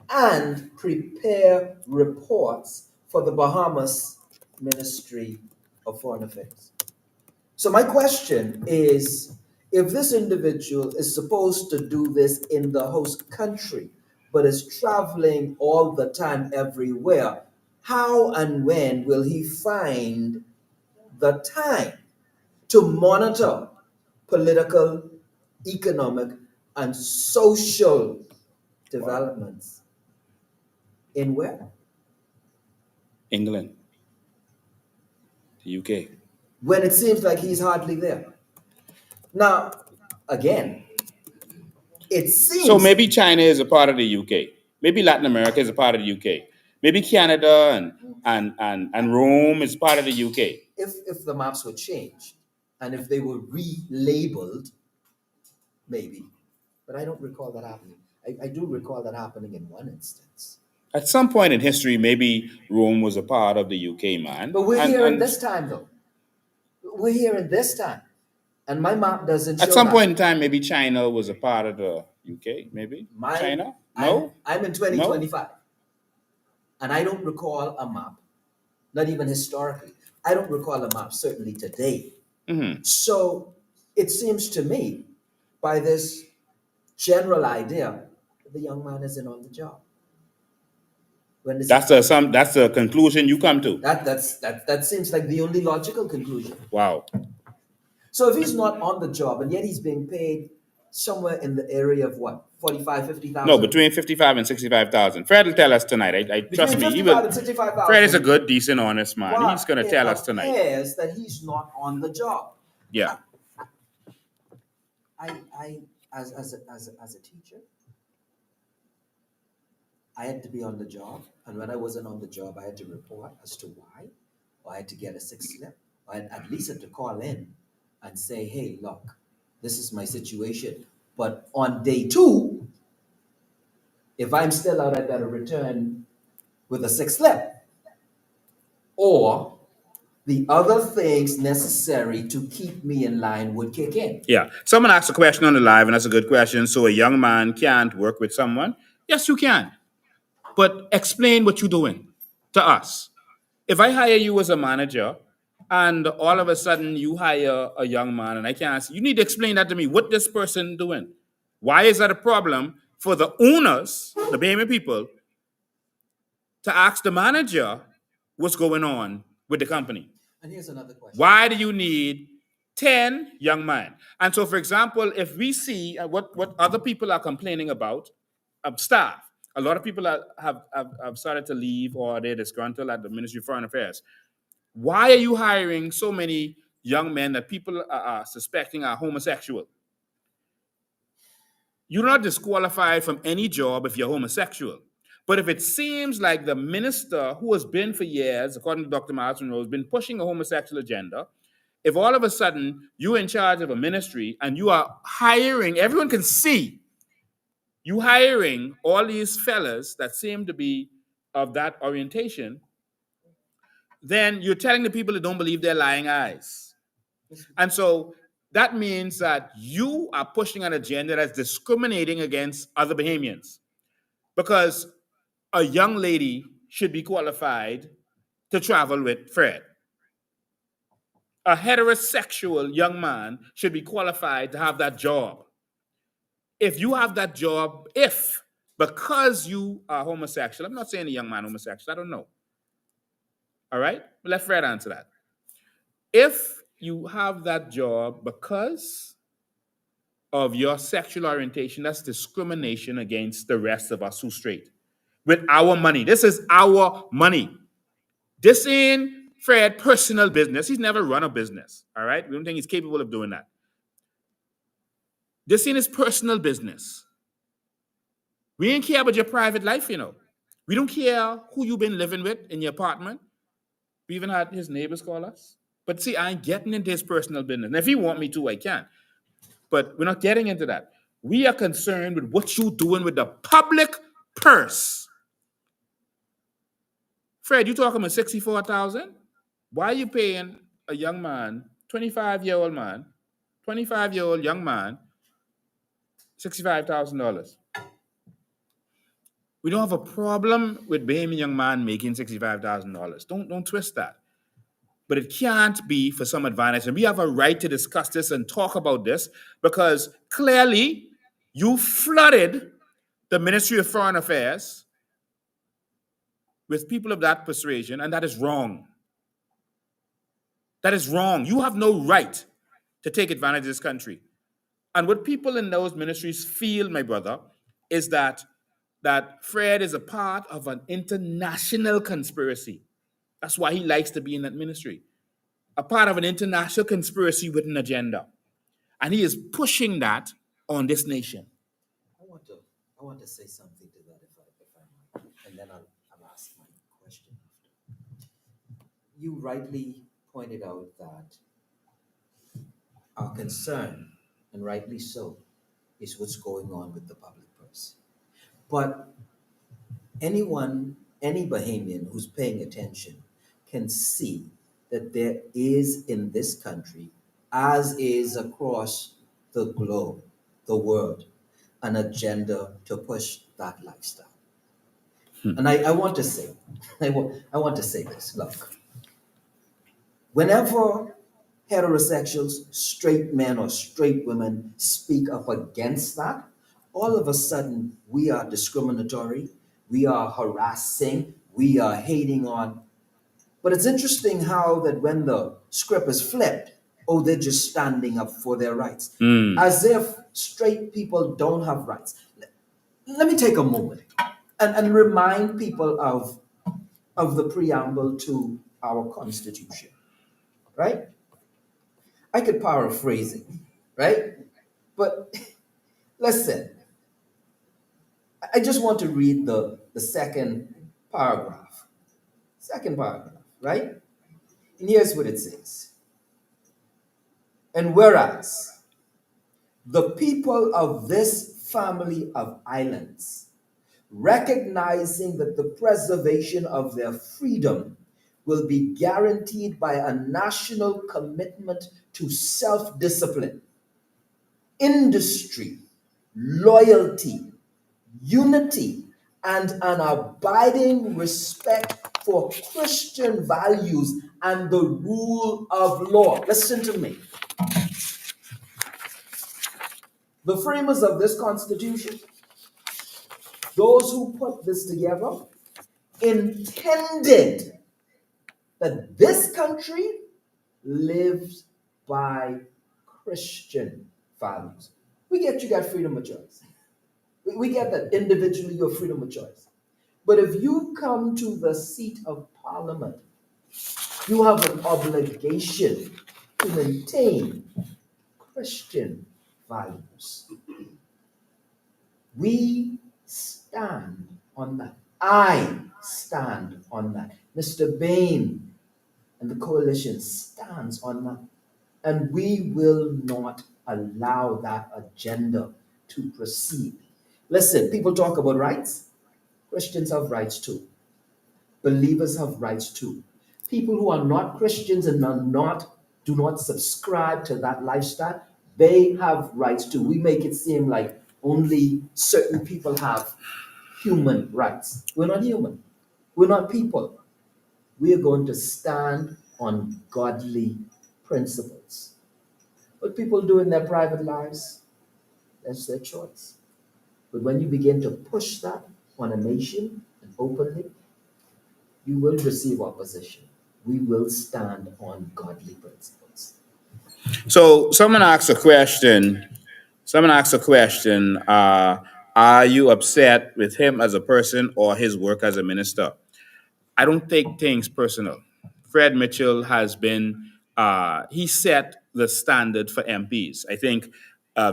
and prepare reports for the Bahamas Ministry of Foreign Affairs. So my question is, if this individual is supposed to do this in the host country, but is traveling all the time everywhere, how and when will he find the time to monitor political, economic, and social developments in where? England, the UK. When it seems like he's hardly there. Now, again, it So seems maybe China is a part of the UK. Maybe Latin America is a part of the UK. Maybe Canada and Rome is part of the UK. If the maps were changed and if they were relabeled, maybe. But I don't recall that happening. I do recall that happening in one instance. At some point in history, maybe Rome was a part of the UK, man. But we're here in this time, though. We're here in this time. And my map doesn't show at some that. point in time, maybe China was a part of the UK, maybe? China? No? I'm in 2025. And I don't recall a map, not even historically. I don't recall a map, certainly today. Mm-hmm. So it seems to me, by this general idea, that the young man isn't on the job. That's the conclusion you come to. That seems like the only logical conclusion. Wow. So if he's not on the job and yet he's being paid somewhere in the area of what, 45, 50,000? No, between 55 and 65,000. Fred will tell us tonight. I trust me. He will. 65,000. Fred is a good, decent, honest man. He's going to tell us tonight. It appears that he's not on the job. Yeah. I as a teacher, I had to be on the job, and when I wasn't on the job, I had to report as to why, or I had to get a sick slip, or I at least had to call in and say, hey, look, this is my situation. But on day 2, if I'm still out, I better return with a sick slip. Or the other things necessary to keep me in line would kick in. Yeah. Someone asked a question on the live, and that's a good question. So a young man can't work with someone? Yes, you can. But explain what you're doing to us. If I hire you as a manager, and all of a sudden you hire a young man, and I can't ask, you need to explain that to me. What this person doing? Why is that a problem for the owners, the Bahamian people, to ask the manager what's going on with the company? And here's another question. Why do you need 10 young men? And so, for example, if we see what other people are complaining about, staff, a lot of people have started to leave or they're disgruntled at the Ministry of Foreign Affairs. Why are you hiring so many young men that people are suspecting are homosexual? You're not disqualified from any job if you're homosexual. But if it seems like the minister who has been for years, according to Dr. Miles Monroe, has been pushing a homosexual agenda, if all of a sudden you're in charge of a ministry and you are hiring, everyone can see, you hiring all these fellas that seem to be of that orientation, then you're telling the people that don't believe their lying eyes. And so that means that you are pushing an agenda that's discriminating against other Bahamians. Because a young lady should be qualified to travel with Fred. A heterosexual young man should be qualified to have that job. If you have that job, because you are homosexual, I'm not saying a young man homosexual, I don't know. All right? But let Fred answer that. If you have that job because of your sexual orientation, that's discrimination against the rest of us who straight. With our money. This is our money. This ain't Fred personal business. He's never run a business. All right? We don't think he's capable of doing that. This ain't his personal business. We ain't care about your private life, you know. We don't care who you've been living with in your apartment. We even had his neighbors call us. But see, I ain't getting into his personal business. And if he want me to, I can. But we're not getting into that. We are concerned with what you're doing with the public purse. Fred, you talking about 64,000? Why are you paying a young man, 25-year-old man, 25-year-old young man, $65,000? We don't have a problem with Bahamian young man making $65,000. Don't twist that. But it can't be for some advantage. And we have a right to discuss this and talk about this because clearly you flooded the Ministry of Foreign Affairs with people of that persuasion, and that is wrong. That is wrong. You have no right to take advantage of this country. And what people in those ministries feel, my brother, is that Fred is a part of an international conspiracy. That's why he likes to be in that ministry. A part of an international conspiracy with an agenda. And he is pushing that on this nation. I want to say something to that if I might, and then I'll ask my you rightly pointed out that our concern, and rightly so, is what's going on with the public purse. But anyone, any Bahamian who's paying attention can see that there is in this country, as is across the globe, the world, an agenda to push that lifestyle. And I want to say, I want to say this. Look, whenever heterosexuals, straight men or straight women speak up against that, all of a sudden we are discriminatory, we are harassing, we are hating on. But it's interesting how that when the script is flipped, oh, they're just standing up for their rights, as if straight people don't have rights. Let me take a moment and remind people of the preamble to our Constitution, right? I could paraphrase it, right? But listen, I just want to read the second paragraph. Second paragraph, right? And here's what it says. And whereas the people of this family of islands, recognizing that the preservation of their freedom will be guaranteed by a national commitment to self discipline, industry, loyalty, unity, and an abiding respect for Christian values and the rule of law. Listen to me. The framers of this Constitution, those who put this together, intended that this country lives by Christian values. We get you got freedom of choice. We get that individually you have freedom of choice. But if you come to the seat of parliament, you have an obligation to maintain Christian values. We stand on that. I stand on that. Mr. Bain and the coalition stands on that. And we will not allow that agenda to proceed. Listen, people talk about rights. Christians have rights too. Believers have rights too. People who are not Christians and do not subscribe to that lifestyle, they have rights too. We make it seem like only certain people have human rights. We're not human. We're not people. We are going to stand on godly principles. What people do in their private lives, that's their choice. But when you begin to push that on a nation and openly, you will receive opposition. We will stand on godly principles. So someone asked a question. Someone asked a question. Are you upset with him as a person or his work as a minister? I don't take things personal. Fred Mitchell has been, he set the standard for MPs. I think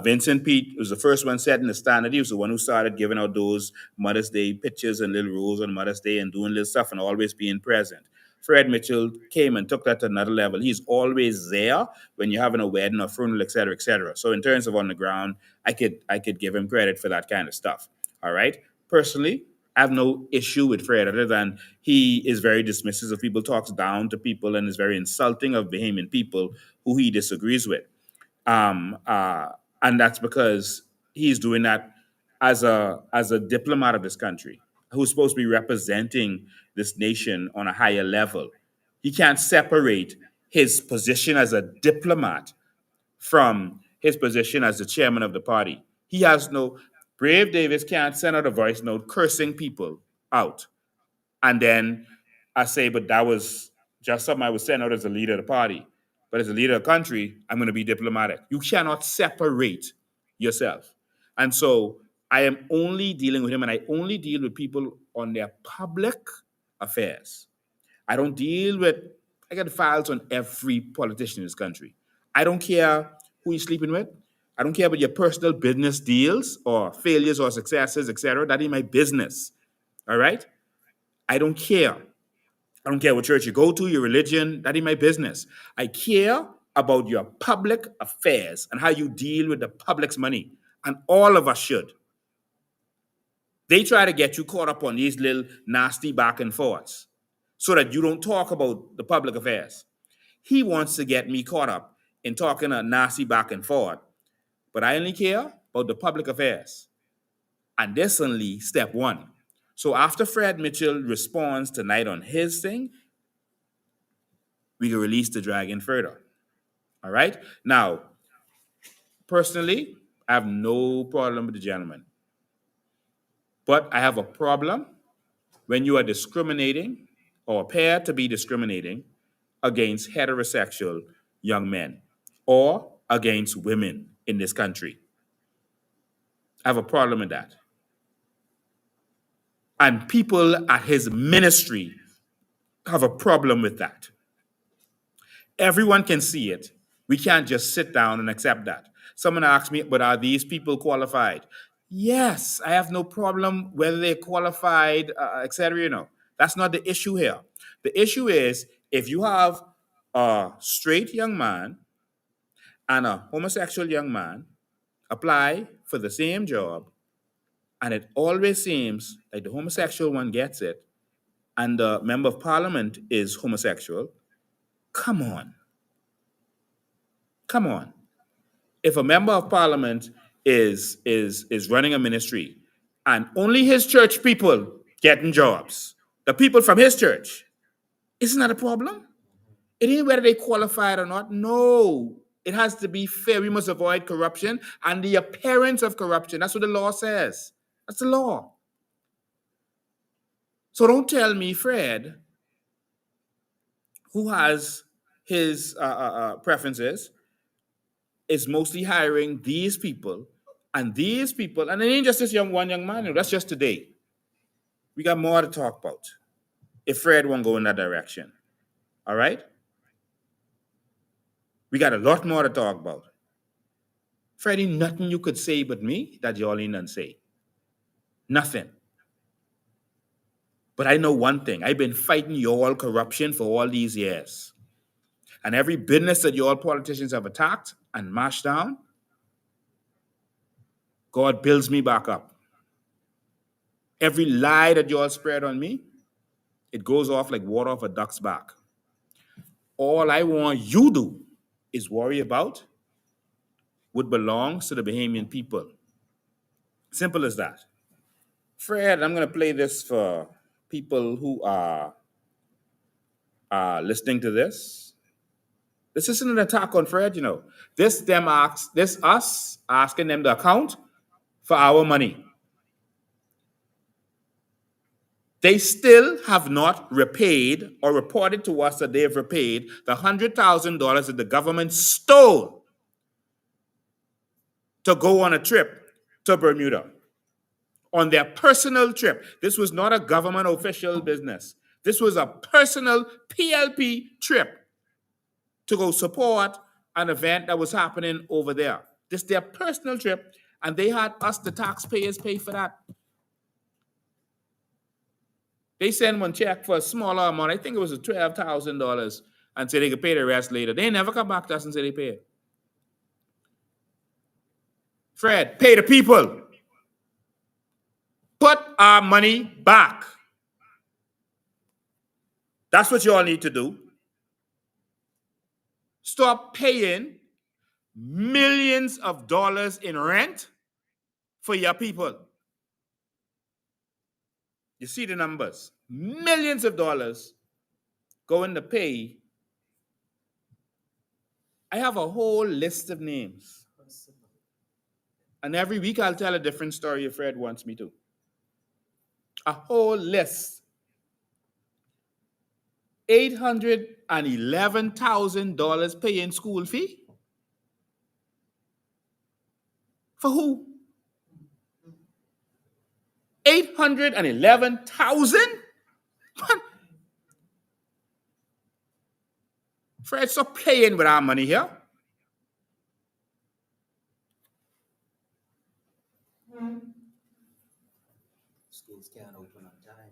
Vincent Pete was the first one setting the standard. He was the one who started giving out those Mother's Day pictures and little rules on Mother's Day and doing little stuff and always being present. Fred Mitchell came and took that to another level. He's always there when you're having a wedding or funeral, et cetera, et cetera. So in terms of on the ground, I could give him credit for that kind of stuff. All right. Personally, I have no issue with Fred other than he is very dismissive of people, talks down to people, and is very insulting of Bahamian people who he disagrees with. Um, uh, and that's because he's doing that as a diplomat of this country who's supposed to be representing this nation on a higher level. He can't separate his position as a diplomat from his position as the chairman of the party. He has no Brave Davis can't send out a voice note cursing people out. And then I say, but that was just something I was sent out as a leader of the party. But as a leader of the country, I'm going to be diplomatic. You cannot separate yourself. And so I am only dealing with him, and I only deal with people on their public affairs. I don't deal with, I got files on every politician in this country. I don't care who you're sleeping with. I don't care about your personal business deals or failures or successes, etc. That is my business. All right? I don't care. I don't care what church you go to, your religion, that ain't my business. I care about your public affairs and how you deal with the public's money. And all of us should. They try to get you caught up on these little nasty back and forths so that you don't talk about the public affairs. He wants to get me caught up in talking a nasty back and forth, but I only care about the public affairs. And this only step one. So after Fred Mitchell responds tonight on his thing, we can release the dragon further. All right? Now, personally, I have no problem with the gentleman. But I have a problem when you are discriminating or appear to be discriminating against heterosexual young men or against women in this country. I have a problem with that. And people at his ministry have a problem with that. Everyone can see it. We can't just sit down and accept that. Someone asked me, but are these people qualified? Yes, I have no problem whether they're qualified, etc. That's not the issue here. The issue is if you have a straight young man and a homosexual young man apply for the same job, and it always seems like the homosexual one gets it, and the member of parliament is homosexual. Come on. Come on. If a member of parliament is running a ministry and only his church people getting jobs, the people from his church, isn't that a problem? It ain't whether they qualified or not. No. It has to be fair. We must avoid corruption and the appearance of corruption. That's what the law says. That's the law. So don't tell me Fred, who has his preferences, is mostly hiring these people, and it ain't just this one young man. That's just today. We got more to talk about if Fred won't go in that direction. All right? We got a lot more to talk about. Fred, ain't nothing you could say but me that y'all ain't none say. Nothing. But I know one thing. I've been fighting y'all corruption for all these years. And every business that y'all politicians have attacked and mashed down, God builds me back up. Every lie that y'all spread on me, it goes off like water off a duck's back. All I want you do is worry about what belongs to the Bahamian people. Simple as that. Fred, I'm going to play this for people who are listening to this. This isn't an attack on Fred, This us asking them to account for our money. They still have not repaid or reported to us that they have repaid the $100,000 that the government stole to go on a trip to Bermuda. On their personal trip. This was not a government official business. This was a personal PLP trip to go support an event that was happening over there. This is their personal trip, and they had us, the taxpayers, pay for that. They sent one check for a smaller amount. I think it was $12,000 and said they could pay the rest later. They never come back to us and say they paid. Fred, pay the people. Put our money back. That's what you all need to do. Stop paying millions of dollars in rent for your people. You see the numbers. Millions of dollars going to pay. I have a whole list of names. And every week I'll tell a different story if Fred wants me to. A whole list. $811,000 paying school fee? For who? 811,000? Fred, stop playing with our money here. Schools can't open on time.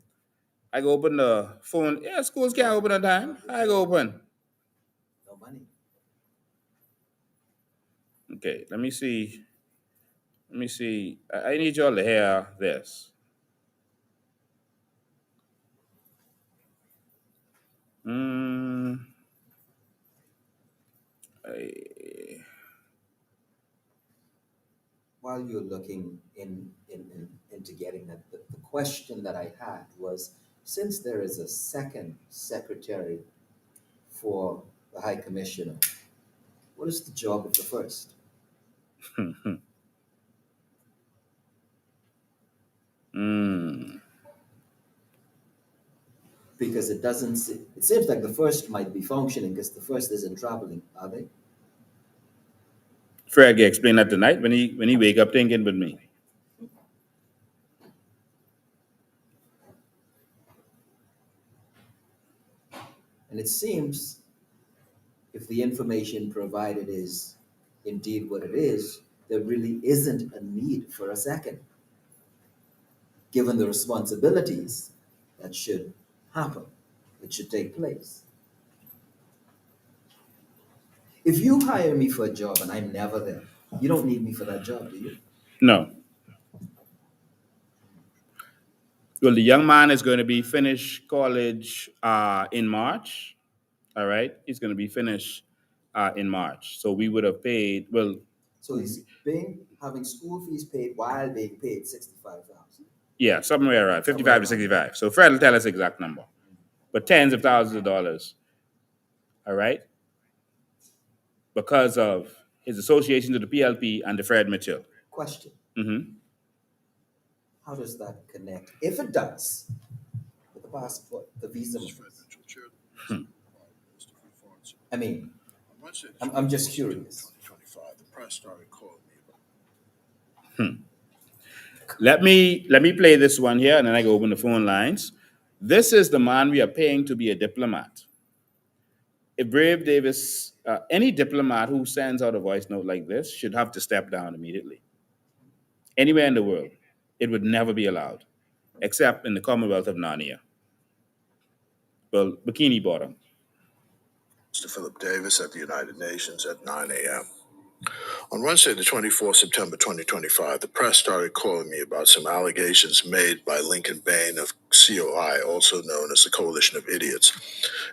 I go open the phone. Yeah, schools can't open on time. I go open. No money. Okay, let me see. Let me see. I need y'all to hear this. Mm, I- While you're looking into getting that, the question that I had was, since there is a second secretary for the High Commissioner, what is the job of the first? mm. Because it seems like the first might be functioning because the first isn't traveling, are they? Fred can explain that tonight when he wake up thinking with me. And it seems if the information provided is indeed what it is, there really isn't a need for a second, given the responsibilities that should happen, that should take place. If you hire me for a job and I'm never there, you don't need me for that job, do you? No. Well, the young man is going to be finished college in March. All right, he's going to be finished in March. So we would have paid. Well, So he's being having school fees paid while being paid 65,000. yeah, somewhere around Somewhere 55 to around. 65. So Fred will tell us the exact number, but tens of thousands of dollars. All right, because of his association to the PLP and the Fred Mitchell. Question. Mm-hmm. How does that connect? If it does, with the passport, the visa monies. I mean, I'm just curious. Let me play this one here, and then I go open the phone lines. This is the man we are paying to be a diplomat. If Brave Davis, any diplomat who sends out a voice note like this should have to step down immediately. Anywhere in the world, it would never be allowed, except in the Commonwealth of Narnia. Well, Bikini Bottom. Mr. Philip Davis at the United Nations at 9 a.m. On Wednesday, the 24th September 2025, the press started calling me about some allegations made by Lincoln Bain of COI, also known as the Coalition of Idiots.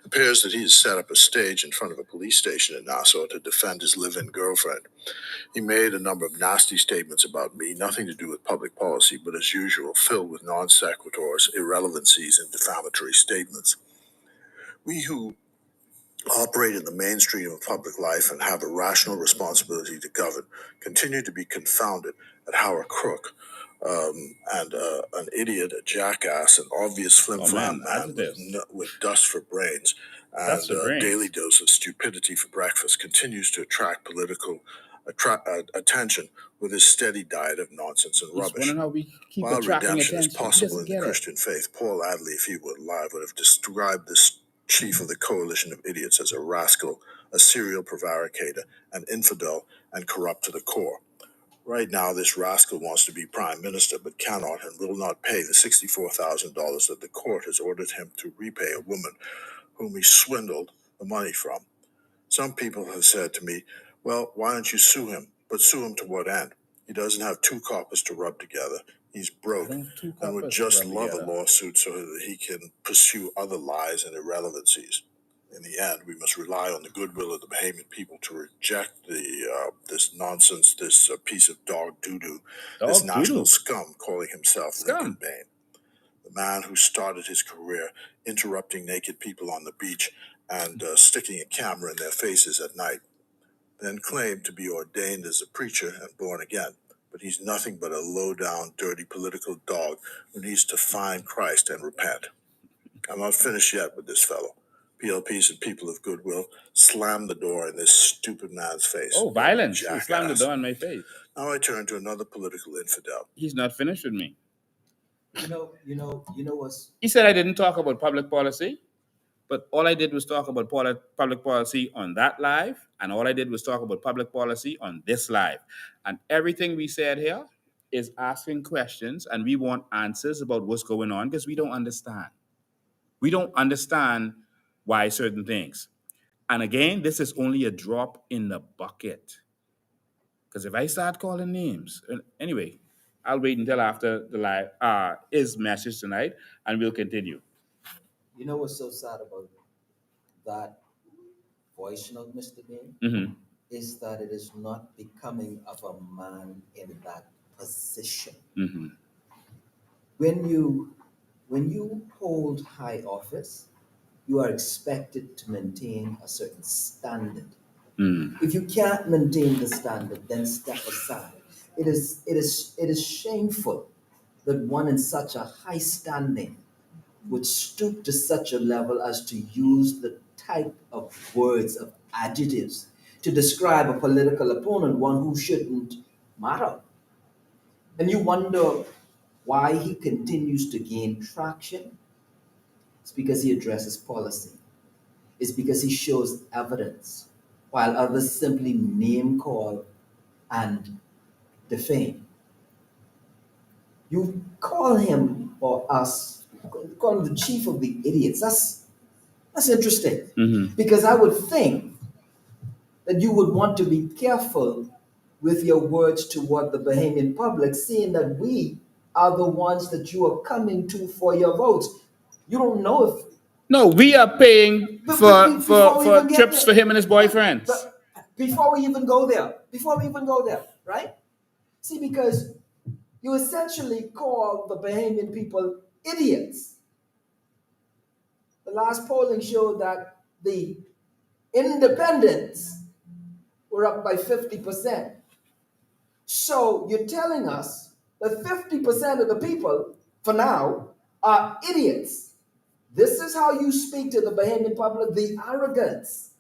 It appears that he has set up a stage in front of a police station in Nassau to defend his live-in girlfriend. He made a number of nasty statements about me, nothing to do with public policy, but as usual, filled with non sequiturs, irrelevancies, and defamatory statements. We who operate in the mainstream of public life and have a rational responsibility to govern continue to be confounded at how a crook and an idiot, a jackass, an obvious flim-flam man with dust for brains and a daily dose of stupidity for breakfast continues to attract political attention with his steady diet of nonsense and rubbish. Wondering how we keep While attracting redemption is attention. possible in the Christian faith, Paul Adley, if he were alive, would have described this chief of the coalition of idiots as a rascal, a serial prevaricator, an infidel, and corrupt to the core. Right now, this rascal wants to be prime minister, but cannot and will not pay the $64,000 that the court has ordered him to repay a woman whom he swindled the money from. Some people have said to me, well, why don't you sue him? But sue him to what end? He doesn't have two coppers to rub together. He's broke and would just love a lawsuit so that he can pursue other lies and irrelevancies. In the end, we must rely on the goodwill of the Bahamian people to reject this nonsense, this piece of dog doo-doo, this national scum calling himself Lincoln Bain. The man who started his career interrupting naked people on the beach and sticking a camera in their faces at night, then claimed to be ordained as a preacher and born again. But he's nothing but a low-down, dirty political dog who needs to find Christ and repent. I'm not finished yet with this fellow. PLPs and people of goodwill slammed the door in this stupid man's face. Oh, violence. He slammed the door in my face. Now I turn to another political infidel. He's not finished with me. You know what's... He said I didn't talk about public policy, but all I did was talk about public policy on that live, and all I did was talk about public policy on this live. And everything we said here is asking questions, and we want answers about what's going on because we don't understand. We don't understand why certain things. And again, this is only a drop in the bucket. Because if I start calling names, anyway, I'll wait until after the live his message tonight, and we'll continue. You know what's so sad about that voice note, Mr. Bean? Mm-hmm. Is that it is not becoming of a man in that position. Mm-hmm. When you hold high office, you are expected to maintain a certain standard. Mm. If you can't maintain the standard, then step aside. It is shameful that one in such a high standing would stoop to such a level as to use the type of words, of adjectives, to describe a political opponent, one who shouldn't matter. And you wonder why he continues to gain traction. It's because he addresses policy. It's because he shows evidence, while others simply name call and defame. You call him or us, call him the chief of the idiots. That's interesting. Mm-hmm. Because I would think that you would want to be careful with your words toward the Bahamian public, seeing that we are the ones that you are coming to for your votes. You don't know if. No, we are paying Before we for even get trips there, for him and his boyfriends. but before we even go there, right? See, because you essentially call the Bahamian people idiots. The last polling showed that the independents were up by 50%. So you're telling us that 50% of the people, for now, are idiots. This is how you speak to the Bahamian public, the arrogance.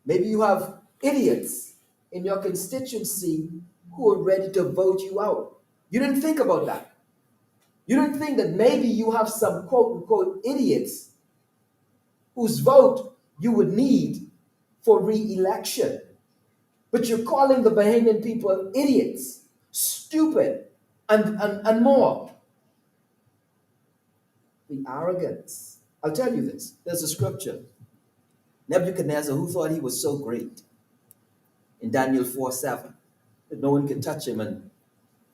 Maybe you have idiots in your constituency who are ready to vote you out. You didn't think about that. You didn't think that maybe you have some quote unquote idiots whose vote you would need for re election. But you're calling the Bahamian people idiots, stupid, and more. The arrogance. I'll tell you this. There's a scripture. Nebuchadnezzar, who thought he was so great, in Daniel 4:7, that no one could touch him, and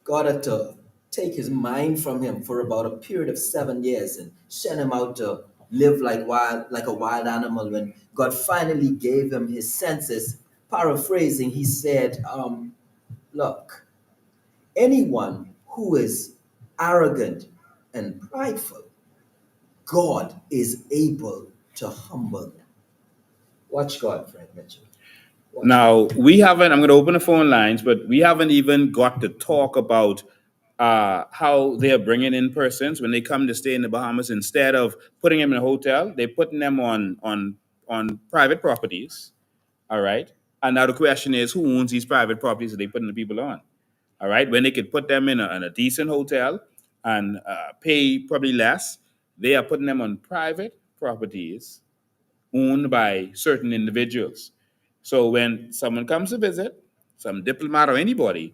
God had to take his mind from him for about a period of 7 years and send him out to live like a wild animal. When God finally gave him his senses, paraphrasing, he said, look, anyone who is arrogant and prideful, God is able to humble them. Watch God, Fred Mitchell. Now, we haven't, I'm going to open the phone lines, but we haven't even got to talk about how they are bringing in persons when they come to stay in the Bahamas. Instead of putting them in a hotel, they're putting them on private properties. All right. And now the question is, who owns these private properties that they putting the people on? All right. When they could put them in a decent hotel and pay probably less, they are putting them on private properties owned by certain individuals. So when someone comes to visit, some diplomat or anybody,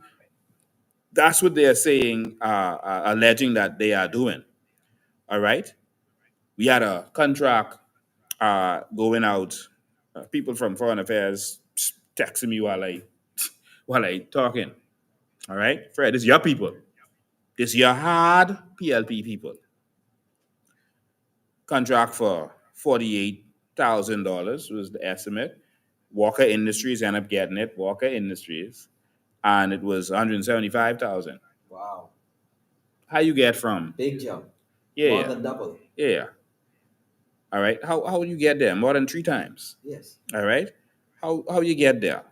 that's what they are saying, alleging that they are doing. All right. We had a contract going out. People from Foreign Affairs texting me while I talking. All right, Fred, this is your people. This is your hard PLP people. Contract for $48,000 was the estimate. Walker Industries ended up getting it. Walker Industries, and it was 175,000. Wow. How you get from? Big jump. Yeah, More yeah. than double. Yeah. All right. How you get there? More than 3 times. Yes. All right. How you get there?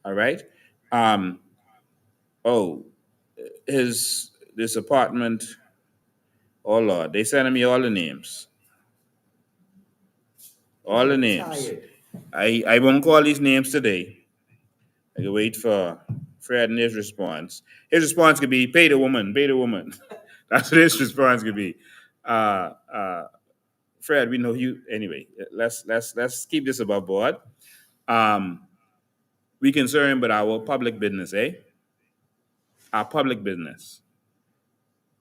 All right. Um. Oh, this apartment. Oh Lord, they sending me all the names. All the names. Tired. I won't call these names today. I can wait for Fred and his response. His response could be pay the woman, pay the woman. That's what his response could be. Uh, uh, Fred, we know you anyway. Let's keep this above board. We concerned with our public business, eh? Our public business.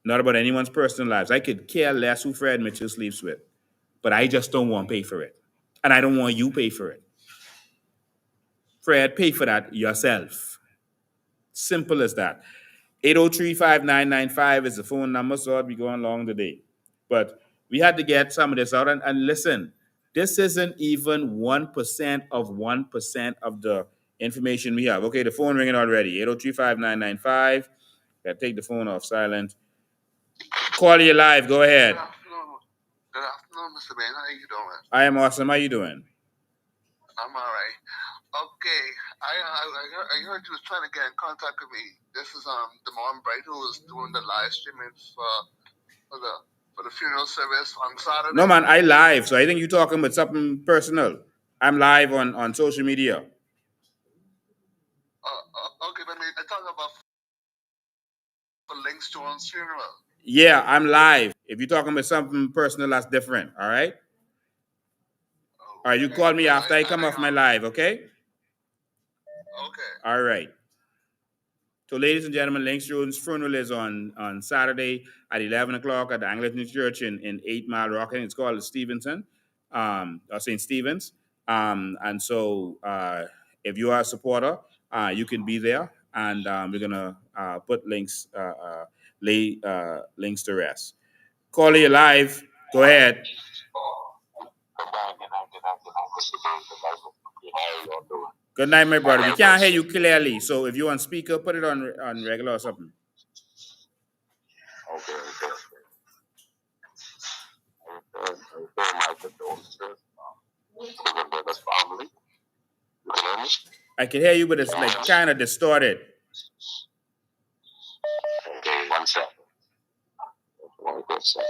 not about anyone's personal lives. I could care less who Fred Mitchell sleeps with, but I just don't want to pay for it. And I don't want you to pay for it. Fred, pay for that yourself. Simple as that. 803-5995 is the phone number, so I'll be going long today. But we had to get some of this out. And listen, this isn't even 1% of 1% of the information we have. Okay, the phone ringing already. 803-5995. Gotta take the phone off silent. Call you live. Go ahead. Good afternoon, Mr. Bain. How you doing? I am awesome. How you doing? I'm all right. Okay, I heard you was trying to get in contact with me. This is the mom Bright who was doing the live streaming for the funeral service on Saturday. No man, I live. So I think you're talking about something personal. I'm live on social media. Okay, but I talk about for links to one's funeral. Yeah, I'm live. If you're talking about something personal, that's different. All right. All right, you call me after I come off my live, okay? Okay. All right. So, ladies and gentlemen, Link Jones' funeral is on Saturday at 11 o'clock at the Anglican Church in 8 Mile Rock. It's called Stevenson, or St. Stephen's. And so, if you are a supporter, you can be there. And we're going to put links, lay links to rest. Call you live. Go ahead. Good night, my brother. We can't hear you clearly, so if you want speaker, put it on regular or something. I can hear you, but it's like kind of distorted. Okay, 1 second. One quick second.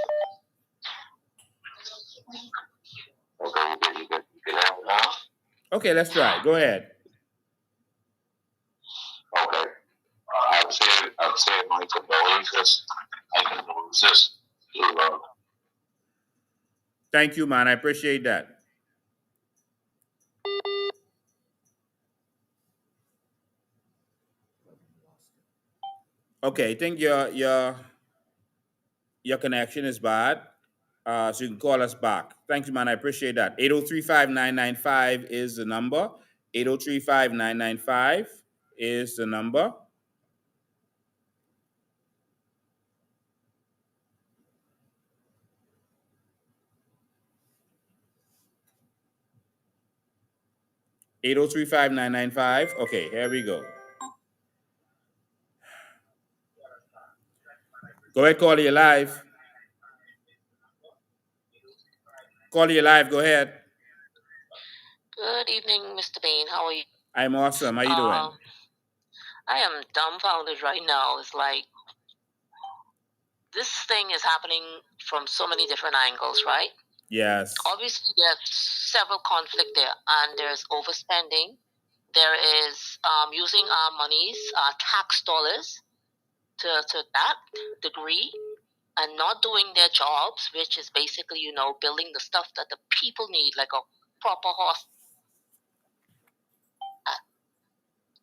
Okay, you can hear me now? Okay, let's try. Go ahead. Okay. I'm saying my condolences. I condolences. Thank you, man. I appreciate that. Okay, I think your connection is bad. So you can call us back. Thank you, man. I appreciate that. 803-5995 is the number. 803-5995 is the number. (803-5995). Okay, here we go. Go ahead, call you live. Call you live. Go ahead. Good evening, Mr. Bain. How are you? I'm awesome. How you doing? I am dumbfounded right now. It's like this thing is happening from so many different angles, right? Yes. Obviously, there's several conflicts there, and there's overspending. There is using our monies, our tax dollars, to that degree, and not doing their jobs, which is basically, building the stuff that the people need, like a proper hospital.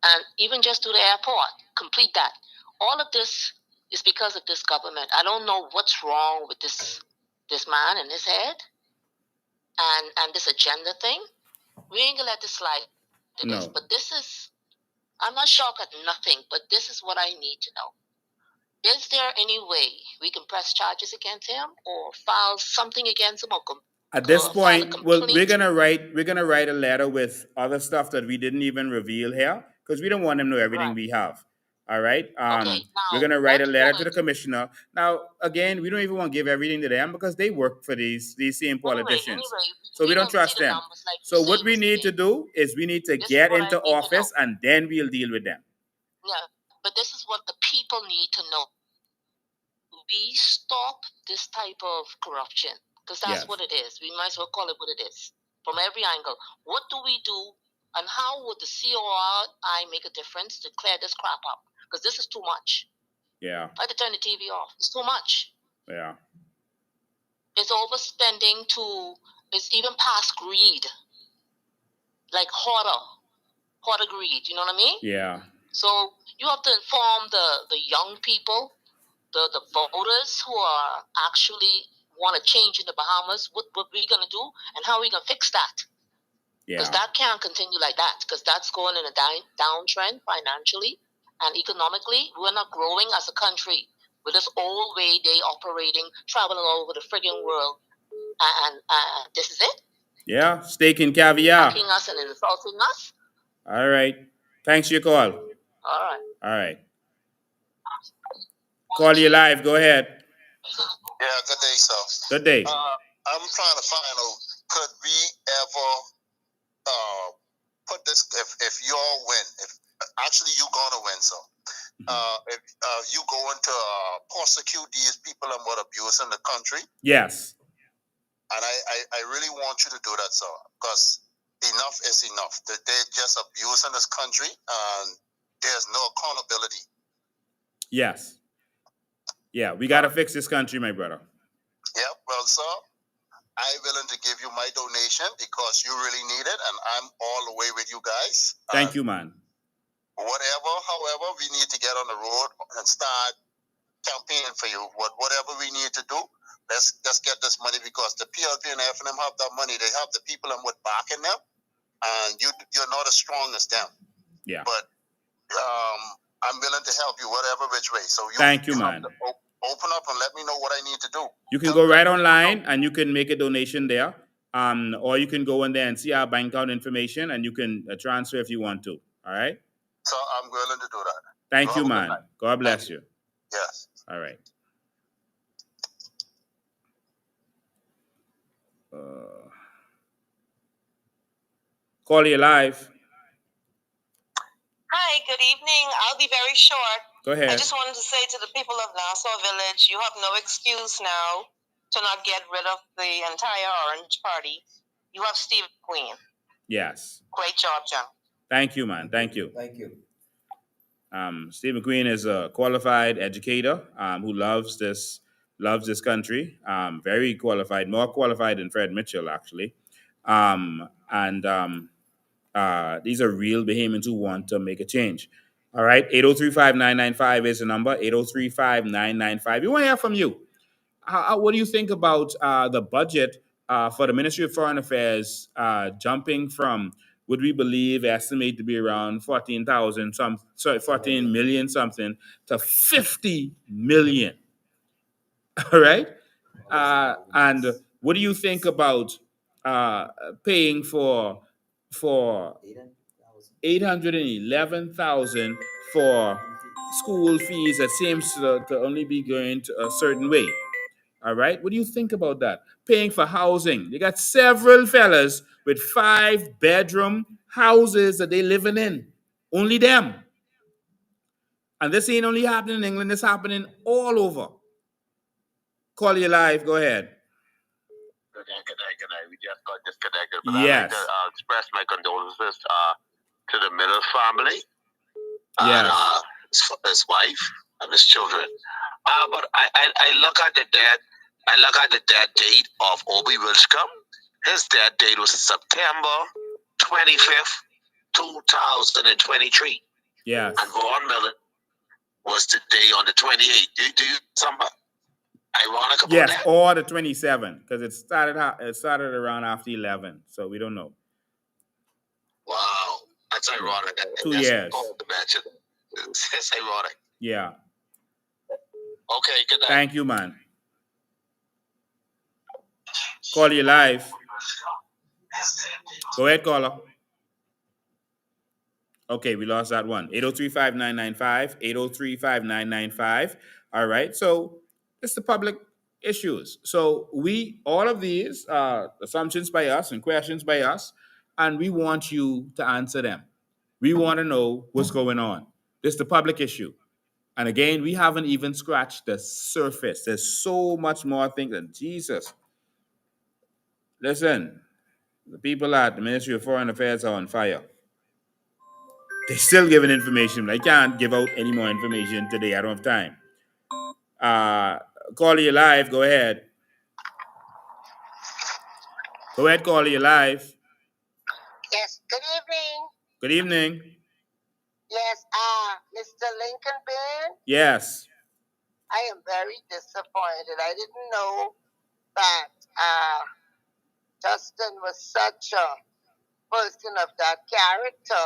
And even just to the airport, complete that. All of this is because of this government. I don't know what's wrong with this man in his head and this agenda thing. We ain't gonna let this slide to this. But this is, I'm not shocked at nothing, but this is what I need to know. Is there any way we can press charges against him or file something against him or at this point, well, we're gonna write a letter with other stuff that we didn't even reveal here because we don't want them to know everything we have. All right. We're gonna write a letter to the commissioner. Now, again, we don't even want to give everything to them because they work for these same politicians, so we don't trust them. So what we need to do is we need to get into office and then we'll deal with them. Yeah, but this is what the people need to know. We stop this type of corruption. Because that's what it is. We might as well call it what it is. From every angle. What do we do? And how would the CORI make a difference to clear this crap up? Because this is too much. Yeah. I had to turn the TV off. It's too much. Yeah. It's overspending it's even past greed. Like hoarder greed. You know what I mean? Yeah. So you have to inform the young people the voters who are actually want to change in the Bahamas, what we going to do and how are we going to fix that? Because that can't continue like that, because that's going in a downtrend financially and economically. We're not growing as a country with this old way they operating, traveling all over the frigging world. And this is it? Yeah, steak and caviar. Attacking us and insulting us? All right. Thanks for your call. All right. All right. Call you live. Go ahead. Yeah, good day, sir. Good day. I'm trying to find out, could we ever put this, if you all win, if actually you're going to win, so if you going to prosecute these people and what abusing the country, Yes. and I really want you to do that, sir, because enough is enough. They're just abusing this country and there's no accountability. Yes. Yeah, we got to fix this country, my brother. Yeah, well, sir, I'm willing to give you my donation because you really need it, and I'm all the way with you guys. Thank you, man. However, we need to get on the road and start campaigning for you. Whatever we need to do, let's get this money, because the PLP and FNM have that money. They have the people and what backing them, and you're not as strong as them. Yeah. But I'm willing to help you whatever which way. So thank you, man. Open up and let me know what I need to do. You can go right online and you can make a donation there. Or you can go in there and see our bank account information and you can transfer if you want to. All right? So I'm willing to do that. Thank you, man. God bless you. Yes. All right. Call you live. Hi, good evening. I'll be very short. Go ahead. I just wanted to say to the people of Nassau Village, you have no excuse now to not get rid of the entire Orange Party. You have Steve Queen. Yes. Great job, John. Thank you, man. Thank you. Thank you. Steve McQueen is a qualified educator who loves this country. Very qualified, more qualified than Fred Mitchell, actually. These are real Bahamians who want to make a change. All right, 803-5995 is the number, 803-5995. We want to hear from you. What do you think about the budget for the Ministry of Foreign Affairs jumping from, would we believe, estimate to be around 14 million something to 50 million? All right? And what do you think about paying for 811,000 for school fees that seems to only be going to a certain way? All right, what do you think about that? Paying for housing. They got several fellas with 5-bedroom houses that they living in. Only them. And this ain't only happening in England, it's happening all over. Call you live, go ahead. Good day. We just got disconnected. But Yes. I'd like to express my condolences to the Miller family. Yes. And his wife and his children. But I look at the death. I look at the death date of Obi Wilcombe. His death date was September 25th, 2023. Yes. And Vaughn Miller was today on the 28th. Do you something ironic about yes, that? or the 27th, because it started around after 11, so we don't know. Wow, that's ironic. 2 years. It's ironic. Yeah. Okay, good night. Thank you, man. Call you live. Go ahead, caller. Okay, we lost that one. 803-5995, 803-5995. All right, so it's the public issues. So all of these assumptions by us and questions by us, and we want you to answer them. We want to know what's going on. This is the public issue. And again, we haven't even scratched the surface. There's so much more things than Jesus. Listen, the people at the Ministry of Foreign Affairs are on fire. They're still giving information. I can't give out any more information today. I don't have time. Call you live. Go ahead. Go ahead, call you live. Yes, good evening. Good evening. Yes, Mr. Lincoln Ben. Yes. I am very disappointed. I didn't know that Justin was such a person of that character,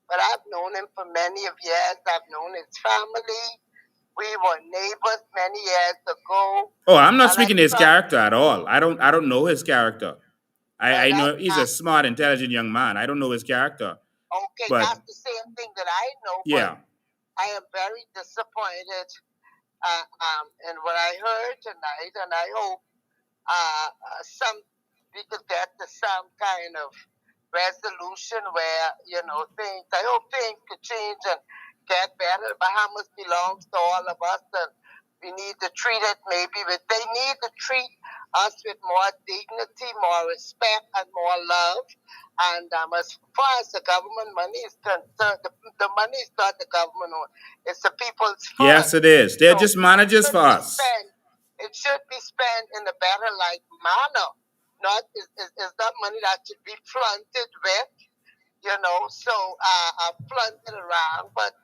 but I've known him for many of years. I've known his family. We were neighbors many years ago. Oh, I'm not And I speaking his trust, character at all. I don't know his character. well, I know he's a smart, intelligent young man. I don't know his character. okay, But that's the same thing that I know, but yeah. I am very disappointed in what I heard tonight, and I hope we could get to some kind of resolution where things. I hope things could change and get better. Bahamas belongs to all of us, and we need to treat it maybe with. They need to treat us with more dignity, more respect, and more love. And as far as the government money is concerned, the money is not the government; it's the people's Yes, fund. it is. They're So just managers it for should be us. spent. It should be spent in a better manner. Not is that money that should be fronted with, so fronted around. But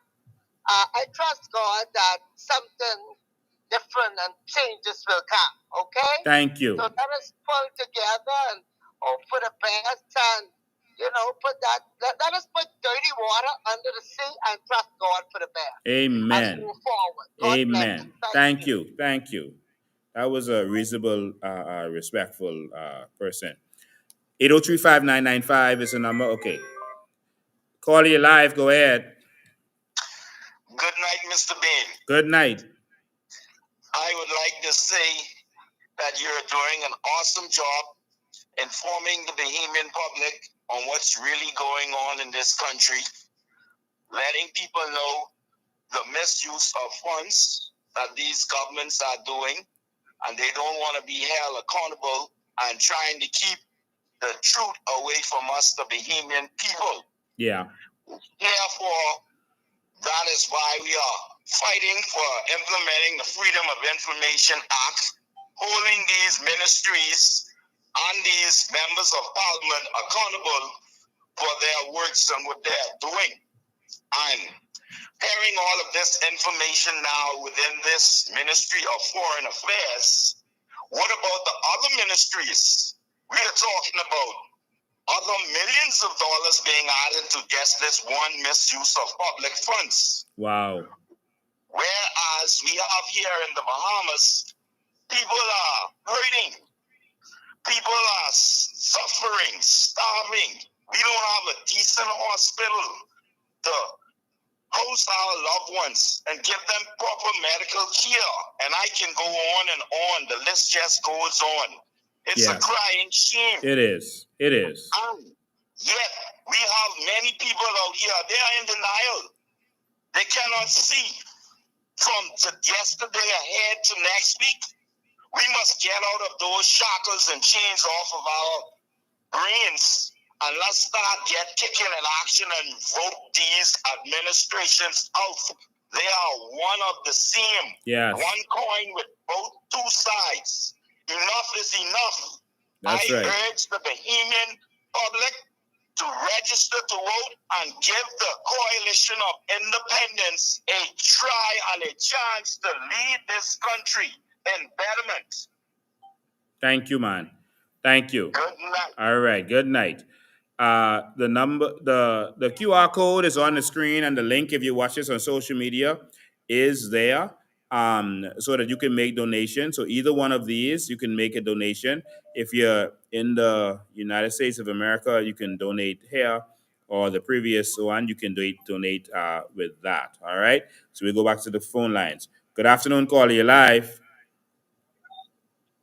I trust God that something different and changes will come. Okay, Thank you. so let us pull together and hope for the best, and let us put dirty water under the sea and trust God for the best. And Amen. move forward. God bless Amen. you. Thank you. Thank you. That was a reasonable, respectful person. 803-5995 is the number. Okay. Call you live. Go ahead. Good night, Mr. Bain. Good night. I would like to say that you're doing an awesome job informing the Bahamian public on what's really going on in this country, letting people know the misuse of funds that these governments are doing, and they don't want to be held accountable and trying to keep the truth away from us, the Bahamian people. Yeah. Therefore, that is why we are fighting for implementing the Freedom of Information Act, holding these ministries and these members of parliament accountable for their works and what they're doing. And hearing all of this information now within this Ministry of Foreign Affairs, what about the other ministries? We are talking about other millions of dollars being added to just this one misuse of public funds. Wow. Whereas we have here in the Bahamas, people are hurting. People are suffering, starving. We don't have a decent hospital to host our loved ones and give them proper medical care. And I can go on and on. The list just goes on. It's a crying shame. It is. It is. And yet, we have many people out here, they are in denial. They cannot see from yesterday ahead to next week. We must get out of those shackles and chains off of our brains, and let's start kicking in action and vote these administrations out. They are one of the same. Yes. One coin with both two sides. Enough is enough. That's right. I urge the Bahamian public to register to vote and give the Coalition of Independence a try and a chance to lead this country in betterment. Thank you, man. Thank you. Good night. All right. Good night. The number, the QR code is on the screen, and the link, if you watch this on social media, is there, so that you can make donations. So either one of these, you can make a donation. If you're in the United States of America, you can donate here, or the previous one, you can donate with that. All right. So we go back to the phone lines. Good afternoon, caller. You're live.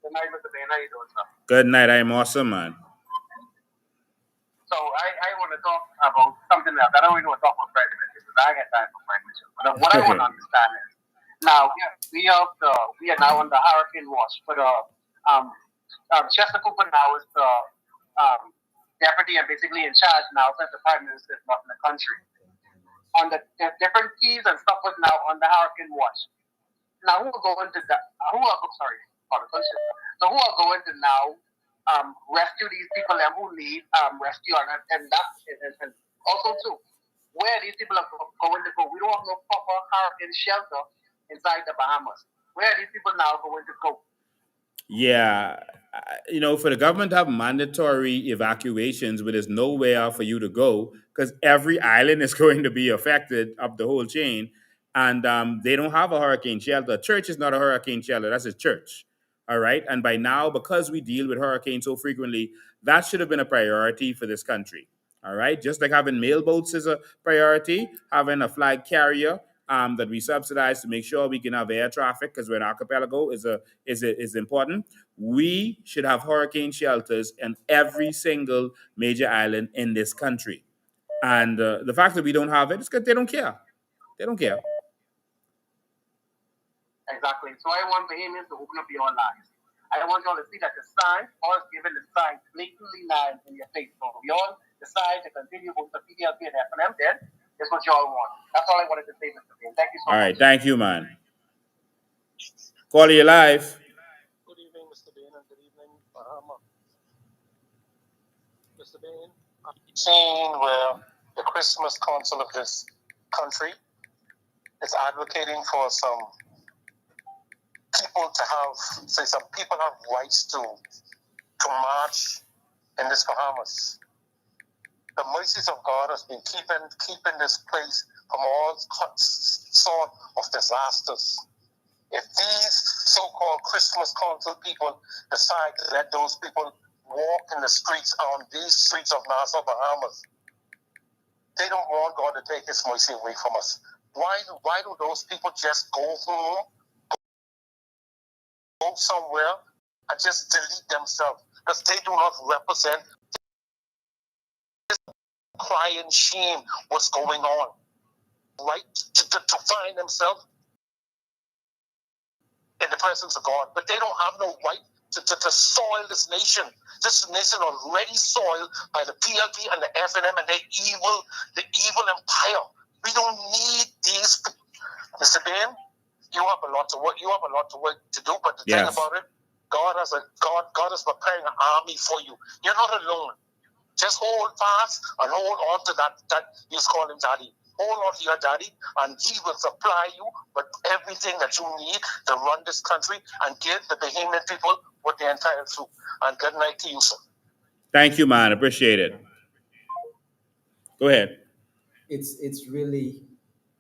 Good night, Mr. Bain. How you doing, sir? Good night. I'm awesome, man. So I want to talk about something else. I don't really want to talk about prime minister because I get time for prime minister. But what I want to understand is now we are now under hurricane watch. But Chester Cooper now is the deputy and basically in charge now since the prime minister is not in the country. On the different keys and stuff was now under hurricane watch. Now who are going to So who are going to now rescue these people who need rescue and also too, where these people are going to go. We don't have no proper hurricane shelter inside the Bahamas. Where are these people now going to go? Yeah, for the government to have mandatory evacuations where there's nowhere for you to go, because every island is going to be affected up the whole chain, and they don't have a hurricane shelter. Church is not a hurricane shelter; that's a church. All right, and by now, because we deal with hurricanes so frequently, that should have been a priority for this country. All right, just like having mailboats is a priority, having a flag carrier that we subsidize to make sure we can have air traffic because we're an archipelago is important. We should have hurricane shelters in every single major island in this country. And the fact that we don't have it is because they don't care. They don't care. Exactly. So I want Bahamians to open up your eyes. I want y'all to see that the sign, or given the sign blatantly lies in your face. So if y'all decide to continue with the PDLP and FNM, then it's what y'all want. That's all I wanted to say, Mr. Bain. Thank you so All much. right, thank you, man. Call you live. Good evening, Mr. Bain, and good evening, Bahama. Mr. Bain, I'm seeing where the Christmas Council of this country is advocating for some people to have, say, some people have rights to march in this Bahamas. The mercies of God has been keeping this place from all sort of disasters. If these so-called Christmas Council people decide to let those people walk in the streets on these streets of Nassau, Bahamas, they don't want God to take His mercy away from us. Why do those people just go home, go somewhere, and just delete themselves? Because they do not represent this crying shame what's going on. Right? To find themselves in the presence of God. But they don't have no right to soil this nation. This nation already soiled by the PLP and the FNM and the evil empire. We don't need these. Mr. Bain, you have a lot to work. You have a lot to work to do. But the thing about it, God is preparing an army for you. You're not alone. Just hold fast and hold on to that you call him daddy. Hold on to your daddy, and he will supply you with everything that you need to run this country and give the Bahamian people what they're entitled to. And good night to you, sir. Thank you, man. Appreciate it. Go ahead. It's really,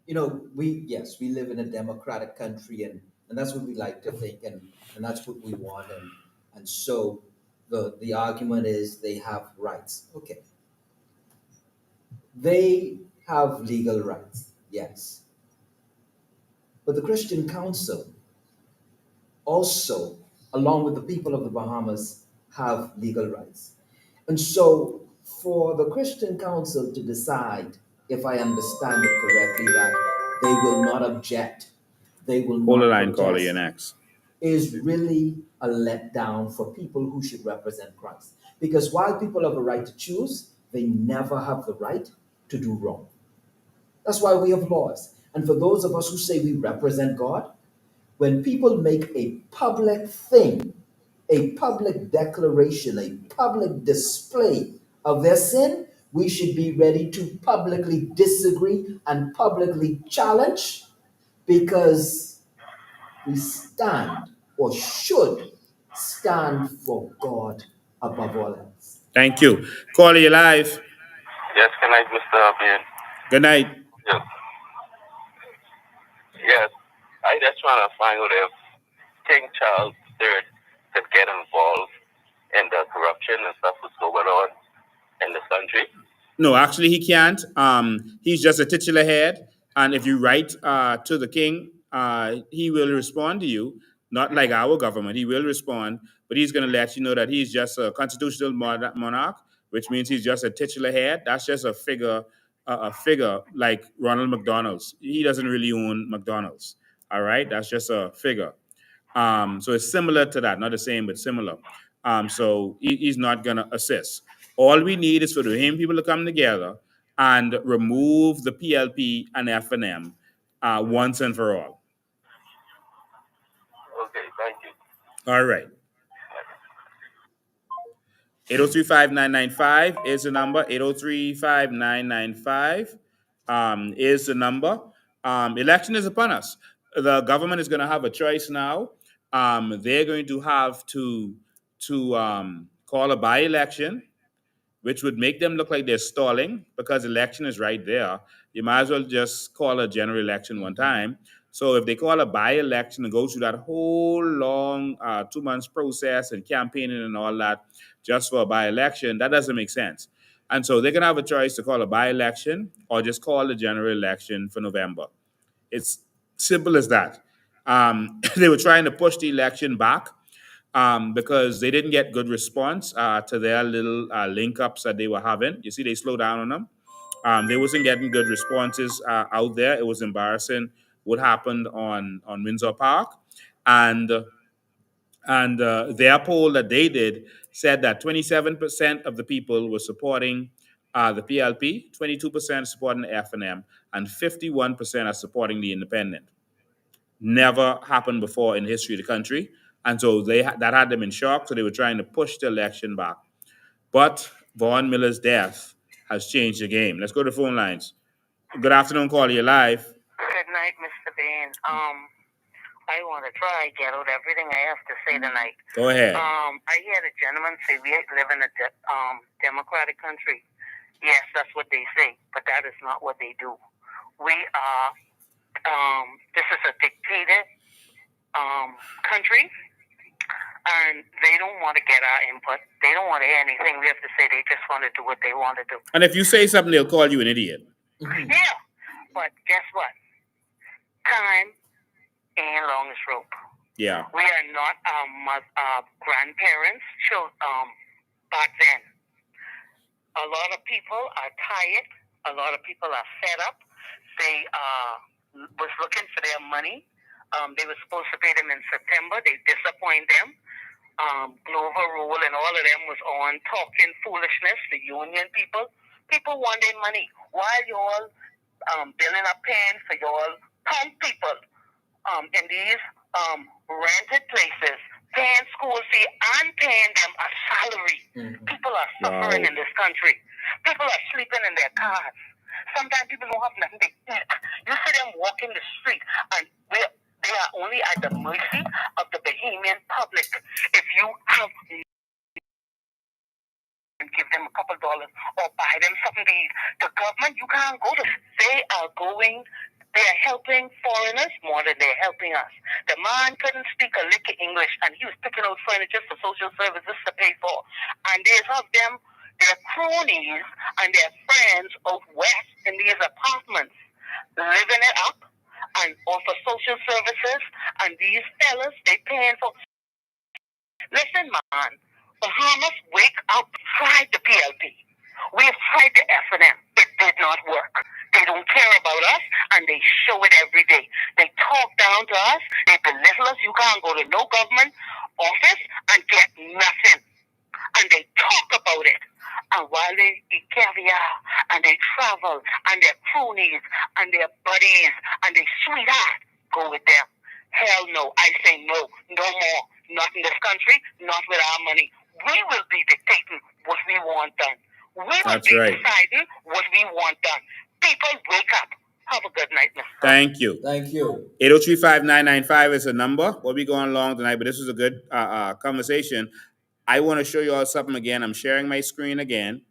we live in a democratic country, and that's what we like to think, and that's what we want, and so the argument is they have rights. Okay, they have legal rights, yes, but the Christian Council also, along with the people of the Bahamas, have legal rights. And so, for the Christian Council to decide, if I understand it correctly, that they will not object, they will Hold the not line, caller. You're protest, next. is really a letdown for people who should represent Christ. Because while people have a right to choose, they never have the right to do wrong. That's why we have laws. And for those of us who say we represent God, when people make a public thing, a public declaration, a public display of their sin, we should be ready to publicly disagree and publicly challenge, because we stand, or should stand, for God above all else. Thank you. Caller, you live. Yes, good night, Mr. Bain. Good night. Yes. Yes. I just want to find out if King Charles III could get involved in the corruption and stuff that's going on in this country. No, actually, he can't. He's just a titular head, and if you write to the king, he will respond to you. Not like our government, he will respond, but he's going to let you know that he's just a constitutional monarch, which means he's just a titular head. That's just a figure like Ronald McDonald's. He doesn't really own McDonald's. All right, that's just a figure. So it's similar to that, not the same, but similar. So he's not going to assist. All we need is for the Bahamian people to come together and remove the PLP and FNM once and for all. Okay, thank you. All right. 803-5995 is the number. 803-5995 is the number. Election is upon us. the government is going to have a choice now. They're going to have to call a by-election, which would make them look like they're stalling because election is right there. You might as well just call a general election one time. So if they call a by-election and go through that whole long 2 months process and campaigning and all that just for a by-election, that doesn't make sense. And so they're gonna have a choice to call a by-election or just call a general election for November. It's simple as that. They were trying to push the election back because they didn't get good response to their little link ups that they were having. You see, they slowed down on them. They wasn't getting good responses out there. It was embarrassing what happened on Windsor Park, and their poll that they did said that 27% of the people were supporting the PLP, 22% supporting the FNM, and 51% are supporting the independent. Never happened before in the history of the country. And so that had them in shock. So they were trying to push the election back. But Vaughn Miller's death has changed the game. Let's go to the phone lines. Good afternoon, caller. You're live. Good night, Mr. Bain. I want to try get out everything I have to say tonight. Go ahead. I heard a gentleman say we live in a democratic country. Yes, that's what they say, but that is not what they do. We are. This is a dictator country, and they don't want to get our input. They don't want to hear anything we have to say. They just want to do what they want to do. And if you say something, they'll call you an idiot. Yeah, but guess what? Time ain't long as rope. Yeah. We are not grandparents. Back then, a lot of people are tired. A lot of people are fed up. They was looking for their money. They were supposed to pay them in September. They disappoint them. Glover Rule and all of them was on talking foolishness. The union people want their money. While y'all billing up paying for y'all pump people in these rented places, paying school fee and paying them a salary. People are suffering in this country. People are sleeping in their cars. Sometimes people don't have nothing to eat. You see them walking the street, and they are only at the mercy of the Bahamian public. If you have and give them a couple dollars or buy them something to eat, the government, you can't go to. They are helping foreigners more than they're helping us. The man couldn't speak a lick of English, and he was picking out furniture for social services to pay for. And there's of them, their cronies and their friends out west in these apartments, living it up and offer social services, and these fellas, they paying for. Listen, man, Bahamas, wake up, tried the PLP. We've tried the FNM. It did not work. They don't care about us, and they show it every day. They talk down to us. They belittle us. You can't go to no government office and get nothing. And they talk about it. And while they eat caviar, and they travel, and their cronies, and their buddies, and their sweetheart, go with them. Hell no. I say no. No more. Not in this country. Not with our money. We will be dictating what we want done. We will deciding what we want done. People, wake up. Have a good night, Mr. Thank you. Thank you. 803-5995 is a number. We'll be going long tonight, but this was a good conversation. I want to show you all something again. I'm sharing my screen again.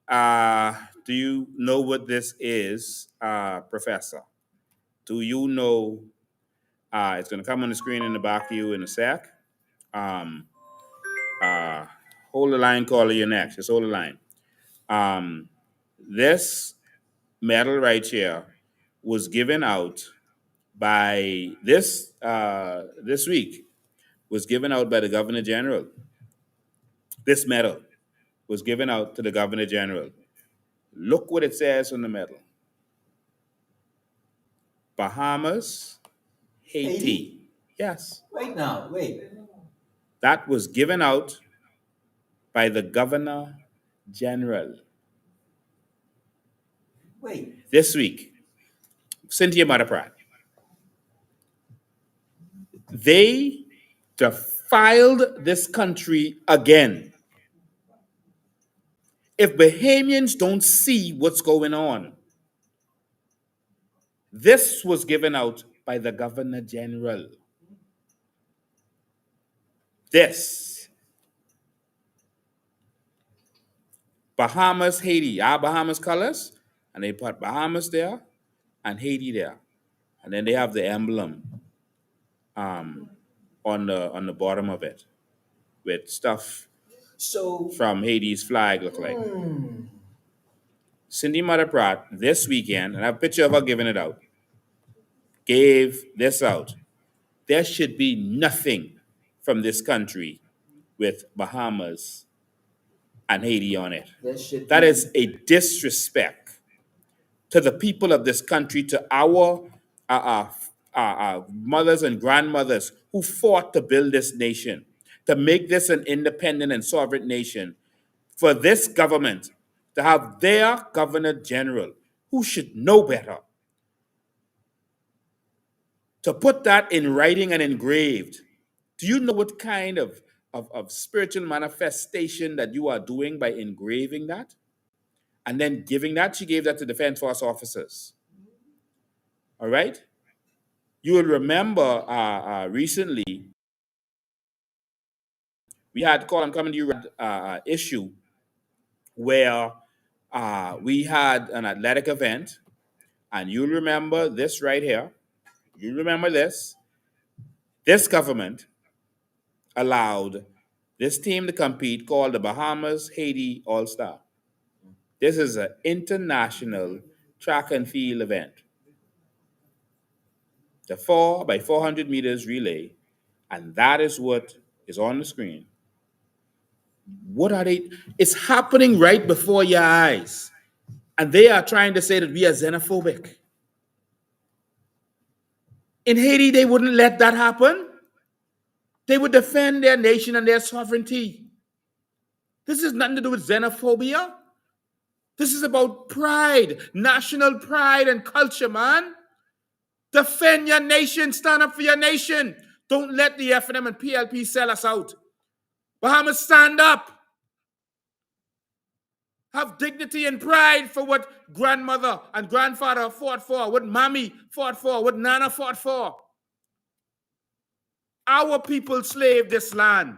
Do you know what this is, Professor? Do you know? It's going to come on the screen in the back of you in a sec. Hold the line, caller, you're next. Just hold the line. This medal right here was given out by this week was given out by the Governor General. This medal was given out to the Governor General. Look what it says on the medal. Bahamas, Haiti. Yes. Wait now, wait. That was given out by the Governor General. Wait. This week. Cynthia Matapratt. They defiled this country again. If Bahamians don't see what's going on, this was given out by the Governor General. This Bahamas, Haiti, our Bahamas colors, and they put Bahamas there and Haiti there. And then they have the emblem on the bottom of it with stuff So, from Haiti's flag look like. Cindy Mother Pratt this weekend, and I have a picture of her giving it out, gave this out. There should be nothing from this country with Bahamas and Haiti on it. That is a disrespect to the people of this country, to our mothers and grandmothers who fought to build this nation, to make this an independent and sovereign nation. For this government to have their governor general, who should know better, to put that in writing and engraved. Do you know what kind of spiritual manifestation that you are doing by engraving that? And then giving that, she gave that to Defense Force officers. All right? You will remember recently, we had call and come to you issue where we had an athletic event, and you'll remember this right here. You remember this. This government allowed this team to compete called the Bahamas Haiti All Star. This is an international track and field event. The 4 by 400 meters relay, and that is what is on the screen. What are they? It's happening right before your eyes. And they are trying to say that we are xenophobic. In Haiti, they wouldn't let that happen. They would defend their nation and their sovereignty. This has nothing to do with xenophobia. This is about pride, national pride and culture, man. Defend your nation. Stand up for your nation. Don't let the FNM and PLP sell us out. Bahamas, stand up. Have dignity and pride for what grandmother and grandfather fought for, what mommy fought for, what nana fought for. Our people slaved this land.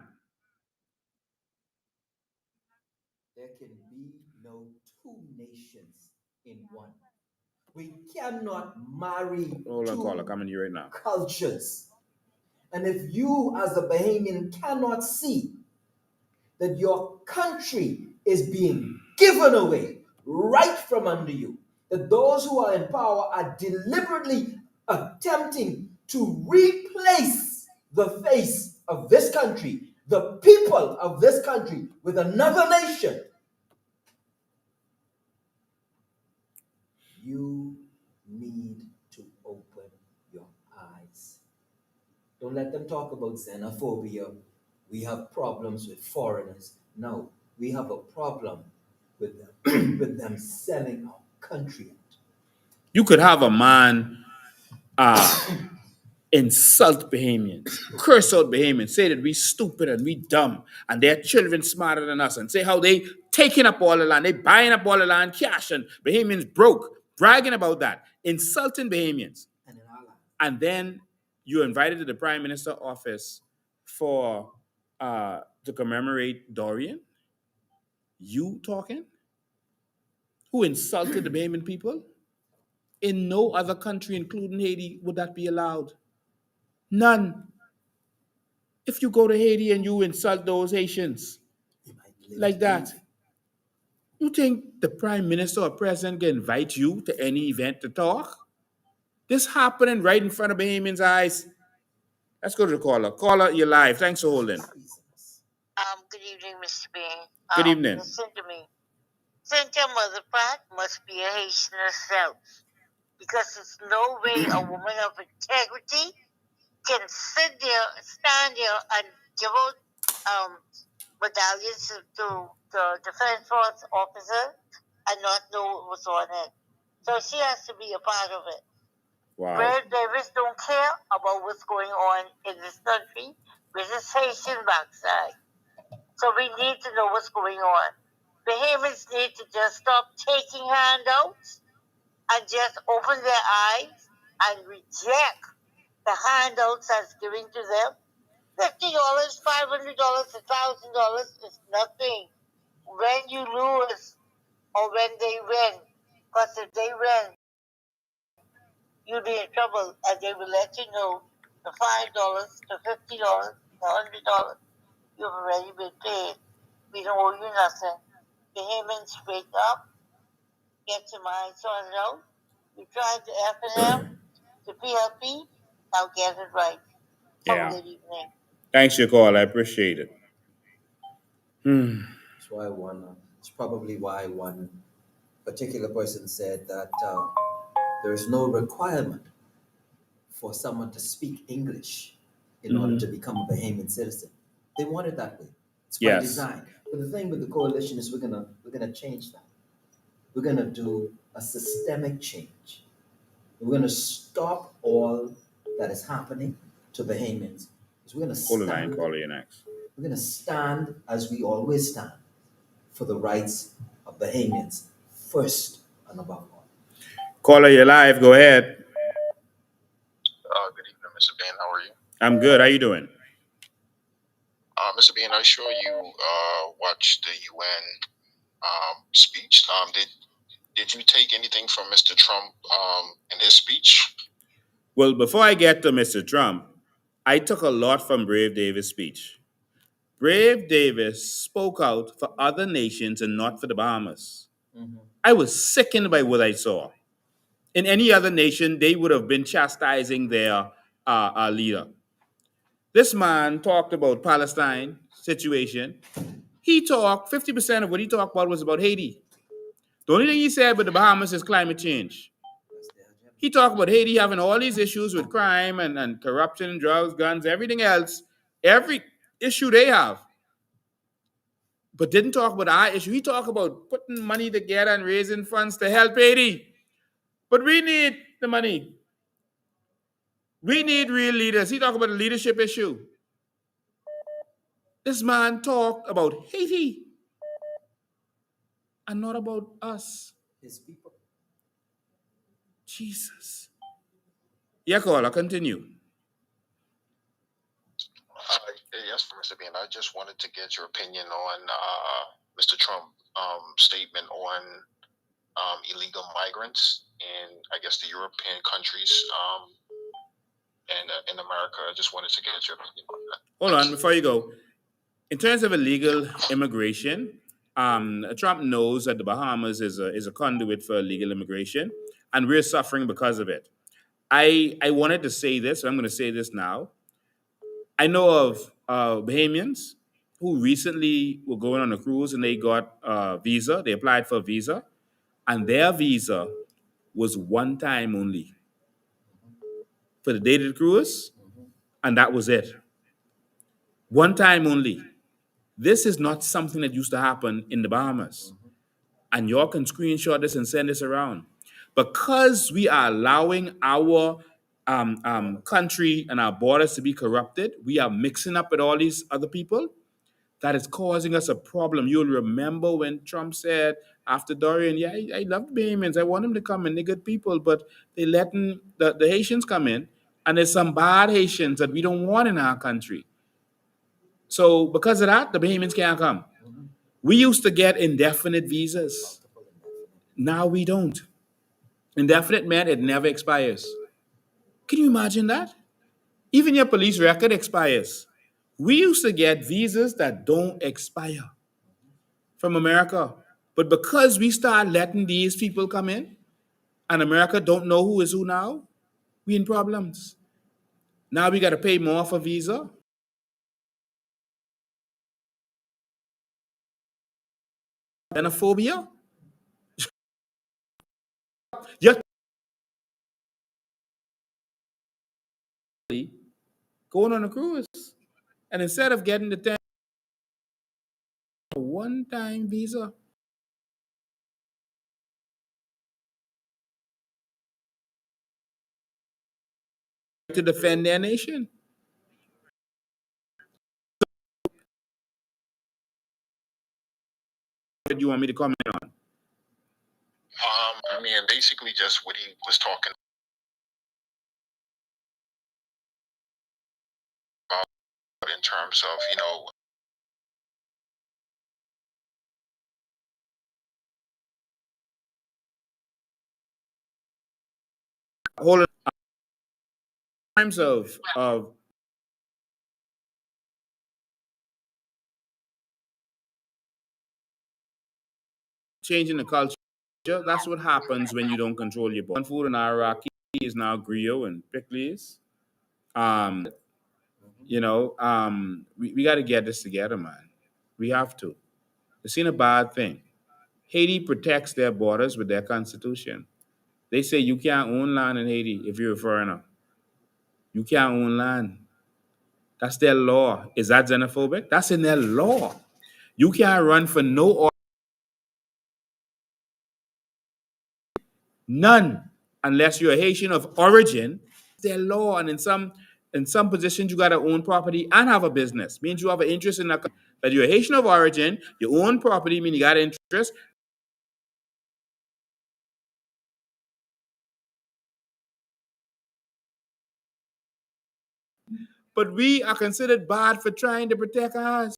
there can be no two nations in one. We cannot marry Caller, coming to you right now. cultures. And if you, as a Bahamian, cannot see that your country is being given away right from under you, that those who are in power are deliberately attempting to replace the face of this country, the people of this country, with another nation, you need to open your eyes. Don't let them talk about xenophobia. We have problems with foreigners. No, we have a problem with them, with them selling our country. You could have a man insult Bahamians, curse out Bahamians, say that we stupid and we dumb, and their children smarter than us, and say how they taking up all the land, they buying up all the land, cash, and Bahamians broke, bragging about that, insulting Bahamians. And then you're invited to the Prime Minister office for to commemorate Dorian. You talking? Who insulted the Bahamian people? In no other country, including Haiti, would that be allowed. None. If you go to Haiti and you insult those Haitians like that, you think the Prime Minister or President can invite you to any event to talk? This happening right in front of Bahamians' eyes. Let's go to the caller. Caller, you're live. Thanks for holding. Good evening, Mr. Bean. Good evening. Listen to me. Cynthia Mother Pratt must be a Haitian herself, because there's no way a woman of integrity can stand there and give out medallions to the Defense Force officer and not know what was on it. So she has to be a part of it. Wow. Red Davis don't care about what's going on in this country with this Haitian backside. So we need to know what's going on. Bahamians need to just stop taking handouts and just open their eyes and reject the handouts that's given to them. $50, $500, $1,000 is nothing when you lose or when they win. Because if they win, you'll be in trouble, and they will let you know the $5 to $50, the $100, you've already been paid. We don't owe you nothing. Pay him in straight up, get your mind sorted out. You tried to F&M, to PLP, now get it right. Have a Yeah. good evening. Thanks for your call. I appreciate it. It's probably why one particular person said that there is no requirement for someone to speak English in order to become a Bahamian citizen. They want it that way. It's by Yes. design. But the thing with the coalition is we're gonna change that. We're gonna do a systemic change. We're gonna stop all that is happening to Bahamians. We're gonna Hold the line, stand. caller, you next. We're gonna stand as we always stand for the rights of Bahamians first and above all. Caller, you're live. Go ahead. Good evening, Mr. Ben. How are you? I'm good. How you doing? Mr. Ben, I'm sure you watched the UN speech. Did you take anything from Mr. Trump in his speech? Well, before I get to Mr. Trump, I took a lot from Brave Davis' speech. Brave Davis spoke out for other nations and not for the Bahamas. I was sickened by what I saw. In any other nation, they would have been chastising their leader. This man talked about Palestine situation. He talked, 50% of what he talked about was about Haiti. The only thing he said about the Bahamas is climate change. He talked about Haiti having all these issues with crime and corruption, drugs, guns, everything else, every issue they have, but didn't talk about our issue. He talked about putting money together and raising funds to help Haiti. But we need the money. We need real leaders. He talked about the leadership issue. This man talked about Haiti and not about us. His people. Jesus. Yeah, caller, continue. Yes, Mr. Ben. I just wanted to get your opinion on Mr. Trump's statement on illegal migrants in, I guess, the European countries and in America. I just wanted to get your opinion on that. Hold on, before you go. In terms of illegal immigration, Trump knows that the Bahamas is a conduit for illegal immigration, and we're suffering because of it. I wanted to say this, so I'm going to say this now. I know of Bahamians who recently were going on a cruise and they got a visa. They applied for a visa, and their visa was one time only for the day of the cruise, and that was it. One time only. This is not something that used to happen in the Bahamas. And y'all can screenshot this and send this around. Because we are allowing our country and our borders to be corrupted, we are mixing up with all these other people. That is causing us a problem. You'll remember when Trump said after Dorian, yeah, I love the Bahamians. I want them to come in. They're good people, but they letting the Haitians come in. And there's some bad Haitians that we don't want in our country. So because of that, the Bahamians can't come. We used to get indefinite visas. Now we don't. Indefinite meant it never expires. Can you imagine that? Even your police record expires. We used to get visas that don't expire from America. But because we start letting these people come in, and America don't know who is who now, we in problems. Now we got to pay more for visa. Xenophobia? Just going on a cruise. And instead of getting the one-time visa, to defend their nation. What do you want me to comment on? I mean, basically just what he was talking in terms of, Hold on. In terms of changing the culture, that's what happens when you don't control your body. One food in Iraqi is now griot and pickles. Um, we got to get this together, man. We have to. It's not a bad thing. Haiti protects their borders with their constitution. They say you can't own land in Haiti if you're a foreigner. You can't own land. That's their law. Is that xenophobic? That's in their law. You can't run for none unless you're a Haitian of origin. Their law, and in some positions you gotta own property and have a business. Means you have an interest in that you're a Haitian of origin. You own property, mean you got an interest. But we are considered bad for trying to protect us.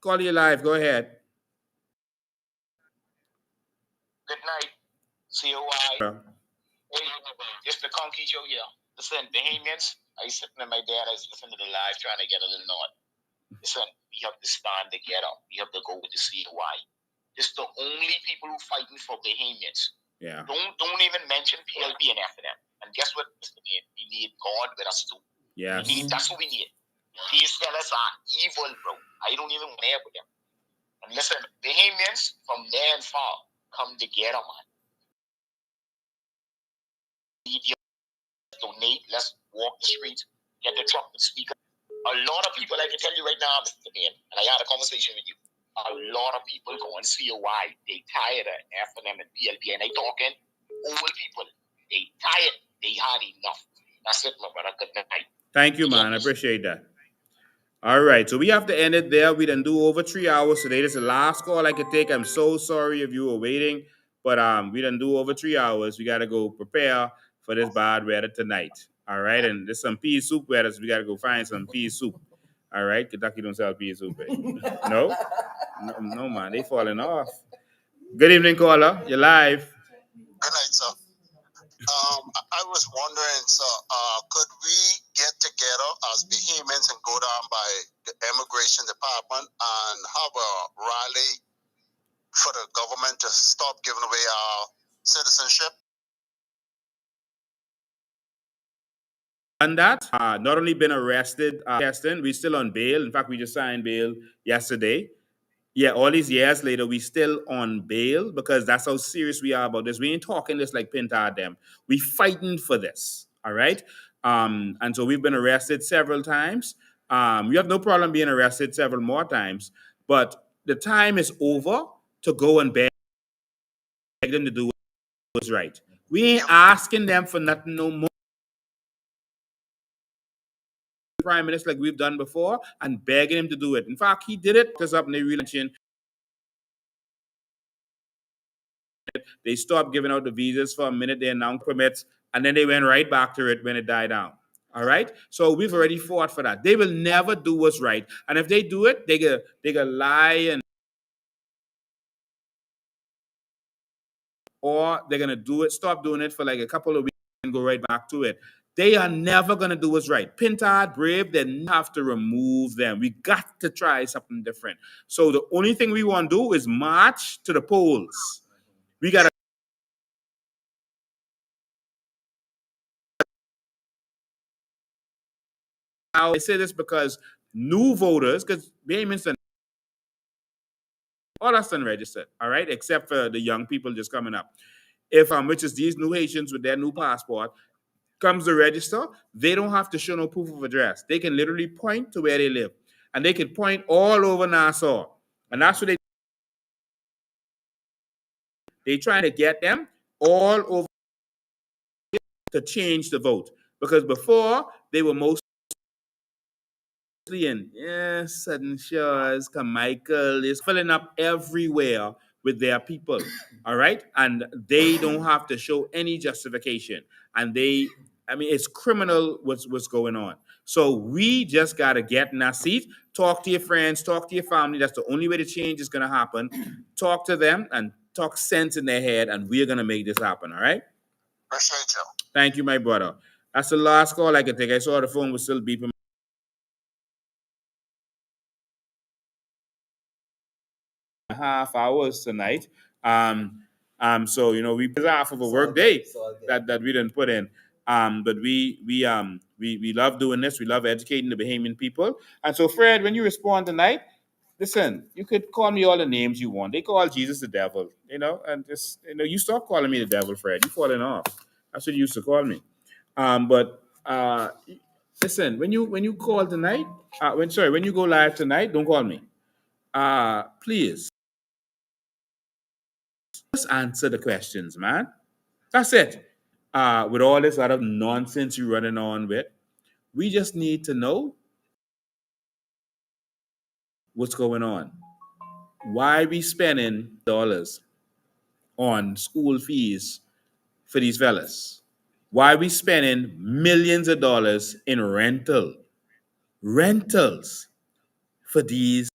Call you live. Go ahead. Good night, COI. Hey, it's the Conky Show here. Listen, Bahamians, I was sitting in my dad, I was listening to the live trying to get a little north. Listen, we have to stand together. We have to go with the COI. It's the only people who fighting for Bahamians. Yeah. Don't even mention PLP and FNM. And guess what, Mr. Man? We need God with us too. Yes. That's what we need. These fellas are evil, bro. I don't even want to with them. And listen, Bahamians from there and far come together, man. Donate, let's walk the streets, get the trumpet speaker. A lot of people, I can tell you right now, Mr. Man, and I had a conversation with you. A lot of people go and see why they tired of FNM and PLP, and they talking old people. They tired. They had enough. That's it, my brother. Good night. Thank you, man. I appreciate that. All right, so we have to end it there. We done do over 3 hours today. This is the last call I could take. I'm so sorry if you were waiting, but we done do over 3 hours. We gotta go prepare for this bad weather tonight. All right, and there's some pea soup weather, so we gotta go find some pea soup. All right, Kentucky don't sell pea soup, eh? No, no, man, they falling off. Good evening, caller. You're live. Good night, sir. I was wondering, sir, could we get together as Bahamians and go down by the immigration department and have a rally for the government to stop giving away our citizenship? Done that. Not only been arrested, we still on bail. In fact, we just signed bail yesterday. Yeah, all these years later, we still on bail because that's how serious we are about this. We ain't talking this like Pinta them. We fighting for this. All right. And so we've been arrested several times. We have no problem being arrested several more times, but the time is over to go and beg them to do what's right. We ain't asking them for nothing no more. Prime Minister like we've done before and begging him to do it. In fact, he did it because up in the election. They stopped giving out the visas for a minute. They announced permits, and then they went right back to it when it died down. All right. So we've already fought for that. They will never do what's right, and if they do it, they gonna lie and or they're gonna do it, stop doing it for like a couple of weeks and go right back to it. They are never gonna do what's right. Pintard, Brave, they have to remove them. We got to try something different. So the only thing we want to do is march to the polls. We gotta. I say this because new voters, because Bahamians all that's unregistered, all right, except for the young people just coming up. If which is these new Haitians with their new passport, comes to register, they don't have to show no proof of address. They can literally point to where they live. And they can point all over Nassau. And that's what they trying to get them all over to change the vote. Because before, they were mostly in Southern Shores, Carmichael is filling up everywhere with their people. All right. And they don't have to show any justification. And they I mean, it's criminal what's going on. So we just gotta get in our seat, talk to your friends, talk to your family. That's the only way the change is gonna happen. Talk to them and talk sense in their head, and we're gonna make this happen. All right. Appreciate you. Thank you, my brother. That's the last call I can take. I saw the phone was still beeping. Half hours tonight. So we it's half of a work day that we didn't put in. But we love doing this. We love educating the Bahamian people. And so, Fred, when you respond tonight, listen, you could call me all the names you want. They call Jesus the devil, and just you stop calling me the devil, Fred. You falling off. That's what you used to call me. But listen, when you call tonight, when you go live tonight, don't call me. Please just answer the questions, man. That's it. With all this other nonsense you're running on with, we just need to know what's going on. Why we spending dollars on school fees for these fellas? Why we spending millions of dollars in rentals for these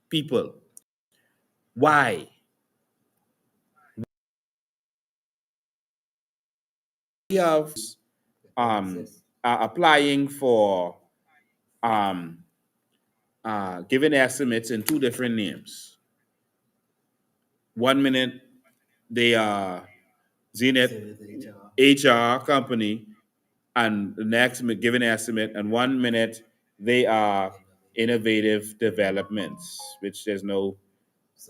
people? Why? We have applying for um, giving estimates in two different names. One minute they are Zenith HR company, and the next giving estimate, and 1 minute they are innovative developments, which there's no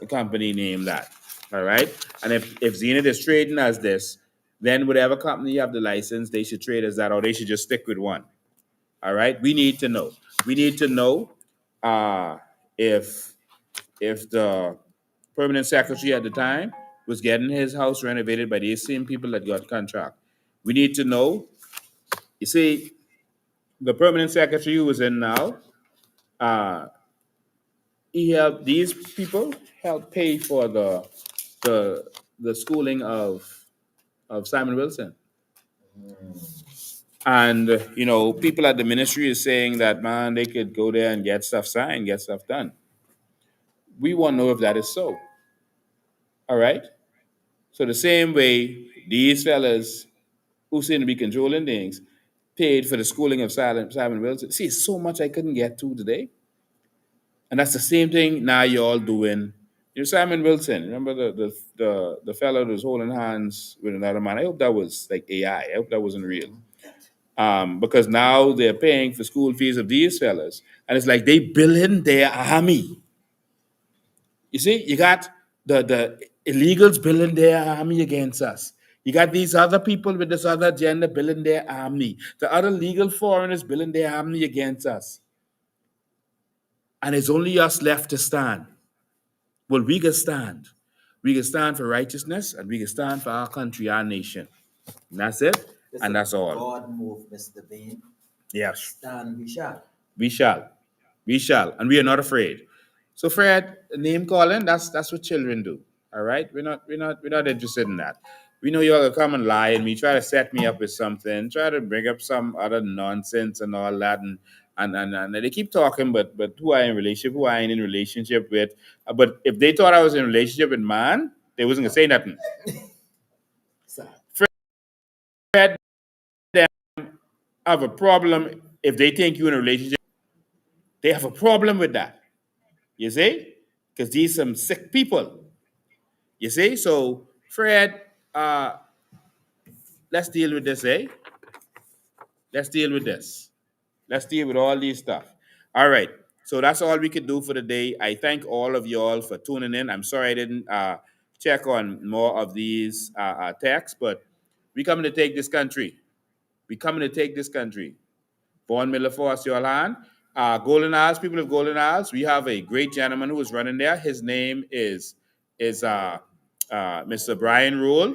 company name that. All right. And if Zenith is trading as this, then whatever company you have the license, they should trade as that, or they should just stick with one. All right. We need to know. We need to know uh, if the permanent secretary at the time was getting his house renovated by these same people that got contract. We need to know. You see, the permanent secretary who was in now, uh, he helped these people help pay for the the schooling of Simon Wilson. And people at the ministry is saying that, man, they could go there and get stuff signed, get stuff done. We want to know if that is so. All right. So the same way these fellas who seem to be controlling things paid for the schooling of Simon Wilson. See, so much I couldn't get to today. And that's the same thing now you're all doing. Simon Wilson, remember the fellow that was holding hands with another man? I hope that was like AI. I hope that wasn't real. Because now they're paying for school fees of these fellas. And it's like they billing their army. You see, you got the illegals building their army against us. You got these other people with this other agenda building their army. The other legal foreigners building their army against us. And it's only us left to stand. Well, we can stand. We can stand for righteousness, and we can stand for our country, our nation. And that's it. And that's all. God move, Mr. Vaughn. Yes. Stand we shall. We shall. We shall. And we are not afraid. So Fred, name calling, that's what children do. All right? We're not interested in that. We know you're gonna come and lie and me, try to set me up with something, try to bring up some other nonsense and all that, and they keep talking, but who I in relationship, who I ain't in relationship with. But if they thought I was in a relationship with man, they wasn't gonna say nothing. Fred, them have a problem if they think you in a relationship. They have a problem with that. You see? Because these some sick people. You see? So, Fred, let's deal with this, eh? Let's deal with this. Let's deal with all these stuff. All right. So that's all we could do for the day. I thank all of y'all for tuning in. I'm sorry I didn't check on more of these texts, but we coming to take this country. We coming to take this country. Vaughn Miller Force, your land. Golden Isles, people of Golden Isles, we have a great gentleman who is running there. His name is Mr. Brian Rule.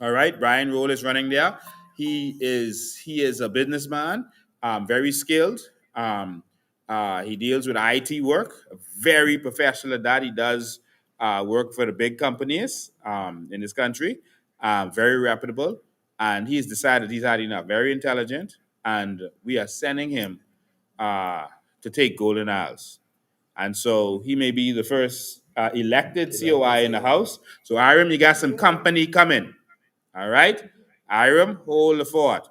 All right, Brian Rule is running there. He is a businessman, very skilled. He deals with IT work, very professional at that. He does work for the big companies in this country, very reputable. and he's decided he's had enough. Very intelligent, and we are sending him uh, to take Golden Isles. And so he may be the first elected COI in the House. So Hiram, you got some company coming. All right, Hiram, hold the fort.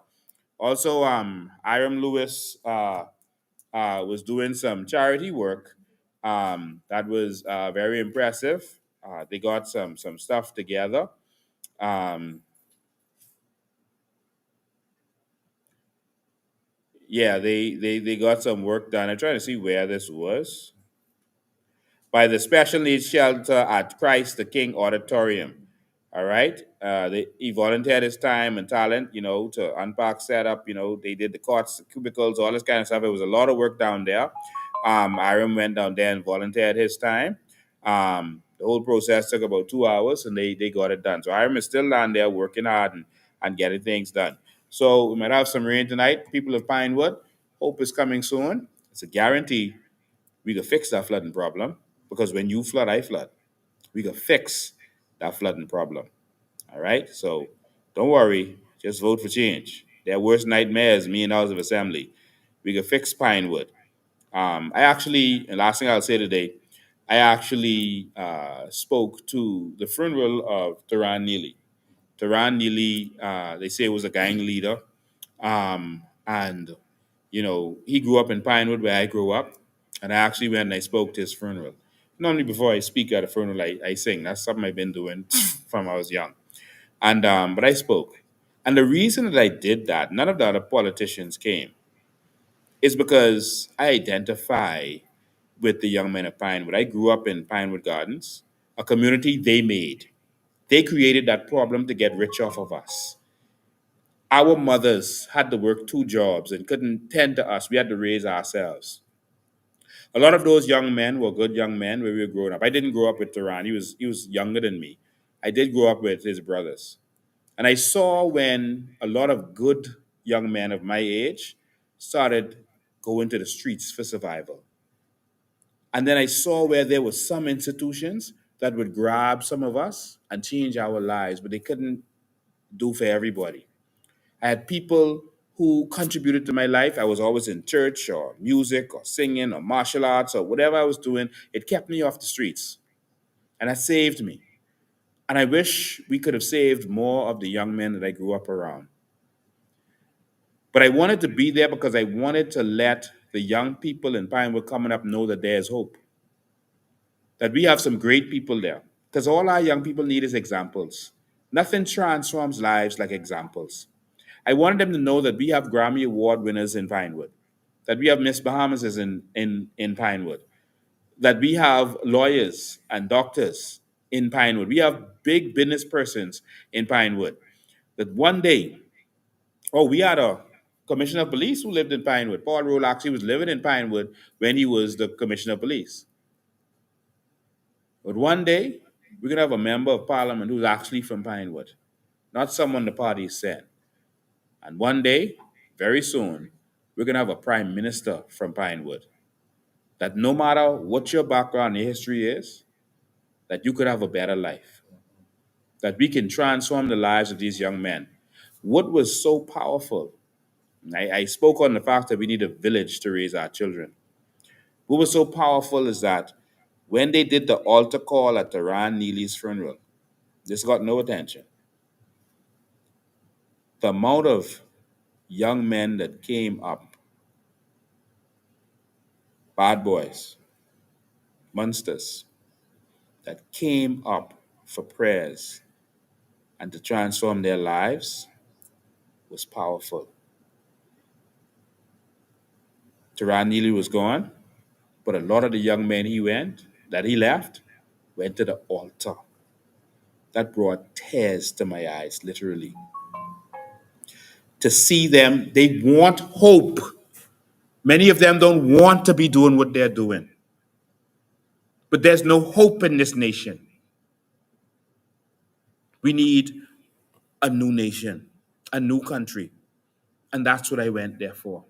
Also, Hiram Lewis was doing some charity work that was very impressive. They got some stuff together. Um, yeah, they got some work done. I'm trying to see where this was. By the special needs shelter at Christ the King Auditorium. All right. He volunteered his time and talent, to unpack, set up. They did the courts, cubicles, all this kind of stuff. It was a lot of work down there. Hiram went down there and volunteered his time. The whole process took about 2 hours, and they got it done. So Hiram is still down there working hard and getting things done. So we might have some rain tonight. People of Pinewood, hope is coming soon. It's a guarantee we could fix that flooding problem, because when you flood, I flood. We could fix that flooding problem. All right? So don't worry. Just vote for change. Their worst nightmare is me in the House of Assembly. We could fix Pinewood. And last thing I'll say today, I actually spoke to the funeral of Tehran Neely. Tehran Neely, they say, was a gang leader. And he grew up in Pinewood where I grew up. And I actually went and I spoke to his funeral. Normally before I speak at a funeral, I sing. That's something I've been doing from I was young. And but I spoke. And the reason that I did that, none of the other politicians came, is because I identify with the young men of Pinewood. I grew up in Pinewood Gardens, a community they made. They created that problem to get rich off of us. Our mothers had to work 2 jobs and couldn't tend to us. We had to raise ourselves. A lot of those young men were good young men when we were growing up. I didn't grow up with Tehran. He was younger than me. I did grow up with his brothers. And I saw when a lot of good young men of my age started going to the streets for survival. And then I saw where there were some institutions that would grab some of us and change our lives, but they couldn't do for everybody. I had people who contributed to my life. I was always in church or music or singing or martial arts or whatever I was doing. It kept me off the streets, and that saved me. And I wish we could have saved more of the young men that I grew up around. But I wanted to be there because I wanted to let the young people in Pinewood coming up know that there's hope, that we have some great people there. Because all our young people need is examples. Nothing transforms lives like examples. I wanted them to know that we have Grammy Award winners in Pinewood, that we have Miss Bahamas in Pinewood, that we have lawyers and doctors in Pinewood. We have big business persons in Pinewood. That one day, we had a commissioner of police who lived in Pinewood. Paul Roll actually was living in Pinewood when he was the commissioner of police. But one day, we're going to have a member of parliament who's actually from Pinewood, not someone the party sent. And one day, very soon, we're going to have a prime minister from Pinewood. That no matter what your background, your history is, that you could have a better life. That we can transform the lives of these young men. What was so powerful, I spoke on the fact that we need a village to raise our children. What was so powerful is that when they did the altar call at Tehran Neely's funeral, this got no attention. The amount of young men that came up, bad boys, monsters, that came up for prayers and to transform their lives was powerful. Tehran Neely was gone, but a lot of the young men that he left, went to the altar. That brought tears to my eyes, literally. To see them, they want hope. Many of them don't want to be doing what they're doing. But there's no hope in this nation. We need a new nation, a new country. And that's what I went there for,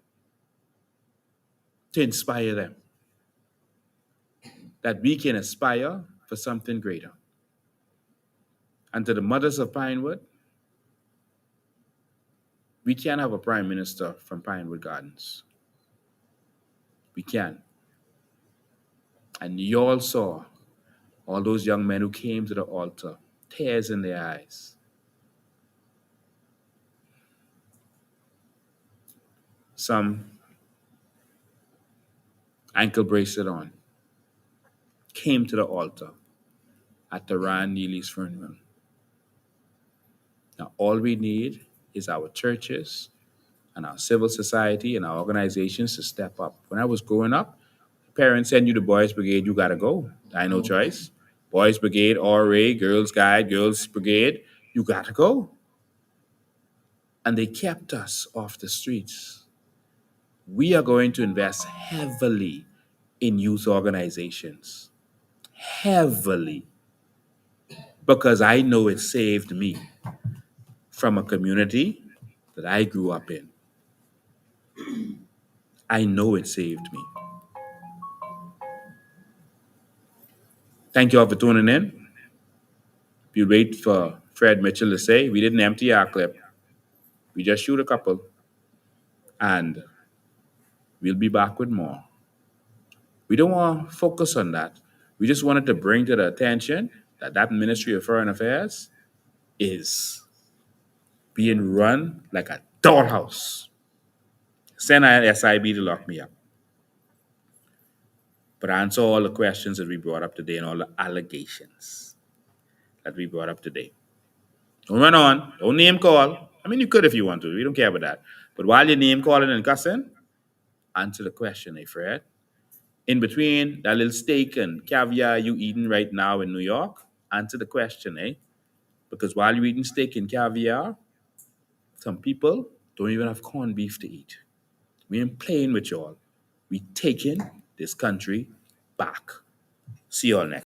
to inspire them, that we can aspire for something greater. And to the mothers of Pinewood, We can't have a prime minister from Pinewood Gardens. We can. And you all saw all those young men who came to the altar, tears in their eyes. Some ankle bracelet on, came to the altar at the Ryan Neely's funeral. Now, all we need is our churches and our civil society and our organizations to step up. When I was growing up, parents send you to Boys Brigade, you gotta go. I had no choice. Boys Brigade, RA, Girls Guide, Girls Brigade, you gotta go. And they kept us off the streets. We are going to invest heavily in youth organizations. Heavily. Because I know it saved me from a community that I grew up in. I know it saved me. Thank you all for tuning in. We wait for Fred Mitchell to say, we didn't empty our clip. We just shoot a couple. And we'll be back with more. We don't want to focus on that. We just wanted to bring to the attention that that Ministry of Foreign Affairs is being run like a dollhouse. Send an SIB to lock me up. But answer all the questions that we brought up today and all the allegations that we brought up today. Don't run on. Don't name call. I mean, you could if you want to. We don't care about that. But while you're name calling and cussing, answer the question, Fred. In between that little steak and caviar you eating right now in New York, answer the question, Because while you're eating steak and caviar, some people don't even have corned beef to eat. We ain't playing with y'all. We taking this country back. See y'all next.